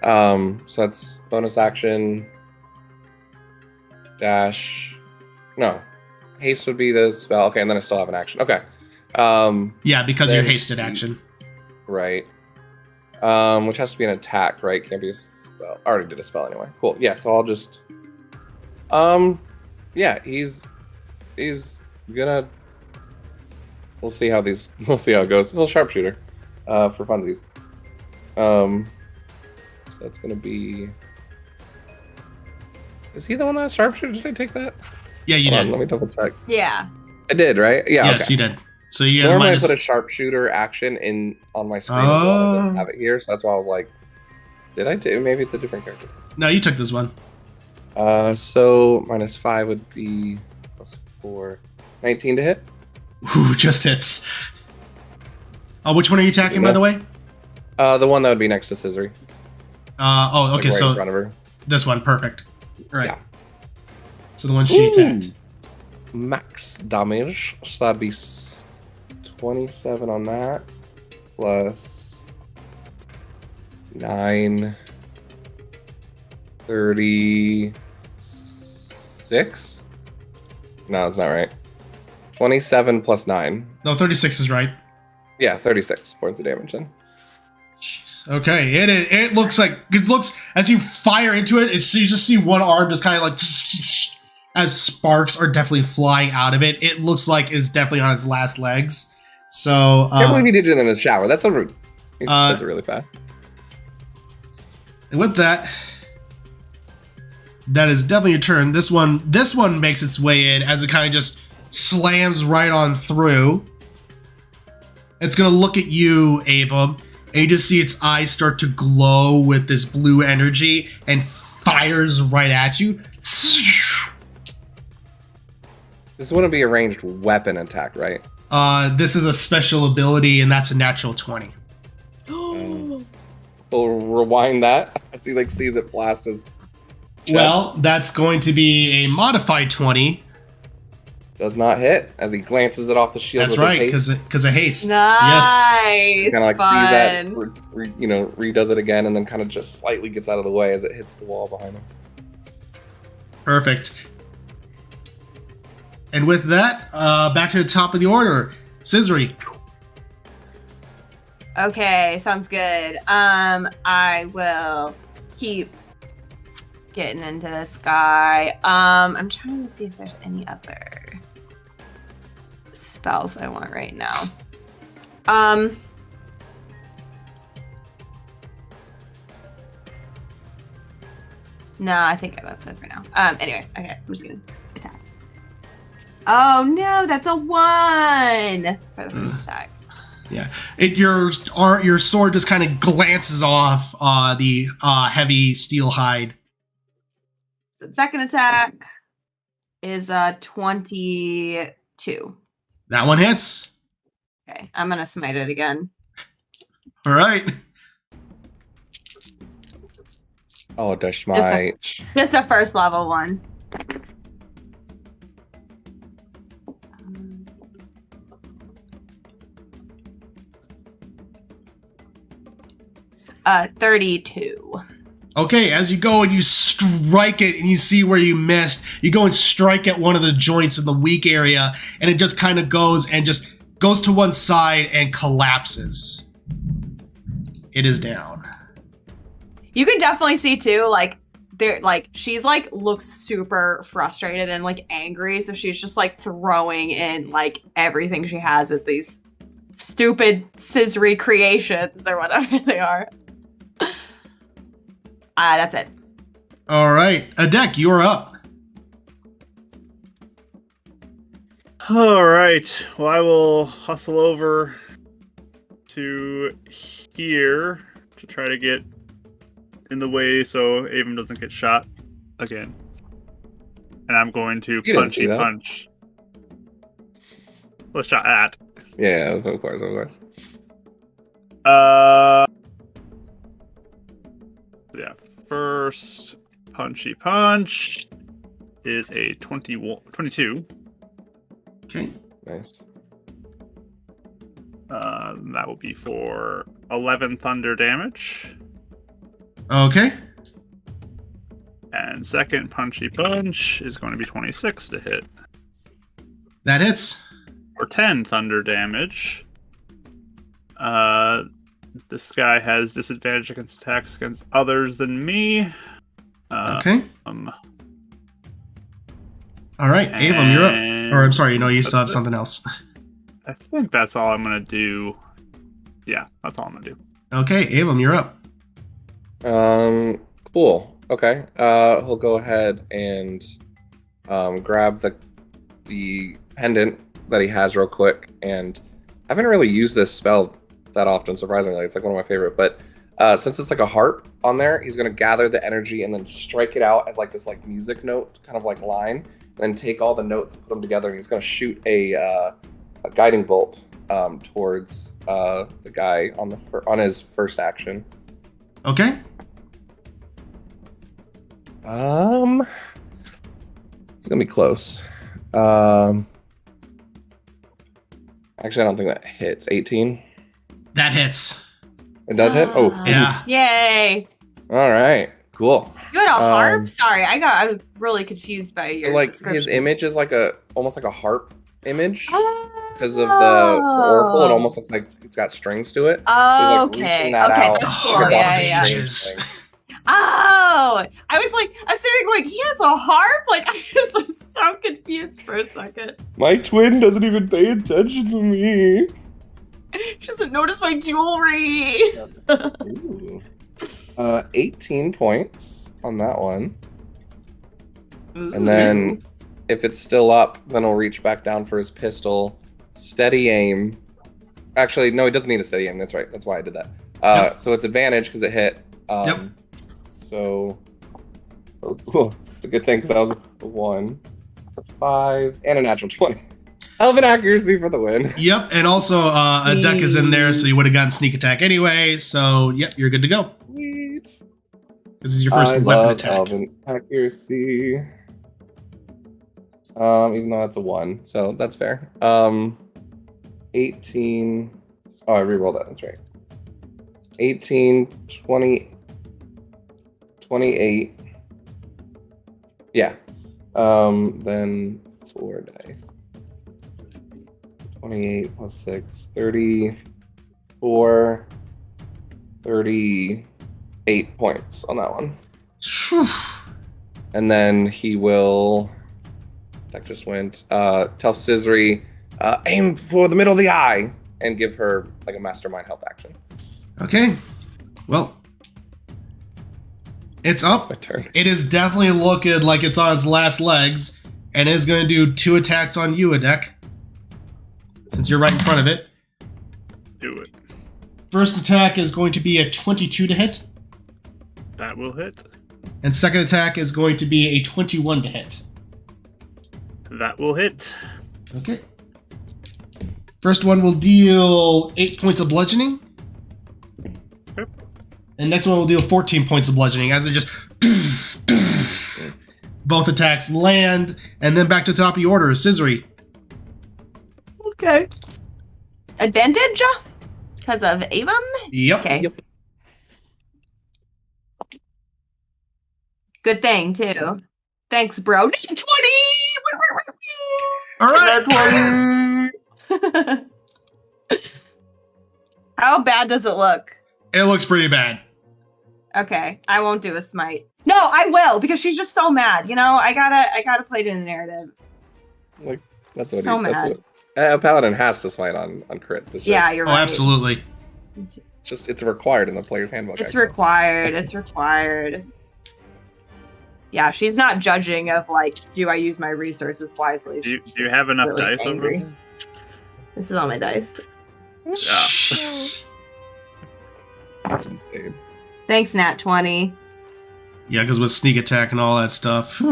So that's bonus action dash. No, haste would be the spell. Okay, and then I still have an action. Okay. Yeah, because Then- your hasted action. Right. Which has to be an attack, right? Can't be a spell. I already did a spell anyway. Cool. Yeah, so I'll just yeah, he's gonna we'll see how it goes. He'll sharpshooter for funsies. So that's gonna be, is he the one that sharpshooter? Did I take that? Yeah, you Hold on, did. let me double check. Yeah. I did, right? Yeah. Yes, okay. you did. So you get Normally minus... I put a sharpshooter action in on my screen as well. I didn't have it here, so that's why I was like, did I do? Maybe it's a different character. No, you took this one. So -5 would be +4, 19 to hit. Ooh, just hits. Which one are you attacking, by the way? The one that would be next to Cizri. Okay, Like right so in front of her. this one, perfect. Right. Yeah. So the one she attacked. Max damage. So that'd be 27 on that. Plus 9. 36? No, that's not right. 27 plus 9. No, 36 is right. Yeah, 36 points of damage then. Jeez. Okay, it looks as you fire into it, you just see one arm just kind of like as sparks are definitely flying out of it. It looks like it's definitely on its last legs. So I can't believe he did it in the shower. That's so rude. He says it really fast. and with that, that is definitely your turn. This one makes its way in as it kind of just slams right on through. It's gonna look at you, Ava, and you just see its eyes start to glow with this blue energy and fires right at you. This wouldn't be a ranged weapon attack, right? This is a special ability, and that's a natural 20. We'll rewind that as he like sees it blast his chest. Well, that's going to be a modified 20. Does not hit as he glances it off the shield. That's with right, his haste. because of haste. Nice. Kind of like Fun. sees that, redoes it again, and then kind of just slightly gets out of the way as it hits the wall behind him. Perfect. And with that, back to the top of the order. Cizri. Okay, sounds good. I will keep getting into this guy. I'm trying to see if there's any other spells I want right now. No, I think that's it for now. Anyway, okay, I'm just gonna attack. Oh no, that's a 1 for the first attack. Yeah, your sword just kind of glances off the heavy steel hide. The second attack is 22. That one hits. Okay, I'm gonna smite it again. All right. Oh, dash smite. Just a first level one. 32. Okay, as you go and you strike it and you see where you missed, you go and strike at one of the joints in the weak area, and it just kind of goes to one side and collapses. It is down. You can definitely see too, like she's like looks super frustrated and like angry, so she's just like throwing in like everything she has at these stupid Cizri creations or whatever they are. That's it. All right, Adek, you're up. All right. Well, I will hustle over to here to try to get in the way so Avon doesn't get shot again. And I'm going to You didn't see punchy that. punch. Well, shot at. Yeah, of course, of course. Yeah. First punchy punch is a 22. Okay. Nice. That will be for 11 thunder damage. Okay. And second punchy punch is going to be 26 to hit. That hits. For 10 thunder damage. This guy has disadvantage against attacks against others than me. Okay. All right, Avon, you're up. Or I'm sorry, no, you still have something else. I think that's all I'm going to do. Yeah, that's all I'm going to do. Okay, Avon, you're up. Cool. Okay. He'll go ahead and grab the pendant that he has real quick, and I haven't really used this spell that often, surprisingly. It's like one of my favorite, but since it's like a harp on there, he's gonna gather the energy and then strike it out as like this like music note kind of like line, and then take all the notes and put them together, and he's gonna shoot a guiding bolt towards the guy on his first action. Okay. It's gonna be close. Actually, I don't think that hits. 18. That hits. It does hit. Oh, Yeah. Yay. all right, cool. You had a harp? Um, Sorry, I was really confused by your So, like description. his image is like almost like a harp image Oh. because of the oracle. It almost looks like it's got strings to it. Oh, So he's, like, okay. reaching that Okay, out. that's The cool. harp Yeah, of yeah. ages. Oh, I was sitting going, he has a harp? Like, I was so confused for a second. My twin doesn't even pay attention to me. She doesn't notice my jewelry. Ooh. 18 points on that one. And then if it's still up, then he'll reach back down for his pistol. Steady aim. Actually, no, he doesn't need a steady aim. That's right. That's why I did that. Yep. So it's advantage because it hit. Yep. So it's a good thing because that was a 1. It's a 5 and a natural 20. Hell of an accuracy for the win. Yep, and also a duck is in there, so you would have gotten sneak attack anyway. So yep, you're good to go. Sweet. This is your first I weapon love attack. elven accuracy. Even though that's a 1, so that's fair. 18. Oh, I rerolled that. That's right. 18, 20, 28. Yeah. Then 4 dice. 28 plus 6, 34, 38 points on that one. Phew. And then he will, that just went, tell Cizri, aim for the middle of the eye, and give her like a mastermind help action. Okay. Well, it's up. My turn. It is definitely looking like it's on its last legs, and is going to do 2 attacks on you, Adek, since you're right in front of it. Do it. First attack is going to be a 22 to hit, That will hit. and second attack is going to be a 21 to hit. That will hit. Okay. First one will deal 8 points of bludgeoning. Yep. And next one will deal 14 points of bludgeoning as it just... Both attacks land, and then back to the top of your order, Cizri. Okay. Advantage? Because of Avum? Yep. Okay. Yep. Good thing, too. Thanks, bro. 20! All right. How bad does it look? It looks pretty bad. Okay, I won't do a smite. No, I will, because she's just so mad. You know, I gotta play to the narrative. Like that's what So that's mad. what A paladin has to smite on crits. It's Yeah, just, you're Oh, right. absolutely. it's required in the player's handbook. It's I guess. required. It's required. Yeah, she's not judging of like, do I use my resources wisely? Do you have enough Really dice angry. over there? This is all my dice. Yeah. That's insane. Thanks, Nat 20. Yeah, because with sneak attack and all that stuff.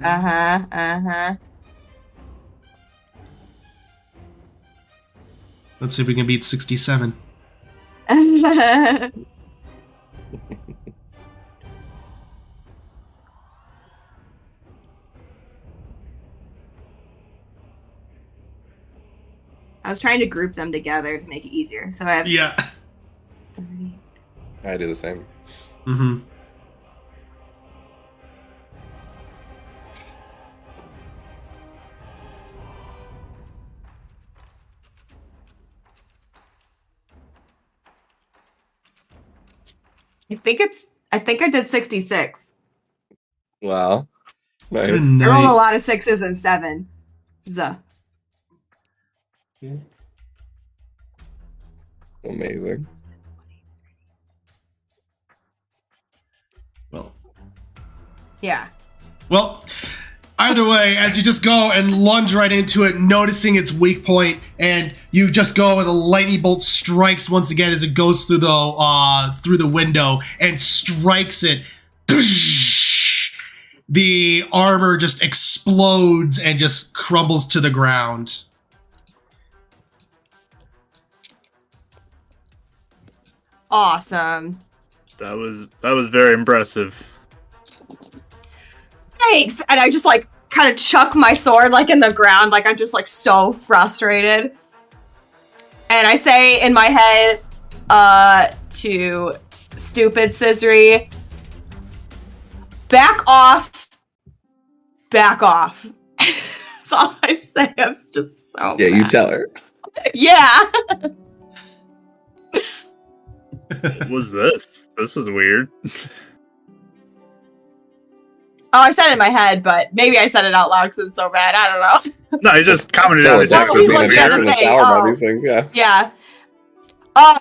Uh-huh. Let's see if we can beat 67. I was trying to group them together to make it easier. So I have Yeah. 30. I do the same. Mm-hmm. I think I did 66. Wow. Nice. Good I rolled a night. lot of 6s and 7s. Amazing. Yeah. Well, either way, as you just go and lunge right into it, noticing its weak point, and you just go and a lightning bolt strikes once again as it goes through the window and strikes it. The armor just explodes and just crumbles to the ground. Awesome. That was very impressive. Thanks. And I just like kind of chuck my sword like in the ground, like I'm just like so frustrated. And I say in my head to stupid Cizri, back off. Back off. That's all I say. I'm just so Yeah, you mad. tell her. Yeah. What was this? This is weird. Oh, I said it in my head, but maybe I said it out loud because I'm so bad. I don't know. No, he just commented Still, on it's it. after he's being looking at attacked in the the thing. shower by Oh. these things, yeah. Yeah.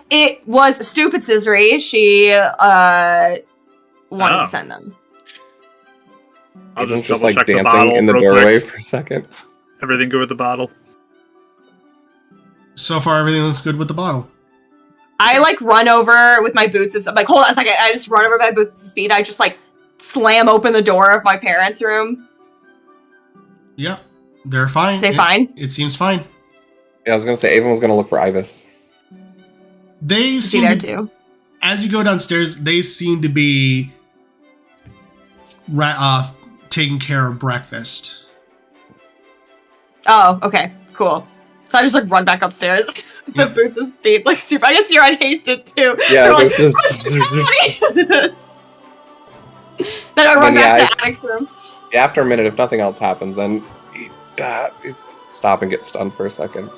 It was stupid Cizri. She wanted Oh. to send them. I'll Evan's just just double like check the dancing bottle in the real doorway quick. for a second. Everything good with the bottle? So far, everything looks good with the bottle. I like run over with my boots of like, hold on a second. I just run over with my boots of speed. I just like slam open the door of my parents' room. Yep, they're fine. They fine? It seems fine. Yeah, I was gonna say Avon was gonna look for Ivis. They Is he seem there to, too? as you go downstairs, they seem to be taking care of breakfast. Oh, okay, cool. So I just like run back upstairs. The Yep. boots of speed, like super. I guess you're unhasted too. Yeah, So like, there's then I run Then, yeah, back to Addict's room. after a minute, if nothing else happens, then you stop and get stunned for a second.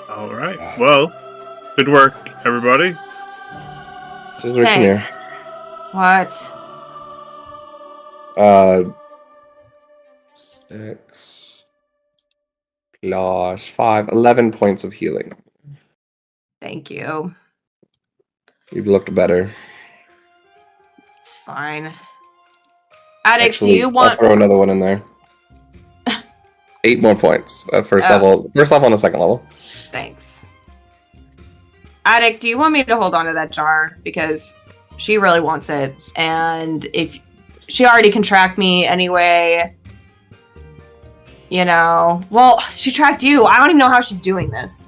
All right. Well, good work, everybody. Cizri, come Thanks. here. What? 6 plus 5, 11 points of healing. Thank you. You've looked better. It's fine. Addict, Actually, do you want? I'll throw another one in there. 8 more points at first Oh. level. First level and the second level. Thanks. Addict, do you want me to hold on to that jar? Because she really wants it. And if she already can track me anyway, you know. Well, she tracked you. I don't even know how she's doing this.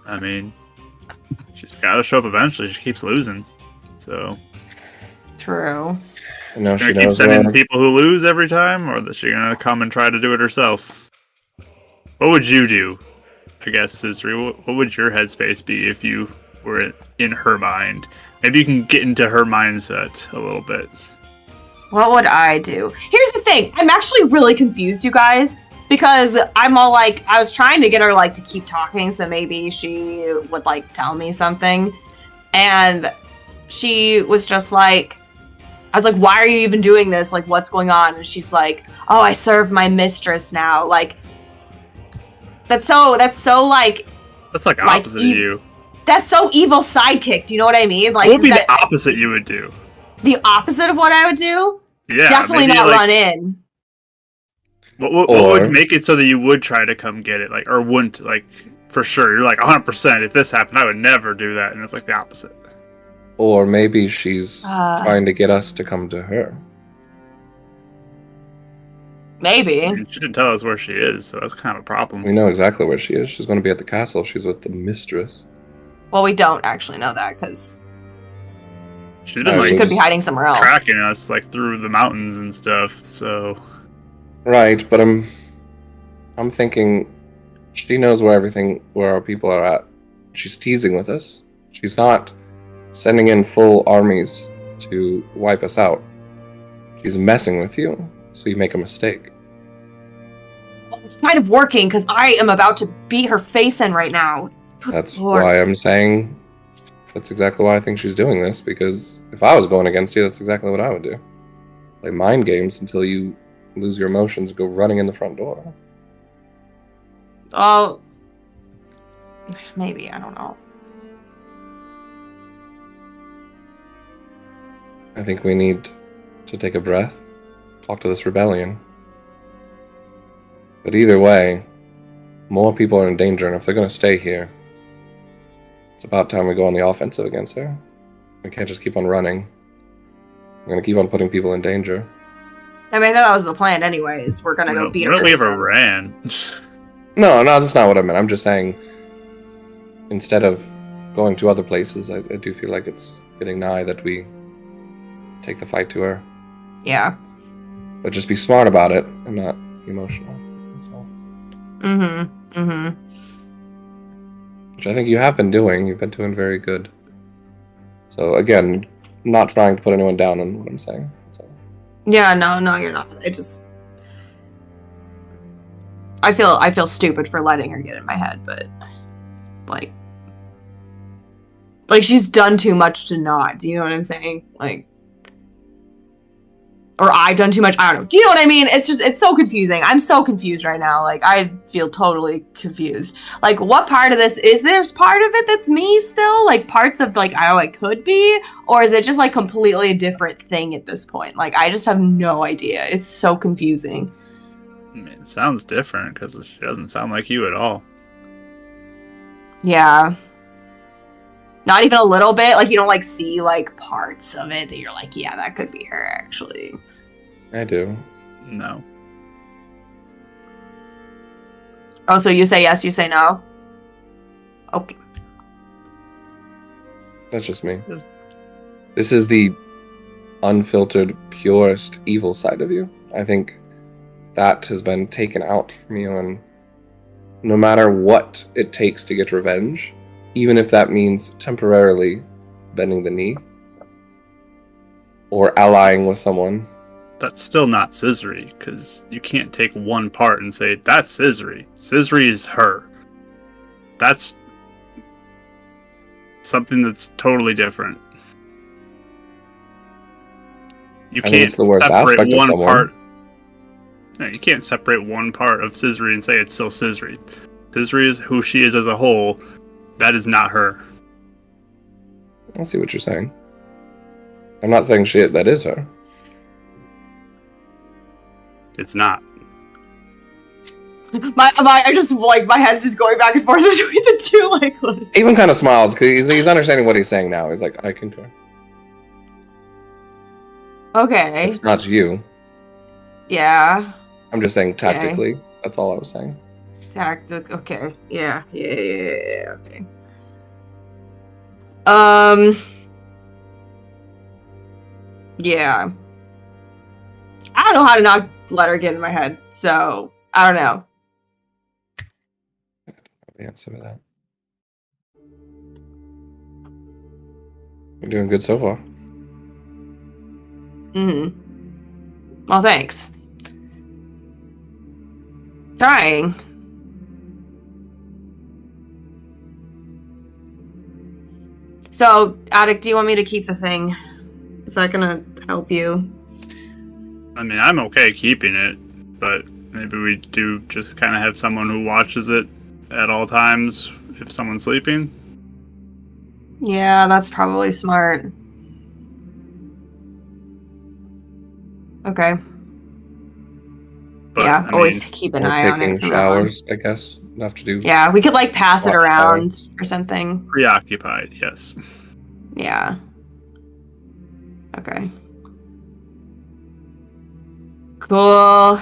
I mean, she's got to show up eventually. She keeps losing, so True. I know she's she gonna keep knows sending people who lose every time, or is she gonna come and try to do it herself? What would you do? I guess, Cizri, what would your headspace be if you were in her mind? Maybe you can get into her mindset a little bit. What would I do? Here's the thing. I'm actually really confused, you guys, because I'm all like, I was trying to get her like to keep talking, so maybe she would like tell me something. And she was just like, I was like, why are you even doing this? Like, what's going on? And she's like, oh, I serve my mistress now. Like, that's so like... That's like opposite of you. That's so evil sidekick. Do you know what I mean? Like, What would be the opposite you would do? The opposite of what I would do? Yeah. Definitely not run in. What would make it so that you would try to come get it? Like, or wouldn't, like, for sure. You're like, 100%. If this happened, I would never do that. And it's like the opposite. Or maybe she's trying to get us to come to her. Maybe. I mean, she didn't tell us where she is, so that's kind of a problem. We know exactly where she is. She's going to be at the castle. She's with the mistress. Well, we don't actually know that because she's been she could be hiding somewhere else. Tracking us like through the mountains and stuff. So, right, but I'm thinking she knows where our people are at. She's teasing with us. She's not sending in full armies to wipe us out. She's messing with you, so you make a mistake. It's kind of working because I am about to beat her face in right now. That's why I'm saying that's exactly why I think she's doing this, because if I was going against you, that's exactly what I would do. Play mind games until you lose your emotions and go running in the front door. Oh, maybe, I don't know. I think we need to take a breath, talk to this rebellion. But either way, more people are in danger, and if they're going to stay here, it's about time we go on the offensive against her. We can't just keep on running. We're going to keep on putting people in danger. I mean, that was the plan anyways. We're going to go beat her. We ever ran. No, that's not what I meant. I'm just saying, instead of going to other places, I do feel like it's getting nigh that we take the fight to her. Yeah. But just be smart about it and not emotional. That's all. Which I think you have been doing. You've been doing very good. So again, not trying to put anyone down on what I'm saying. So. Yeah, no, you're not. I feel stupid for letting her get in my head, but like she's done too much to not. Do you know what I'm saying? Like, or I've done too much. I don't know. Do you know what I mean? It's so confusing. I'm so confused right now. Like, I feel totally confused. Like, what part of this is there's part of it that's me still? Like, parts of like how I could be, or is it just like completely a different thing at this point? Like, I just have no idea. It's so confusing. I mean, it sounds different because she doesn't sound like you at all. Yeah. Not even a little bit? Like, you don't, like, see, like, parts of it that you're like, yeah, that could be her, actually. I do. No. Oh, so you say yes, you say no? Okay. That's just me. This is the unfiltered, purest evil side of you. I think that has been taken out from you, and no matter what it takes to get revenge, even if that means temporarily bending the knee or allying with someone. That's still not Cizri, because you can't take one part and say, that's Cizri. Cizri is her. That's something that's totally different. You can't it's the worst aspect of one someone. part. No, you can't separate one part of Cizri and say it's still Cizri. Cizri is who she is as a whole. That is not her. I see what you're saying. I'm not saying that is her. It's not. I just, like, my head's just going back and forth between the two, like... Even kind of smiles, because he's understanding what he's saying now. He's like, I concur. Okay. It's not you. Yeah. I'm just saying tactically. Okay. That's all I was saying. Tactic. Okay. Yeah. Okay. Yeah. I don't know how to not let her get in my head, so I don't know. I don't have the answer for that. You're doing good so far. Well, thanks. Trying. So, Attic, do you want me to keep the thing? Is that gonna help you. I mean, I'm okay keeping it, but maybe we do just kind of have someone who watches it at all times if someone's sleeping. Yeah, that's probably smart. Okay. But, yeah, I always mean, keep an Or eye on taking it from that one. showers, I guess. Enough to do. Yeah, we could like pass it Watch around or something. preoccupied, yes. Yeah. Okay. Cool.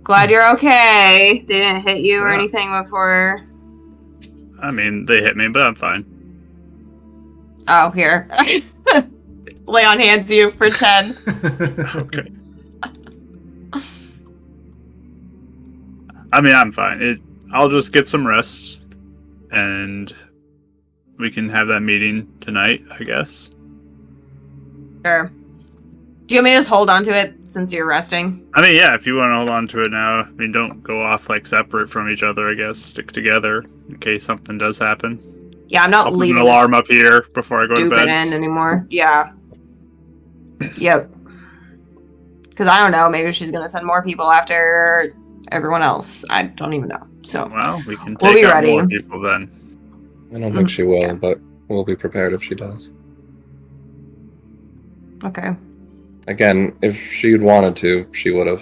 Glad you're okay. They didn't hit you or Yeah. anything before. I mean, they hit me, but I'm fine. Oh, here. Lay on hands you for 10. Okay. I mean, I'm fine. I'll just get some rest, and we can have that meeting tonight, I guess. Sure. Do you want me to just hold on to it since you're resting? I mean, yeah, if you want to hold on to it now, I mean, don't go off like separate from each other, I guess. Stick together in case something does happen. Yeah, I'm not I'll put an leaving alarm this up here before I go to stupid bed. in anymore. Yeah. Yep. Because I don't know, maybe she's going to send more people after everyone else. I don't even know. So, Well, we can We'll take be out ready. more people then. I don't think she will, Yeah. but we'll be prepared if she does. okay. Again, if she'd wanted to, she would have.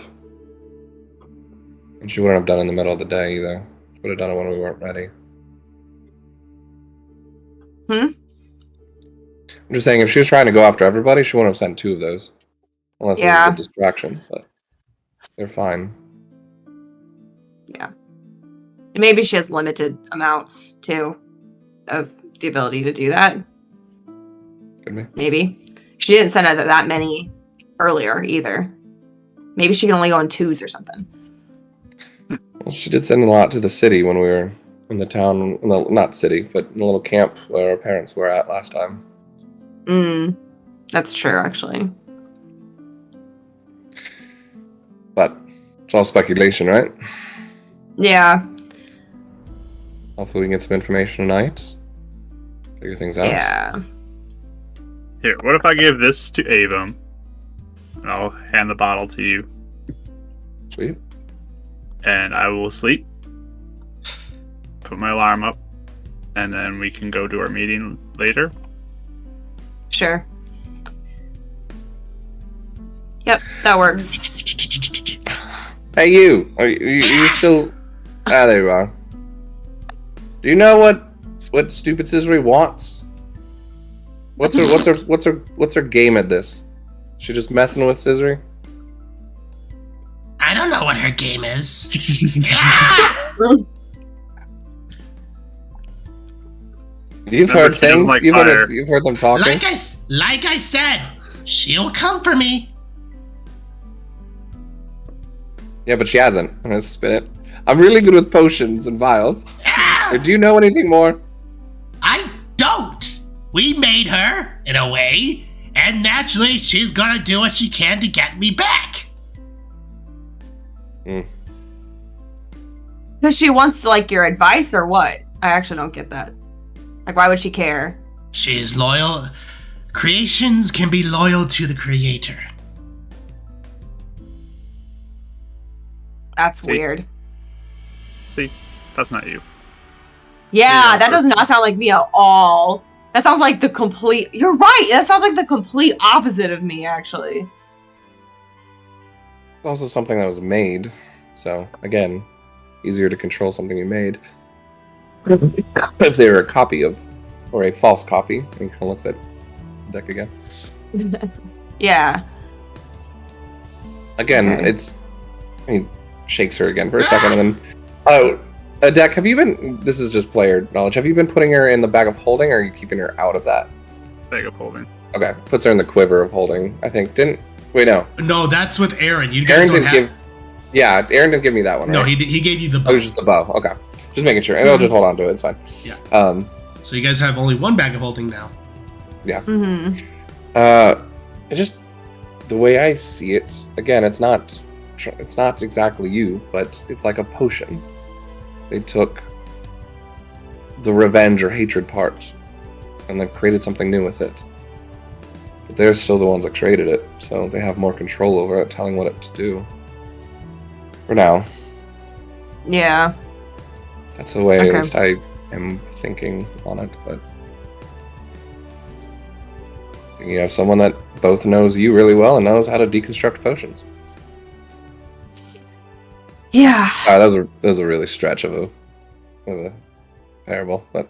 And she wouldn't have done it in the middle of the day either. She would have done it when we weren't ready. I'm just saying, if she was trying to go after everybody, she wouldn't have sent 2 of those. Unless it Yeah. was a distraction, but they're fine. Yeah. And maybe she has limited amounts, too, of the ability to do that. Could be. Maybe. She didn't send out that many earlier, either. Maybe she can only go in 2s or something. Well, she did send a lot to the city when we were in the town. No, not city, but in the little camp where our parents were at last time. That's true, actually. But it's all speculation, right? Yeah. Hopefully we can get some information tonight. Figure things out. Yeah. Here, what if I give this to Avum? And I'll hand the bottle to you. Sweet. And I will sleep. Put my alarm up. And then we can go to our meeting later. Sure. Yep, that works. Hey, you! Are you still? There you are. Do you know what stupid Cizri wants? What's her game at this? She just messing with Cizri? I don't know what her game is. You've Remember, heard she doesn't things. like You've fire. heard them talking. Like I said, she'll come for me. Yeah, but she hasn't. I'm gonna spin it. I'm really good with potions and vials. Ah, Do you know anything more? I don't. We made her, in a way, and naturally she's gonna do what she can to get me back. Because she wants, like, your advice or what? I actually don't get that. Like, why would she care? She's loyal. Creations can be loyal to the creator. That's See? weird. See? That's not you. Yeah, Yeah, that does not sound like me at all. That sounds like the complete... You're right! That sounds like the complete opposite of me, actually. It's also something that was made. So, again, easier to control something you made. If they were a copy of, or a false copy. And he kind of looks at the deck again. Yeah. Again, Okay. He shakes her again for a second, and then... Oh, Deck, have you been... This is just player knowledge. Have you been putting her in the bag of holding, or are you keeping her out of that? Bag of holding. Okay, puts her in the quiver of holding. I think, didn't... Wait, no. No, that's with Aaron. You guys Aaron don't didn't have... give... Yeah, Aaron didn't give me that one, No, right? he gave you the Oh, it bow. was just the bow. Okay. Just making sure. And I'll just hold on to it. It's fine. Yeah. So you guys have only one bag of holding now. Mm-hmm. It just... The way I see it... Again, it's not exactly you, but it's like a potion. They took the revenge or hatred part and then created something new with it. they're still the ones that created it, so they have more control over it, telling what it to do. For now. Yeah. That's the way Okay. at least I am thinking on it, but I think you have someone that both knows you really well and knows how to deconstruct potions. Yeah. That was a really stretch of a parable, but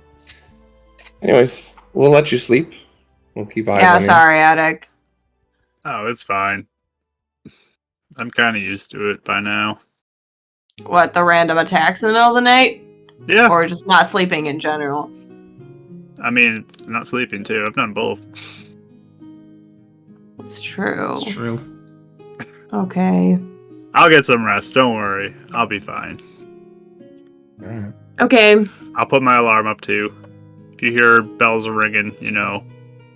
anyways, we'll let you sleep. We'll keep eyes on Yeah, you. sorry, Attic. Oh, it's fine. I'm kind of used to it by now. What, the random attacks in the middle of the night? Yeah. Or just not sleeping in general? I mean, it's not sleeping too. I've done both. It's true. It's true. Okay. I'll get some rest. Don't worry. I'll be fine. All right. Okay. I'll put my alarm up too. If you hear bells ringing, you know,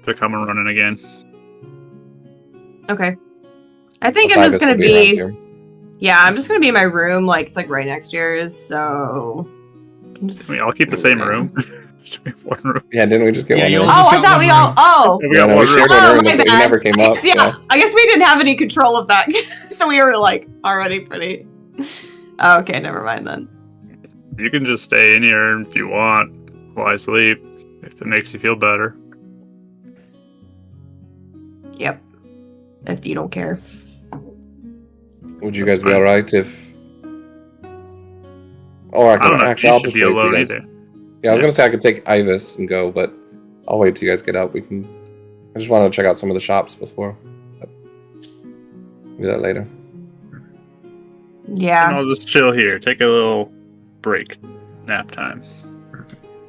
they're coming running again. Okay. I think The I'm just Tigers gonna will around be... here. Yeah, I'm just gonna be in my room, like, it's like right next to yours, so... I'm just... We all keep the same room. Just be one room. Yeah, didn't we just get Yeah, one? you room? all Oh, just I got thought one we all... room. Oh! We Yeah, got no, one we room. shared one Oh, room. my That's it. We bad. never came up. Yeah, I guess we didn't have any control of that, so we were, like, already pretty... Oh, okay, never mind then. You can just stay in here if you want while I sleep, if it makes you feel better. Yep. If you don't care. Would you That's guys be fine. all right if? Or I I don't can know if actually. you I'll should just be wait for you alone guys. either. Yeah, I was gonna say I could take Ivis and go, but I'll wait till you guys get up. We can. I just wanted to check out some of the shops before. But do that later. And Yeah. I'll just chill here. Take a little break. Nap time.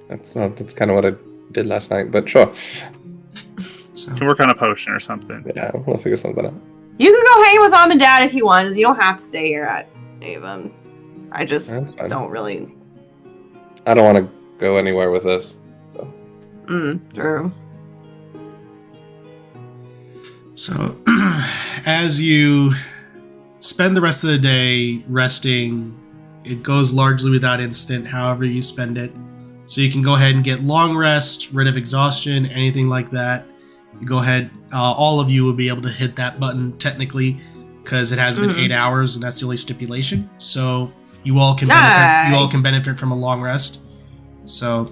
That's kind of what I did last night. But sure. So, You can work on a potion or something. Yeah, we'll figure something out. You can go hang with mom and dad if you want. You don't have to stay here at Avon. I just That's fine. don't really... I don't want to go anywhere with this. So True. so as you spend the rest of the day resting, it goes largely without incident, however you spend it. So you can go ahead and get long rest, rid of exhaustion, anything like that. You go ahead, all of you will be able to hit that button technically, because it has been 8 hours, and that's the only stipulation. So you all can benefit. You all can benefit from a long rest. So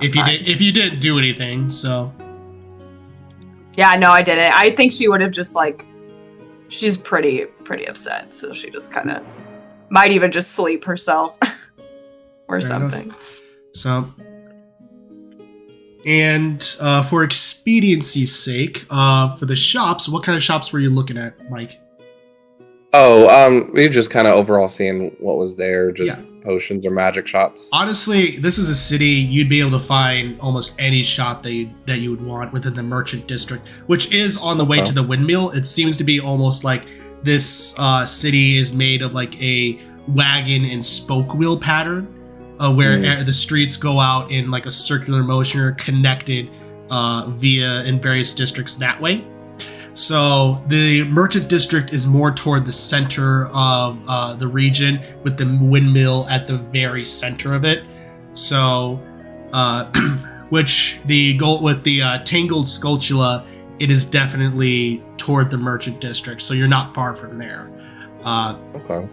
if you didn't do anything, so Yeah, no, I didn't. I think she would have just like... She's pretty upset, so she just kind of... Might even just sleep herself. Or Fair something. enough. So... And for expediency's sake, for the shops, what kind of shops were you looking at, Mike? Oh, we just kind of overall seeing what was there, just Yeah. potions or magic shops. Honestly, this is a city you'd be able to find almost any shop that you would want within the merchant district, which is on the way to the windmill. It seems to be almost like this city is made of like a wagon and spoke wheel pattern. Where the streets go out in like a circular motion or connected via in various districts that way. So the merchant district is more toward the center of the region, with the windmill at the very center of it. So, which the goal with the tangled sculptula, it is definitely toward the merchant district. So you're not far from there. Okay.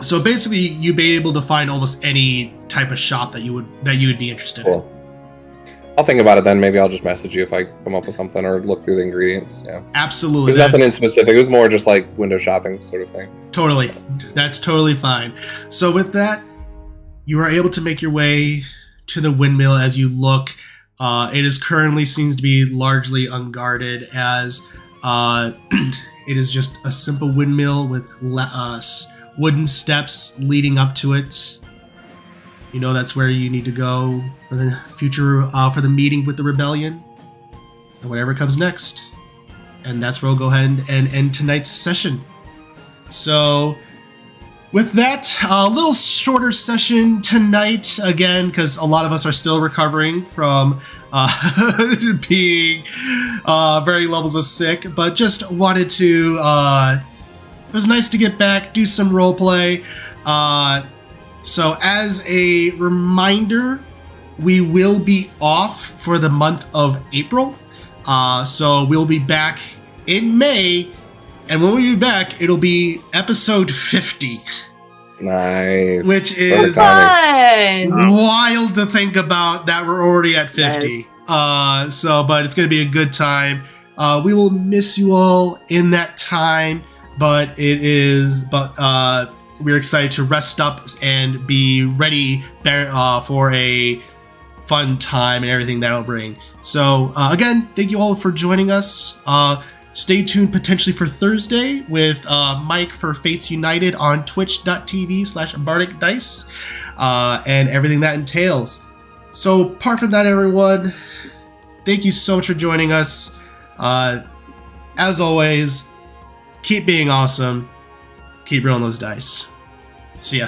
So basically, you'd be able to find almost any type of shop that you would be interested in. Cool. I'll think about it then. Maybe I'll just message you if I come up with something or look through the ingredients. Yeah. Absolutely. There's nothing in specific. It was more just like window shopping sort of thing. Totally. That's totally fine. So with that, you are able to make your way to the windmill as you look. It is currently seems to be largely unguarded, as it is just a simple windmill with wooden steps leading up to it. You know that's where you need to go for the future, for the meeting with the rebellion, and whatever comes next. And that's where we'll go ahead and end tonight's session. So, with that, a little shorter session tonight, again, because a lot of us are still recovering from being varying levels of sick, but just wanted to, it was nice to get back, do some roleplay. So as a reminder, we will be off for the month of April. So we'll be back in May, and when we be back, it'll be episode 50. Nice. Which is Fun! wild to think about that we're already at 50. But it's going to be a good time. We will miss you all in that time, but we're excited to rest up and be ready for a fun time and everything that'll bring. So again, thank you all for joining us. Stay tuned potentially for Thursday with Mike for Fates United on twitch.tv/bardicdice and everything that entails. So apart from that, everyone, thank you so much for joining us. As always, keep being awesome. Keep rolling those dice. See ya.